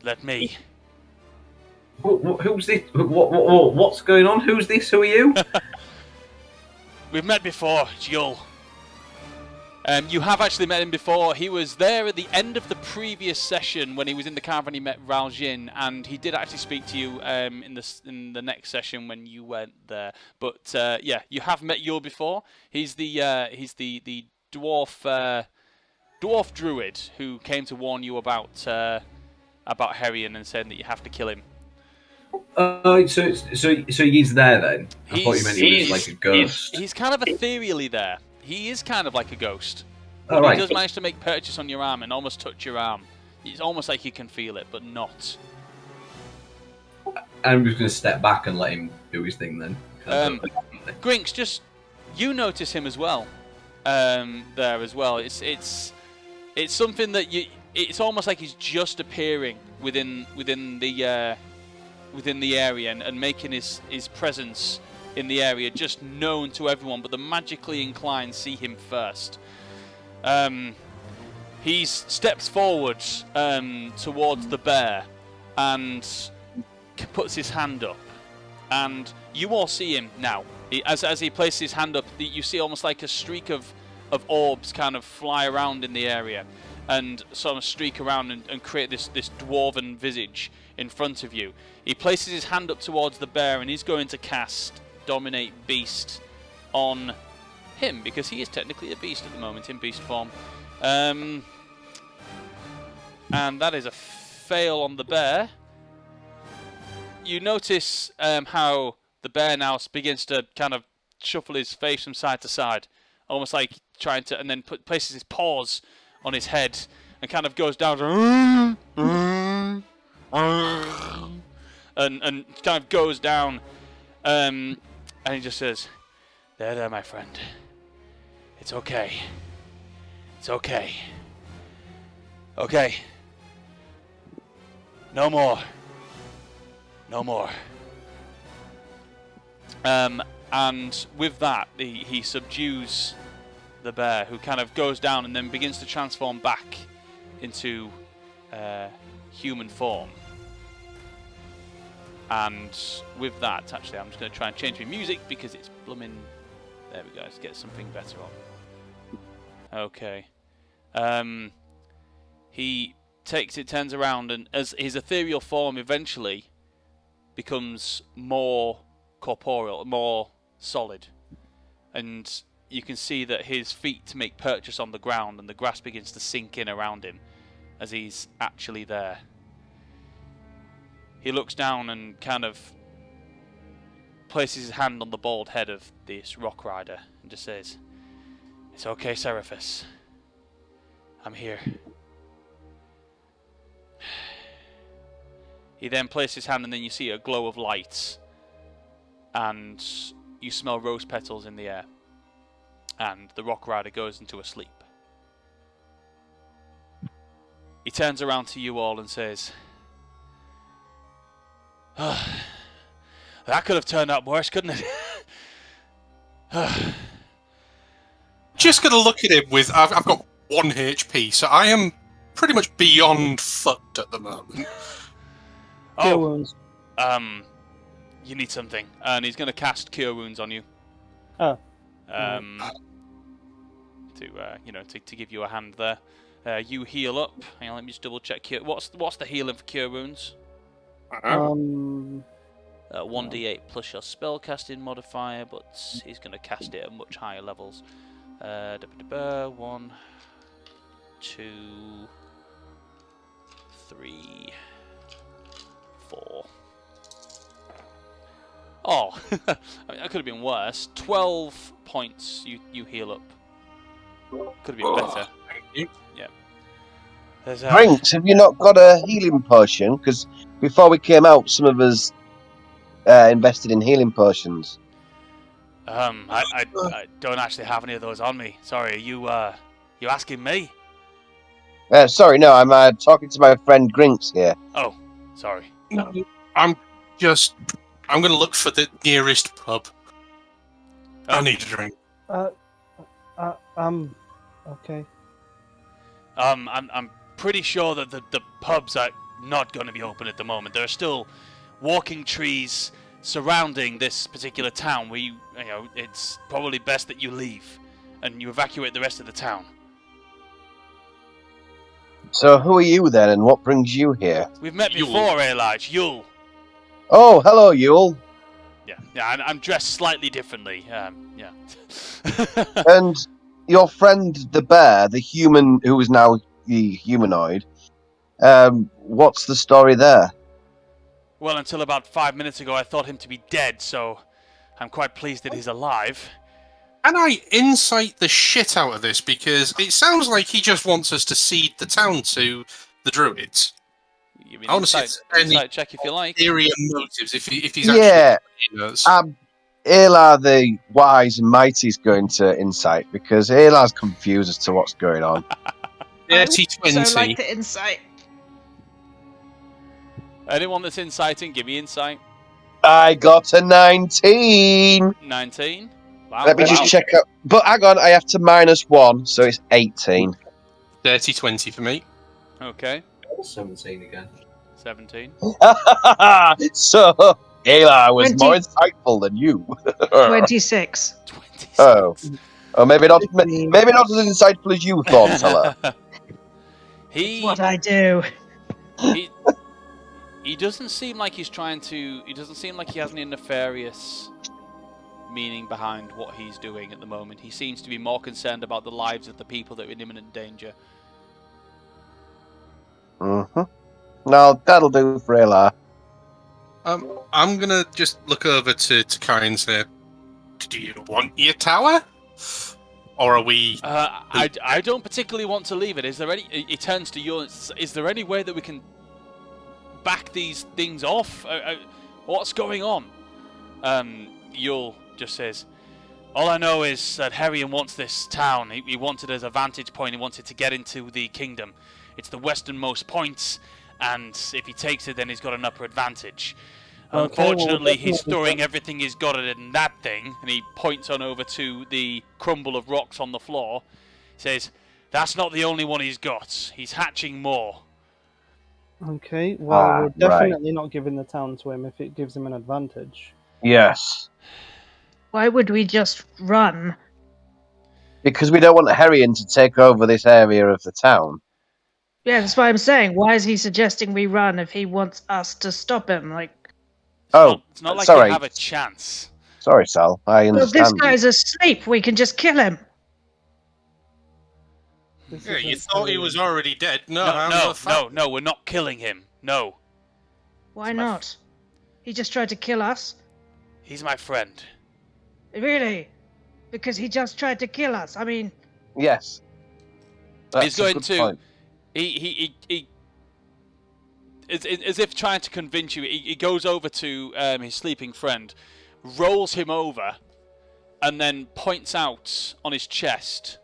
Let me." Who's this? What's going on? Who's this? Who are you? We've met before, it's Yul. You have actually met him before. He was there at the end of the previous session when he was in the caravan. He met Raljin, and he did actually speak to you in the next session when you went there. But yeah, you have met Yul before. He's the dwarf dwarf druid who came to warn you about Herion and saying that you have to kill him. So he's there then? I thought you meant he was like a ghost. He's kind of ethereally there. He is kind of like a ghost. Oh, But right. he does manage to make purchase on your arm and almost touch your arm. It's almost like you can feel it, but not. I'm just going to step back and let him do his thing then. Grinks, just you notice him as well. There as well. It's something that you. It's almost like he's just appearing within the area and making his presence in the area just known to everyone. But the magically inclined see him first. He steps forward towards the bear and puts his hand up, and you all see him now. As he places his hand up, you see almost like a streak of orbs kind of fly around in the area and sort of streak around and create this dwarven visage in front of you. He places his hand up towards the bear and he's going to cast Dominate Beast on him, because he is technically a beast at the moment in beast form. And that is a fail on the bear. You notice how the bear now begins to kind of shuffle his face from side to side, almost like trying to, and then places his paws on his head and kind of goes down to, and kind of goes down, and he just says, there, my friend. It's okay. It's okay. Okay. No more. No more. And with that, he subdues the bear, who kind of goes down and then begins to transform back into human form. And with that, actually, I'm just going to try and change my music because it's blooming. There we go. Let's get something better on. Okay. He turns around, and as his ethereal form eventually becomes more corporeal, more solid, and you can see that his feet make purchase on the ground, and the grass begins to sink in around him as he's actually there. He looks down and kind of places his hand on the bald head of this rock rider and just says, "It's okay, Seraphis. I'm here." He then places his hand, and then you see a glow of lights, and you smell rose petals in the air, and the rock rider goes into a sleep. He turns around to you all and says, that could have turned out worse, couldn't it? Just gonna look at him with. I've got 1 HP, so I am pretty much beyond fucked at the moment. Cure wounds. You need something, and he's going to cast Cure Wounds on you. Oh. To give you a hand there. You heal up. Hang on, let me just double check here. What's the healing for Cure Wounds? 1d8 plus your spellcasting modifier, but he's going to cast it at much higher levels. 1, 2, 3, 4. Oh, I mean, that could have been worse. 12 points you heal up. Could have been better. Yeah. Drinks, have you not got a healing potion? Because before we came out, some of us invested in healing potions. I don't actually have any of those on me. Sorry, you asking me? Sorry, no, I'm talking to my friend Grinks here. Oh, sorry. I'm going to look for the nearest pub. I need a drink. Okay. I'm pretty sure that the pubs are not going to be open at the moment. There are still walking trees surrounding this particular town. It's probably best that you leave and you evacuate the rest of the town. So who are you then, and what brings you here? We've met before, Elijah. Yule. Oh, hello, Yule. Yeah, I'm dressed slightly differently. Yeah. And your friend the bear, the human who is now the humanoid. What's the story there? Well, until about 5 minutes ago, I thought him to be dead, so I'm quite pleased that he's alive. Can I insight the shit out of this? Because it sounds like he just wants us to cede the town to the druids. Give me I an want to see insight, if there's any insight check if you like. ulterior motives, if he's Yeah. actually us. Ayla the wise and mighty is going to insight because Ayla's confused as to what's going on. I would 30-20. so like the insight. Anyone that's inciting, give me insight. I got a 19. 19. Wow. Let me just check out. But hang on, I have to -1, so it's 18. 30-20 for me. Okay. 17 again. 17. So Ayla was 20. more insightful than you. 26. 26. Oh, maybe not as insightful as you thought, Stella. He What I do. he doesn't seem like he's trying to. He doesn't seem like he has any nefarious meaning behind what he's doing at the moment. He seems to be more concerned about the lives of the people that are in imminent danger. No, that'll do for Ayla. I'm gonna just look over to Kai and say, "Do you want your tower, or are we?" I don't particularly want to leave it. Is there any? He turns to you. Is there any way that we can back these things off? What's going on? Yul just says, all I know is that Herion wants this town. He wanted it as a vantage point. He wanted to get into the kingdom. It's the westernmost point, and if he takes it, then he's got an upper advantage. Okay, Unfortunately, well, he's throwing everything he's got in that thing, and he points on over to the crumble of rocks on the floor. He says, that's not the only one he's got. He's hatching more. Okay, well, we're right. definitely not giving the town to him if it gives him an advantage. Yes. Why would we just run? Because we don't want Herion to take over this area of the town. Yeah, that's why I'm saying. Why is he suggesting we run if he wants us to stop him? Like, It's not like sorry. you have a chance. Sorry, Sal. I well, understand. this guy's asleep. We can just kill him. Yeah, you thought he was already dead. No, No, we're not killing him. No. Why not? He just tried to kill us. He's my friend. Really? Because he just tried to kill us. I mean, Yes. He's going to. Point. He as if trying to convince you. He goes over to his sleeping friend, rolls him over, and then points out on his chest.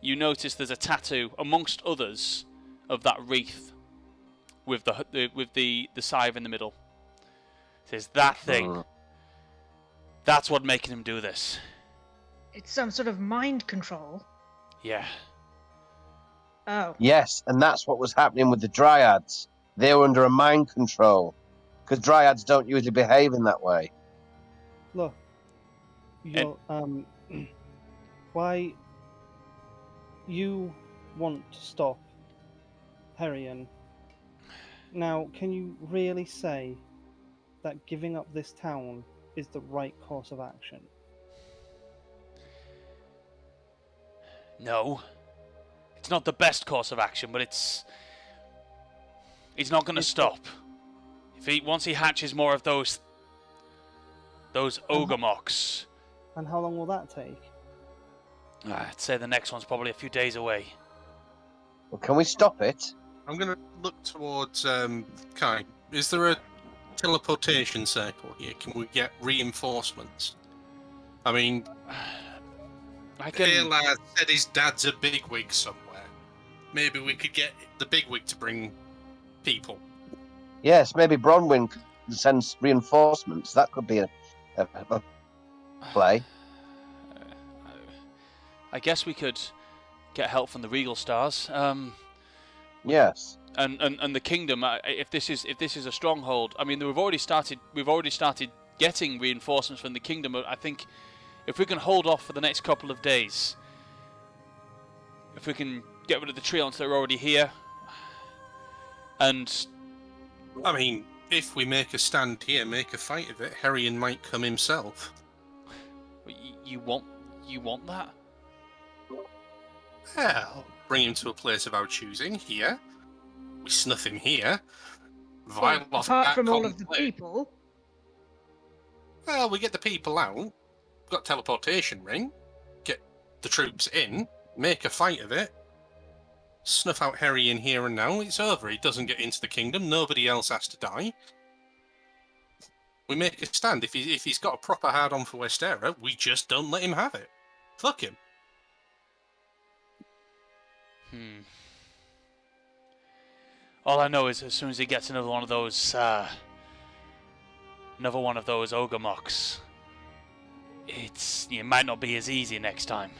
You notice there's a tattoo, amongst others, of that wreath with the scythe in the middle. It says that thing. That's what making him do this. it's some sort of mind control. Yeah. Oh. Yes, and that's what was happening with the Dryads. They were under a mind control. Because Dryads don't usually behave in that way. Look, why you want to stop Herion? Now, can you really say that giving up this town is the right course of action? No. It's not the best course of action, but he's not going to stop. Once he hatches more of those ogre mocks. And how long will that take? I'd say the next one's probably a few days away. Well, can we stop it? I'm going to look towards Kai. Is there a teleportation circle here? Can we get reinforcements? I mean, Ayla said his dad's a bigwig somewhere. Maybe we could get the bigwig to bring people. Yes, maybe Bronwyn sends reinforcements. That could be a play. I guess we could get help from the Regal Stars. Yes. And the kingdom. If this is a stronghold, I mean, we've already started getting reinforcements from the kingdom. I think if we can hold off for the next couple of days, if we can get rid of the Treants that are already here, and I mean, if we make a stand here, make a fight of it, Herion might come himself. you want that? Well, bring him to a place of our choosing, here. We snuff him here. Well, Off apart that from all of the complex. people. Well, we get the people out, got teleportation ring, get the troops in, make a fight of it, snuff out Harry in here and now, it's over. He doesn't get into the kingdom, nobody else has to die. We make a stand. If he's got a proper hard-on for Westra, we just don't let him have it. Fuck him. All I know is as soon as he gets another one of those ogre mocks, it might not be as easy next time.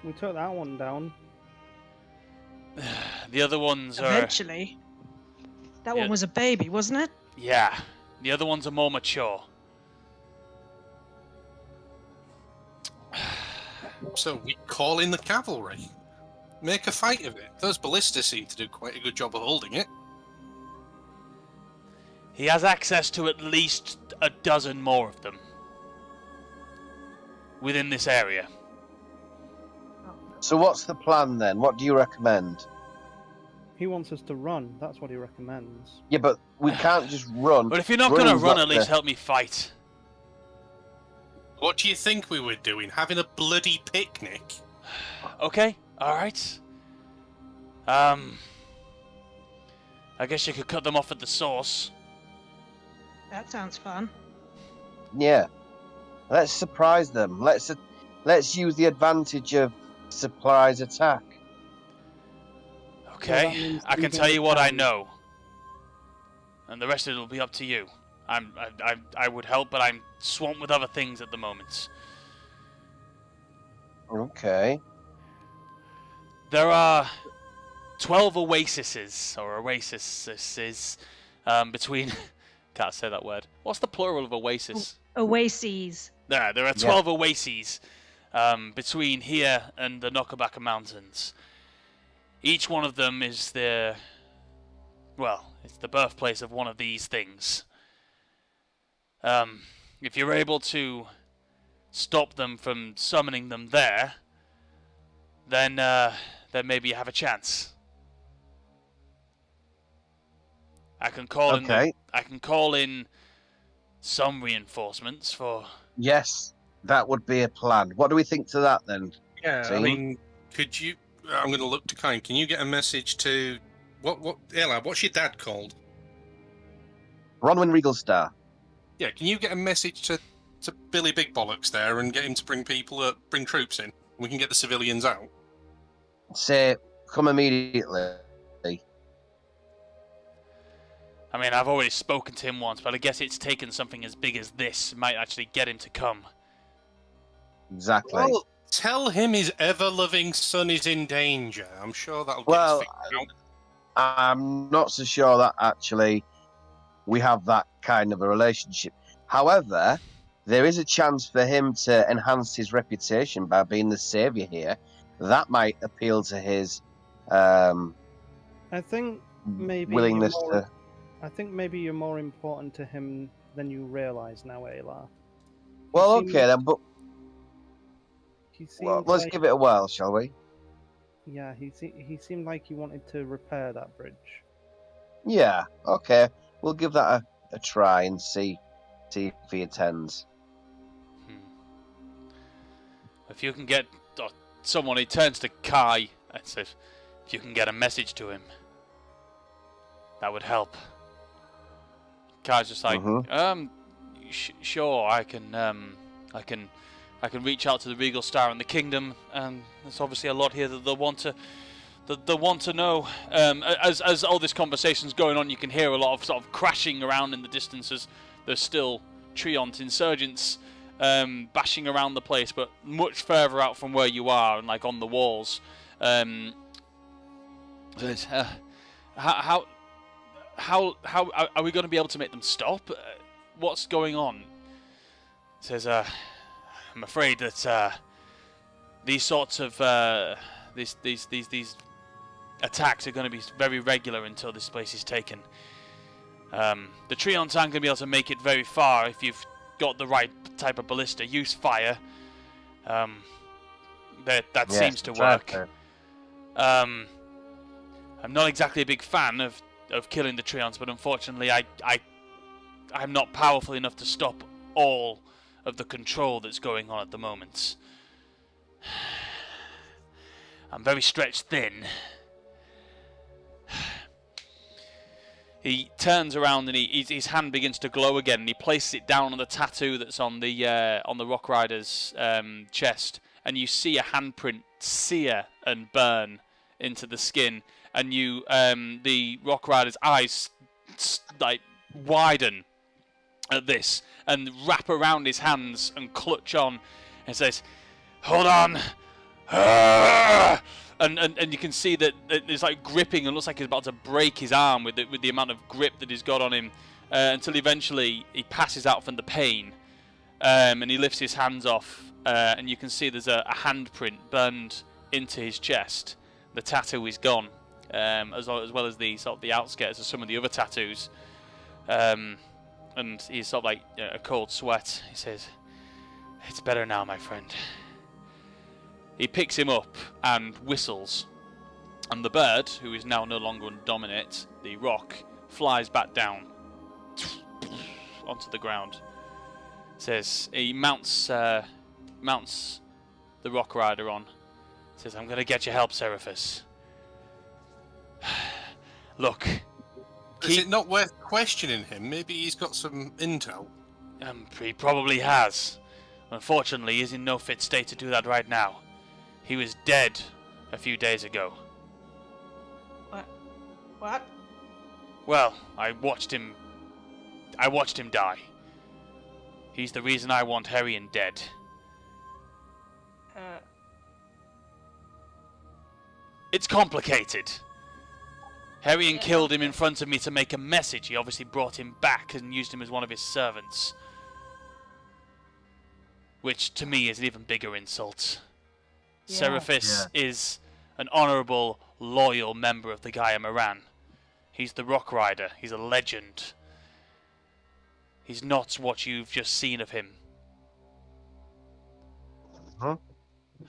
We took that one down. The other ones are... Eventually. That one was a baby, wasn't it? Yeah. The other ones are more mature. So we call in the cavalry. Make a fight of it. Those ballistas seem to do quite a good job of holding it. He has access to at least a dozen more of them within this area. So what's the plan then? What do you recommend? He wants us to run. That's what he recommends. Yeah, but we can't just run. But if you're not going to Running's run, not at least the- help me fight. What do you think we were doing? Having a bloody picnic? Okay, alright. I guess you could cut them off at the source. That sounds fun. Yeah. Let's surprise them. Let's use the advantage of surprise attack. So that Okay, means I can leaving tell the you what I town. know. And the rest of it will be up to you. I would help, but I'm swamped with other things at the moment. Okay. There are 12 oases between... Can't say that word. What's the plural of oasis? Oases. There are 12 oases between here and the Knockabacka Mountains. Each one of them is it's the birthplace of one of these things. If you're able to stop them from summoning them there, then maybe you have a chance. I can call in some reinforcements for... Yes, that would be a plan. What do we think to that then? Yeah, I Team? mean, could you... I'm going to look to Kine. Can you get a message to... Ella, what's your dad called? Bronwyn Regelstar. Yeah, can you get a message to Billy Big Bollocks there and get him to bring troops in? We can get the civilians out. Say, come immediately. I mean, I've already spoken to him once, but I guess it's taken something as big as this might actually get him to come. Exactly. Well, tell him his ever-loving son is in danger. I'm sure that'll get Well, his figured out. I'm not so sure that actually we have that kind of a relationship. However, there is a chance for him to enhance his reputation by being the saviour here. That might appeal to his I think maybe willingness you're to. I think maybe you're more important to him than you realise now, Ayla. Well, seems- okay then, but He seems well, let's like, give it a whirl, shall we? Yeah, he seemed like he wanted to repair that bridge. Yeah, okay. We'll give that a try and see if he attends. If you can get someone, he turns to Kai and says, if you can get a message to him, that would help. Kai's just like, sure, I can reach out to the Regal Star in the Kingdom, and there's obviously a lot here that they'll want to know. As all this conversation's going on, you can hear a lot of sort of crashing around in the distances. There's still Treant insurgents bashing around the place, but much further out from where you are and like on the walls. How are we going to be able to make them stop? What's going on? It says, I'm afraid that these sorts of these attacks are going to be very regular until this place is taken. The Treants aren't going to be able to make it very far if you've got the right type of ballista. Use fire. That Yes, seems to try work. to. I'm not exactly a big fan of killing the Treants, but unfortunately I'm not powerful enough to stop all of the control that's going on at the moment. I'm very stretched thin. He turns around and his hand begins to glow again, and he places it down on the tattoo that's on the Rock Rider's chest, and you see a handprint sear and burn into the skin, and you the Rock Rider's eyes like widen at this and wrap around his hands and clutch on, and says, "Hold on." And you can see that it's like gripping and looks like he's about to break his arm with the amount of grip that he's got on him, until eventually he passes out from the pain, and he lifts his hands off, and you can see there's a handprint burned into his chest. The tattoo is gone, as well as the sort of the outskirts of some of the other tattoos, and he's sort of like a cold sweat. He says, "It's better now, my friend." He picks him up and whistles, and the bird, who is now no longer under dominate, the rock, flies back down onto the ground. Says he mounts the Rock Rider on. Says, "I'm gonna get your help, Seraphis. Look, Is it not worth questioning him? Maybe he's got some intel. He probably has. Unfortunately, he's in no fit state to do that right now. He was dead a few days ago." What? Well, I watched him die. He's the reason I want Herion dead. It's complicated. Herion killed him in front of me to make a message. He obviously brought him back and used him as one of his servants. Which, to me, is an even bigger insult. Yeah. Seraphis is an honourable, loyal member of the Gaia Moran. He's the Rock Rider. He's a legend. He's not what you've just seen of him. Huh?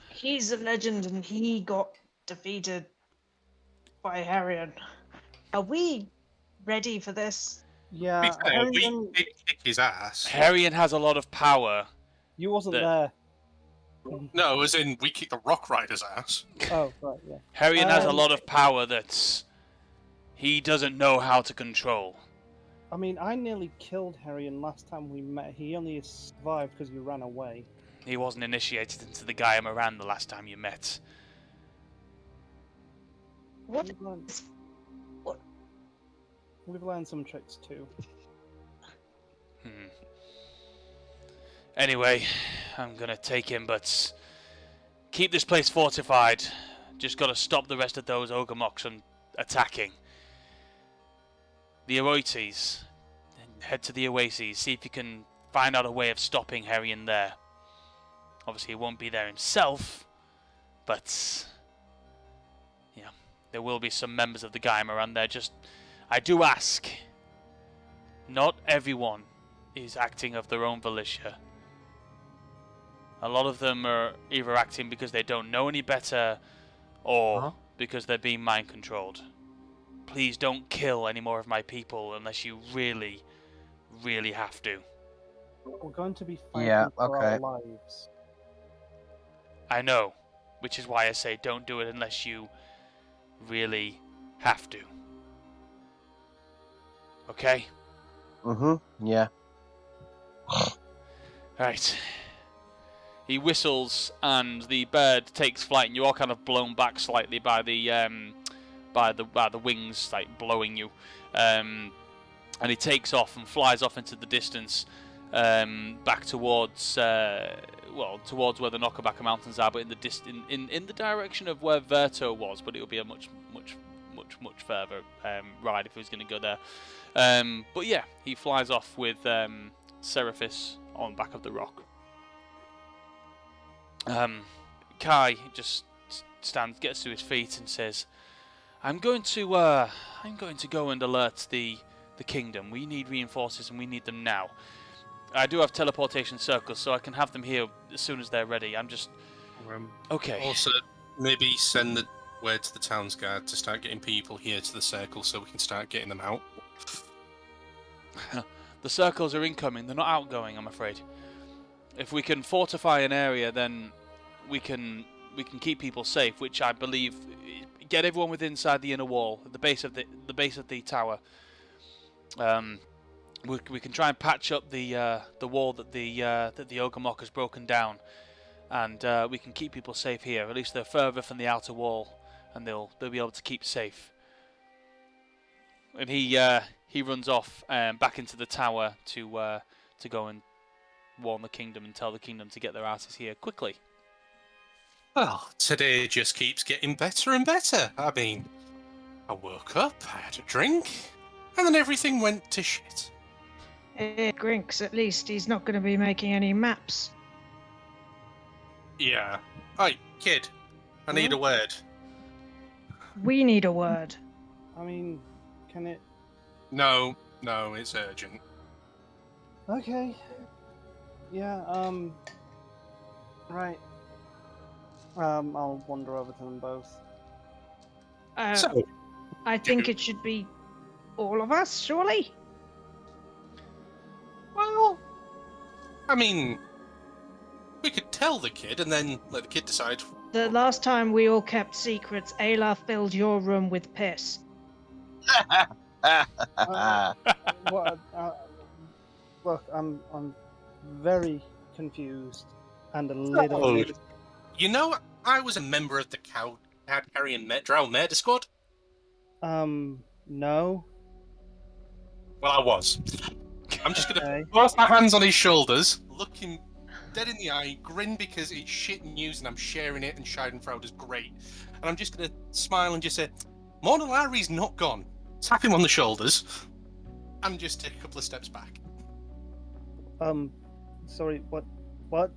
He's a legend, and he got defeated by Herion. Are we ready for this? Yeah, To be fair, we Herion, did kick his ass. Herion has a lot of power. you wasn't the- there. No, as in we kicked the Rock Rider's ass. Oh, right, yeah. Herion has a Um, lot of power that he doesn't know how to control. I mean, I nearly killed Herion last time we met. He only survived because you ran away. He wasn't initiated into the Gaia Moran the last time you met. What? We've learned, What? we've learned some tricks too. Anyway, I'm gonna take him, but keep this place fortified. Just gotta stop the rest of those Ogamoks from attacking. The Oases. Head to the Oases, see if you can find out a way of stopping Herion there. Obviously, he won't be there himself, but yeah, there will be some members of the Gaia Moran there. Just, I do ask, not everyone is acting of their own volition. A lot of them are either acting because they don't know any better, or because they're being mind controlled. Please don't kill any more of my people unless you really, really have to. We're going to be fighting Yeah, for okay. our lives. I know, which is why I say don't do it unless you really have to. Okay? Yeah. Right. He whistles, and the bird takes flight, and you're all kind of blown back slightly by the wings, like blowing you. And he takes off and flies off into the distance, back towards towards where the Knockabacka Mountains are, but in the direction of where Verto was. But it would be a much further ride if he was going to go there. But yeah, he flies off with Seraphis on back of the rock. Kai just gets to his feet and says, I'm going to go and alert the kingdom. We need reinforcements and we need them now. I do have teleportation circles, so I can have them here as soon as they're ready. I'm just Okay. Also, maybe send the word to the town's guard to start getting people here to the circle so we can start getting them out. The circles are incoming, they're not outgoing, I'm afraid. If we can fortify an area, then we can keep people safe, which I believe get everyone within inside the inner wall, at the base of the tower. We can try and patch up the wall that the ogre mock has broken down, and we can keep people safe here. At least they're further from the outer wall, and they'll be able to keep safe. And he runs off back into the tower to go and warn the kingdom and tell the kingdom to get their asses here quickly. Well, today just keeps getting better and better. I mean, I woke up, I had a drink, and then everything went to shit. Grinks, at least he's not going to be making any maps. Yeah. Hey, kid, I need a word. We need a word. I mean, can it... No, it's urgent. Okay. Yeah, right. I'll wander over to them both. So, I think it should be all of us, surely? well, I mean, we could tell the kid and then let the kid decide. The last time we all kept secrets, Ayla filled your room with piss. What? Look, I'm very confused and a little. Oh. You know, I was a member of the card-carrying Drow Murder Squad. No. Well, I was. I'm just gonna Okay. put my hands on his shoulders, look him dead in the eye, grin because it's shit news and I'm sharing it and Schadenfreude is great. And I'm just gonna smile and just say, Mona Larry's not gone. Tap him on the shoulders and just take a couple of steps back. Sorry, what?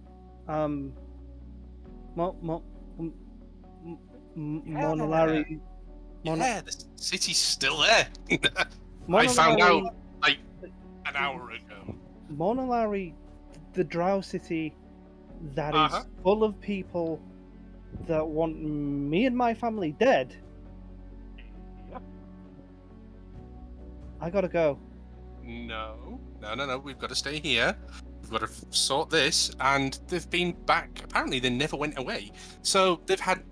Mona Larry. Yeah, the city's still there. Mona I found Larry- out like an hour ago. Mona Larry, the Drow City that Uh-huh. is full of people that want me and my family dead. Yep. I gotta go. No. We've got to stay here. We've got to sort this. And they've been back. Apparently, they never went away. So they've had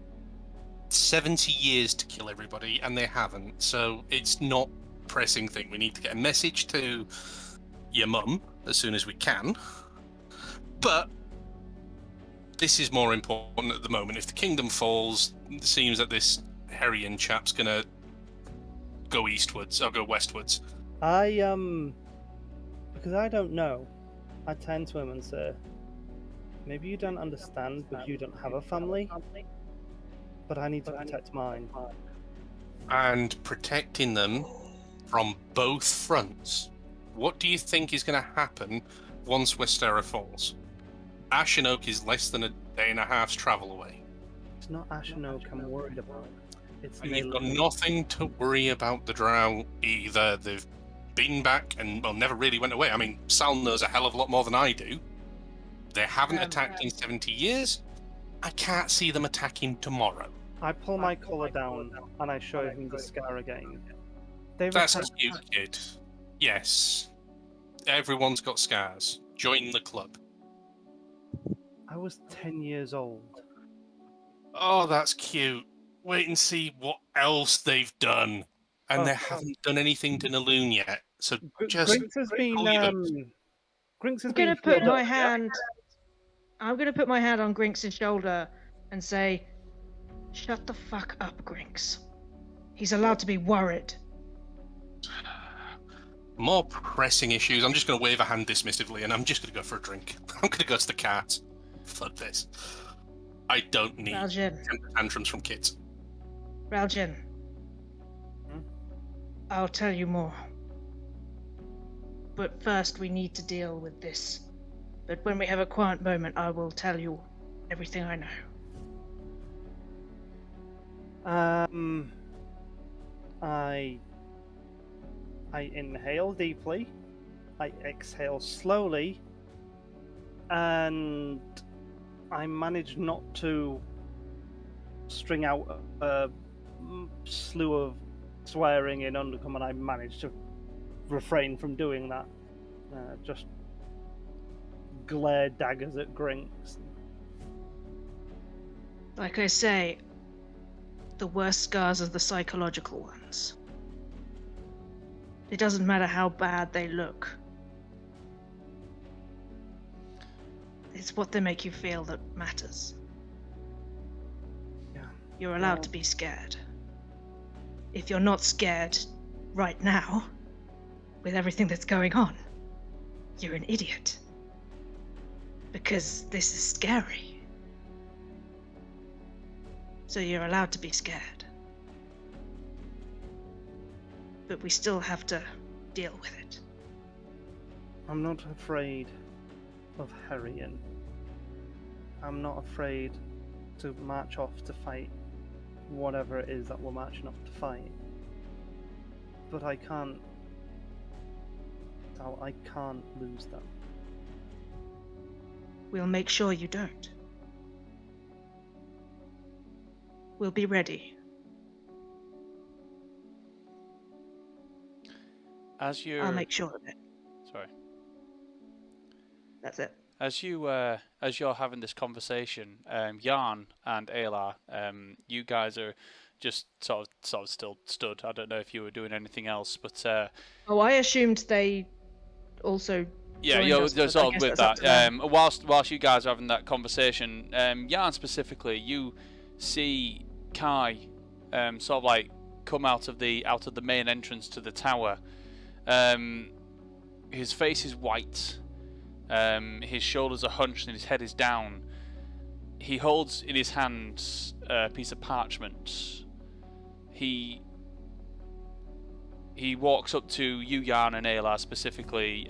70 years to kill everybody, and they haven't. So it's not a pressing thing. We need to get a message to your mum as soon as we can. But this is more important at the moment. If the kingdom falls, it seems that this Herrian chap's gonna go eastwards or go westwards. Because I don't know, I turn to him and say, maybe you don't understand because you don't have a family, but I need to protect mine. And protecting them from both fronts. What do you think is going to happen once Westra falls? Ashen Oak is less than a day and a half's travel away. It's not Ashen Oak I'm worried about. It's And you've got Nayland. nothing to worry about the Drow either. They've been back and, well, never really went away. I mean, Sal knows a hell of a lot more than I do. They haven't attacked in 70 years. I can't see them attacking tomorrow. I pull my collar down and I show him the scar again. They've That's attacked- cute, kid. Yes. Everyone's got scars. Join the club. I was 10 years old. Oh, that's cute. Wait and see what else they've done. And Oh, they haven't done anything to Naloon yet. So just Grinks has been, pull your Grinks has I'm going been to put filled my up. hand. I'm going to put my hand on Grinks' shoulder and say, "Shut the fuck up, Grinks. He's allowed to be worried." more pressing issues. I'm just going to wave a hand dismissively and I'm just going to go for a drink. I'm going to go to the cart. Fuck this. I don't need Raljin, temper tantrums from kids. Raljin. I'll tell you more. But first we need to deal with this. But when we have a quiet moment, I will tell you everything I know. I inhale deeply, I exhale slowly, and I managed not to string out a slew of swearing in Undercombe, and I managed to refrain from doing that. Just glare daggers at Grinks. Like I say, the worst scars are the psychological ones. It doesn't matter how bad they look. It's what they make you feel that matters. Yeah. You're allowed to be scared. If you're not scared right now, with everything that's going on, you're an idiot. Because this is scary. So you're allowed to be scared. But we still have to deal with it. I'm not afraid of Harrion. I'm not afraid to march off to fight whatever it is that we're marching up to fight. But I can't lose them. We'll make sure you don't. We'll be ready. As you're... I'll make sure of it. Sorry. That's it. As you're having this conversation, Jan and Ayla, you guys are just sort of still stood. I don't know if you were doing anything else, but Oh, I assumed they also. yeah, joined you're us, but I sort of guess with that's up that. to them. Whilst you guys are having that conversation, Jan specifically, you see Kai, sort of like come out of the main entrance to the tower. His face is white. His shoulders are hunched and his head is down. He holds in his hands a piece of parchment. He walks up to you, Jan, and Ayla specifically.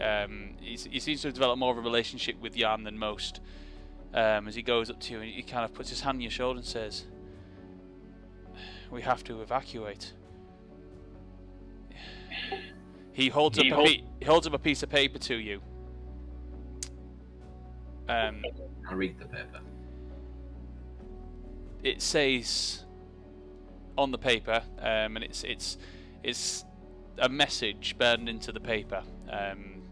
He seems to have developed more of a relationship with Jan than most. As he goes up to you, and he kind of puts his hand on your shoulder and says, "We have to evacuate." He holds up a piece of paper to you. I read the paper. It says on the paper, and it's a message burned into the paper.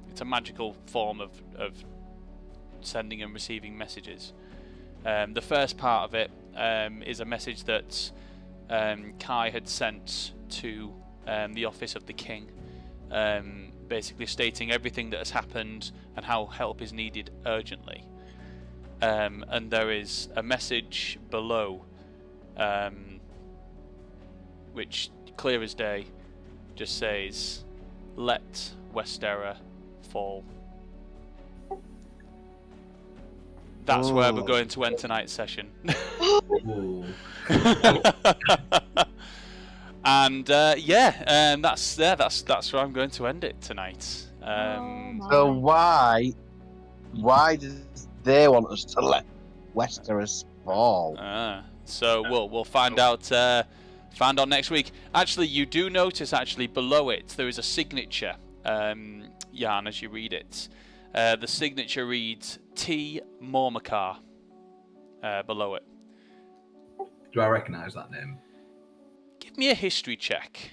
It's a magical form of sending and receiving messages. The first part of it is a message that Kai had sent to the office of the king, basically stating everything that has happened and how help is needed urgently. And there is a message below, which, clear as day, just says, "Let Westra fall." That's where we're going to end tonight's session. And that's where I'm going to end it tonight. So why does they want us to let Westeros fall? So we'll find out next week. Actually, you do notice below it there is a signature, Jan, as you read it. The signature reads T. Mormakar below it. Do I recognise that name? Give me a history check.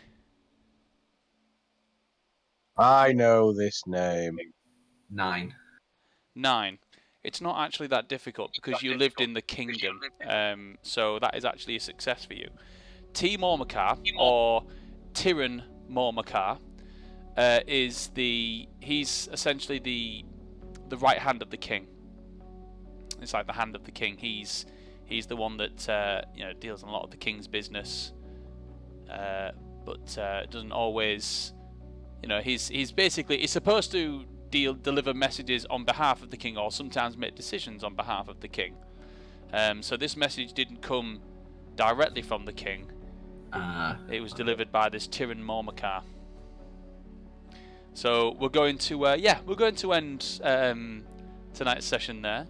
I know this name. 9. 9. It's not actually that difficult because you lived in the kingdom, so that is actually a success for you. T. Mormakar, or Tyrann Mormakar, he's essentially the right hand of the king. It's like the hand of the king. He's the one that deals in a lot of the king's business, but doesn't always. He's supposed to deliver messages on behalf of the king, or sometimes make decisions on behalf of the king. So this message didn't come directly from the king. It was delivered by this Tyrann Mormakar. So we're going to end tonight's session there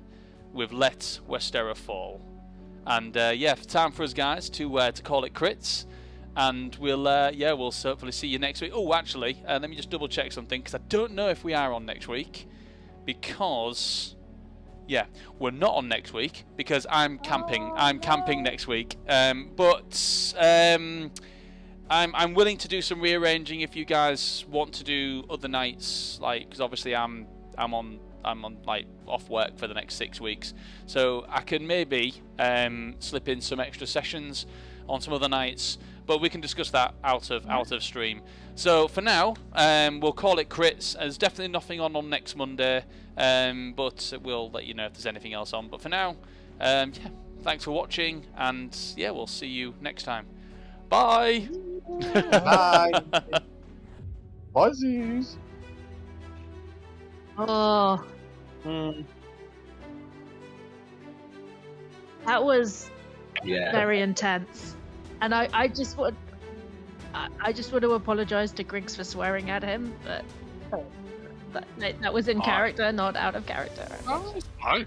with Let Westra Fall, and time for us guys to call it crits. And we'll hopefully see you next week. Oh, actually, let me just double check something, because I don't know if we are on next week, because Yeah, we're not on next week because I'm camping. I'm camping next week. But I'm willing to do some rearranging if you guys want to do other nights, like, because obviously I'm on like off work for the next 6 weeks, so I can maybe slip in some extra sessions on some other nights. But we can discuss that out of stream. So for now, we'll call it crits. There's definitely nothing on next Monday, but we'll let you know if there's anything else on. But for now, yeah, thanks for watching, and yeah, we'll see you next time. Bye. Bye. Buzzies. Oh, that was Yeah. very intense. And I just want to apologise to Griggs for swearing at him, but that was in character, not out of character. Oh, it's fine.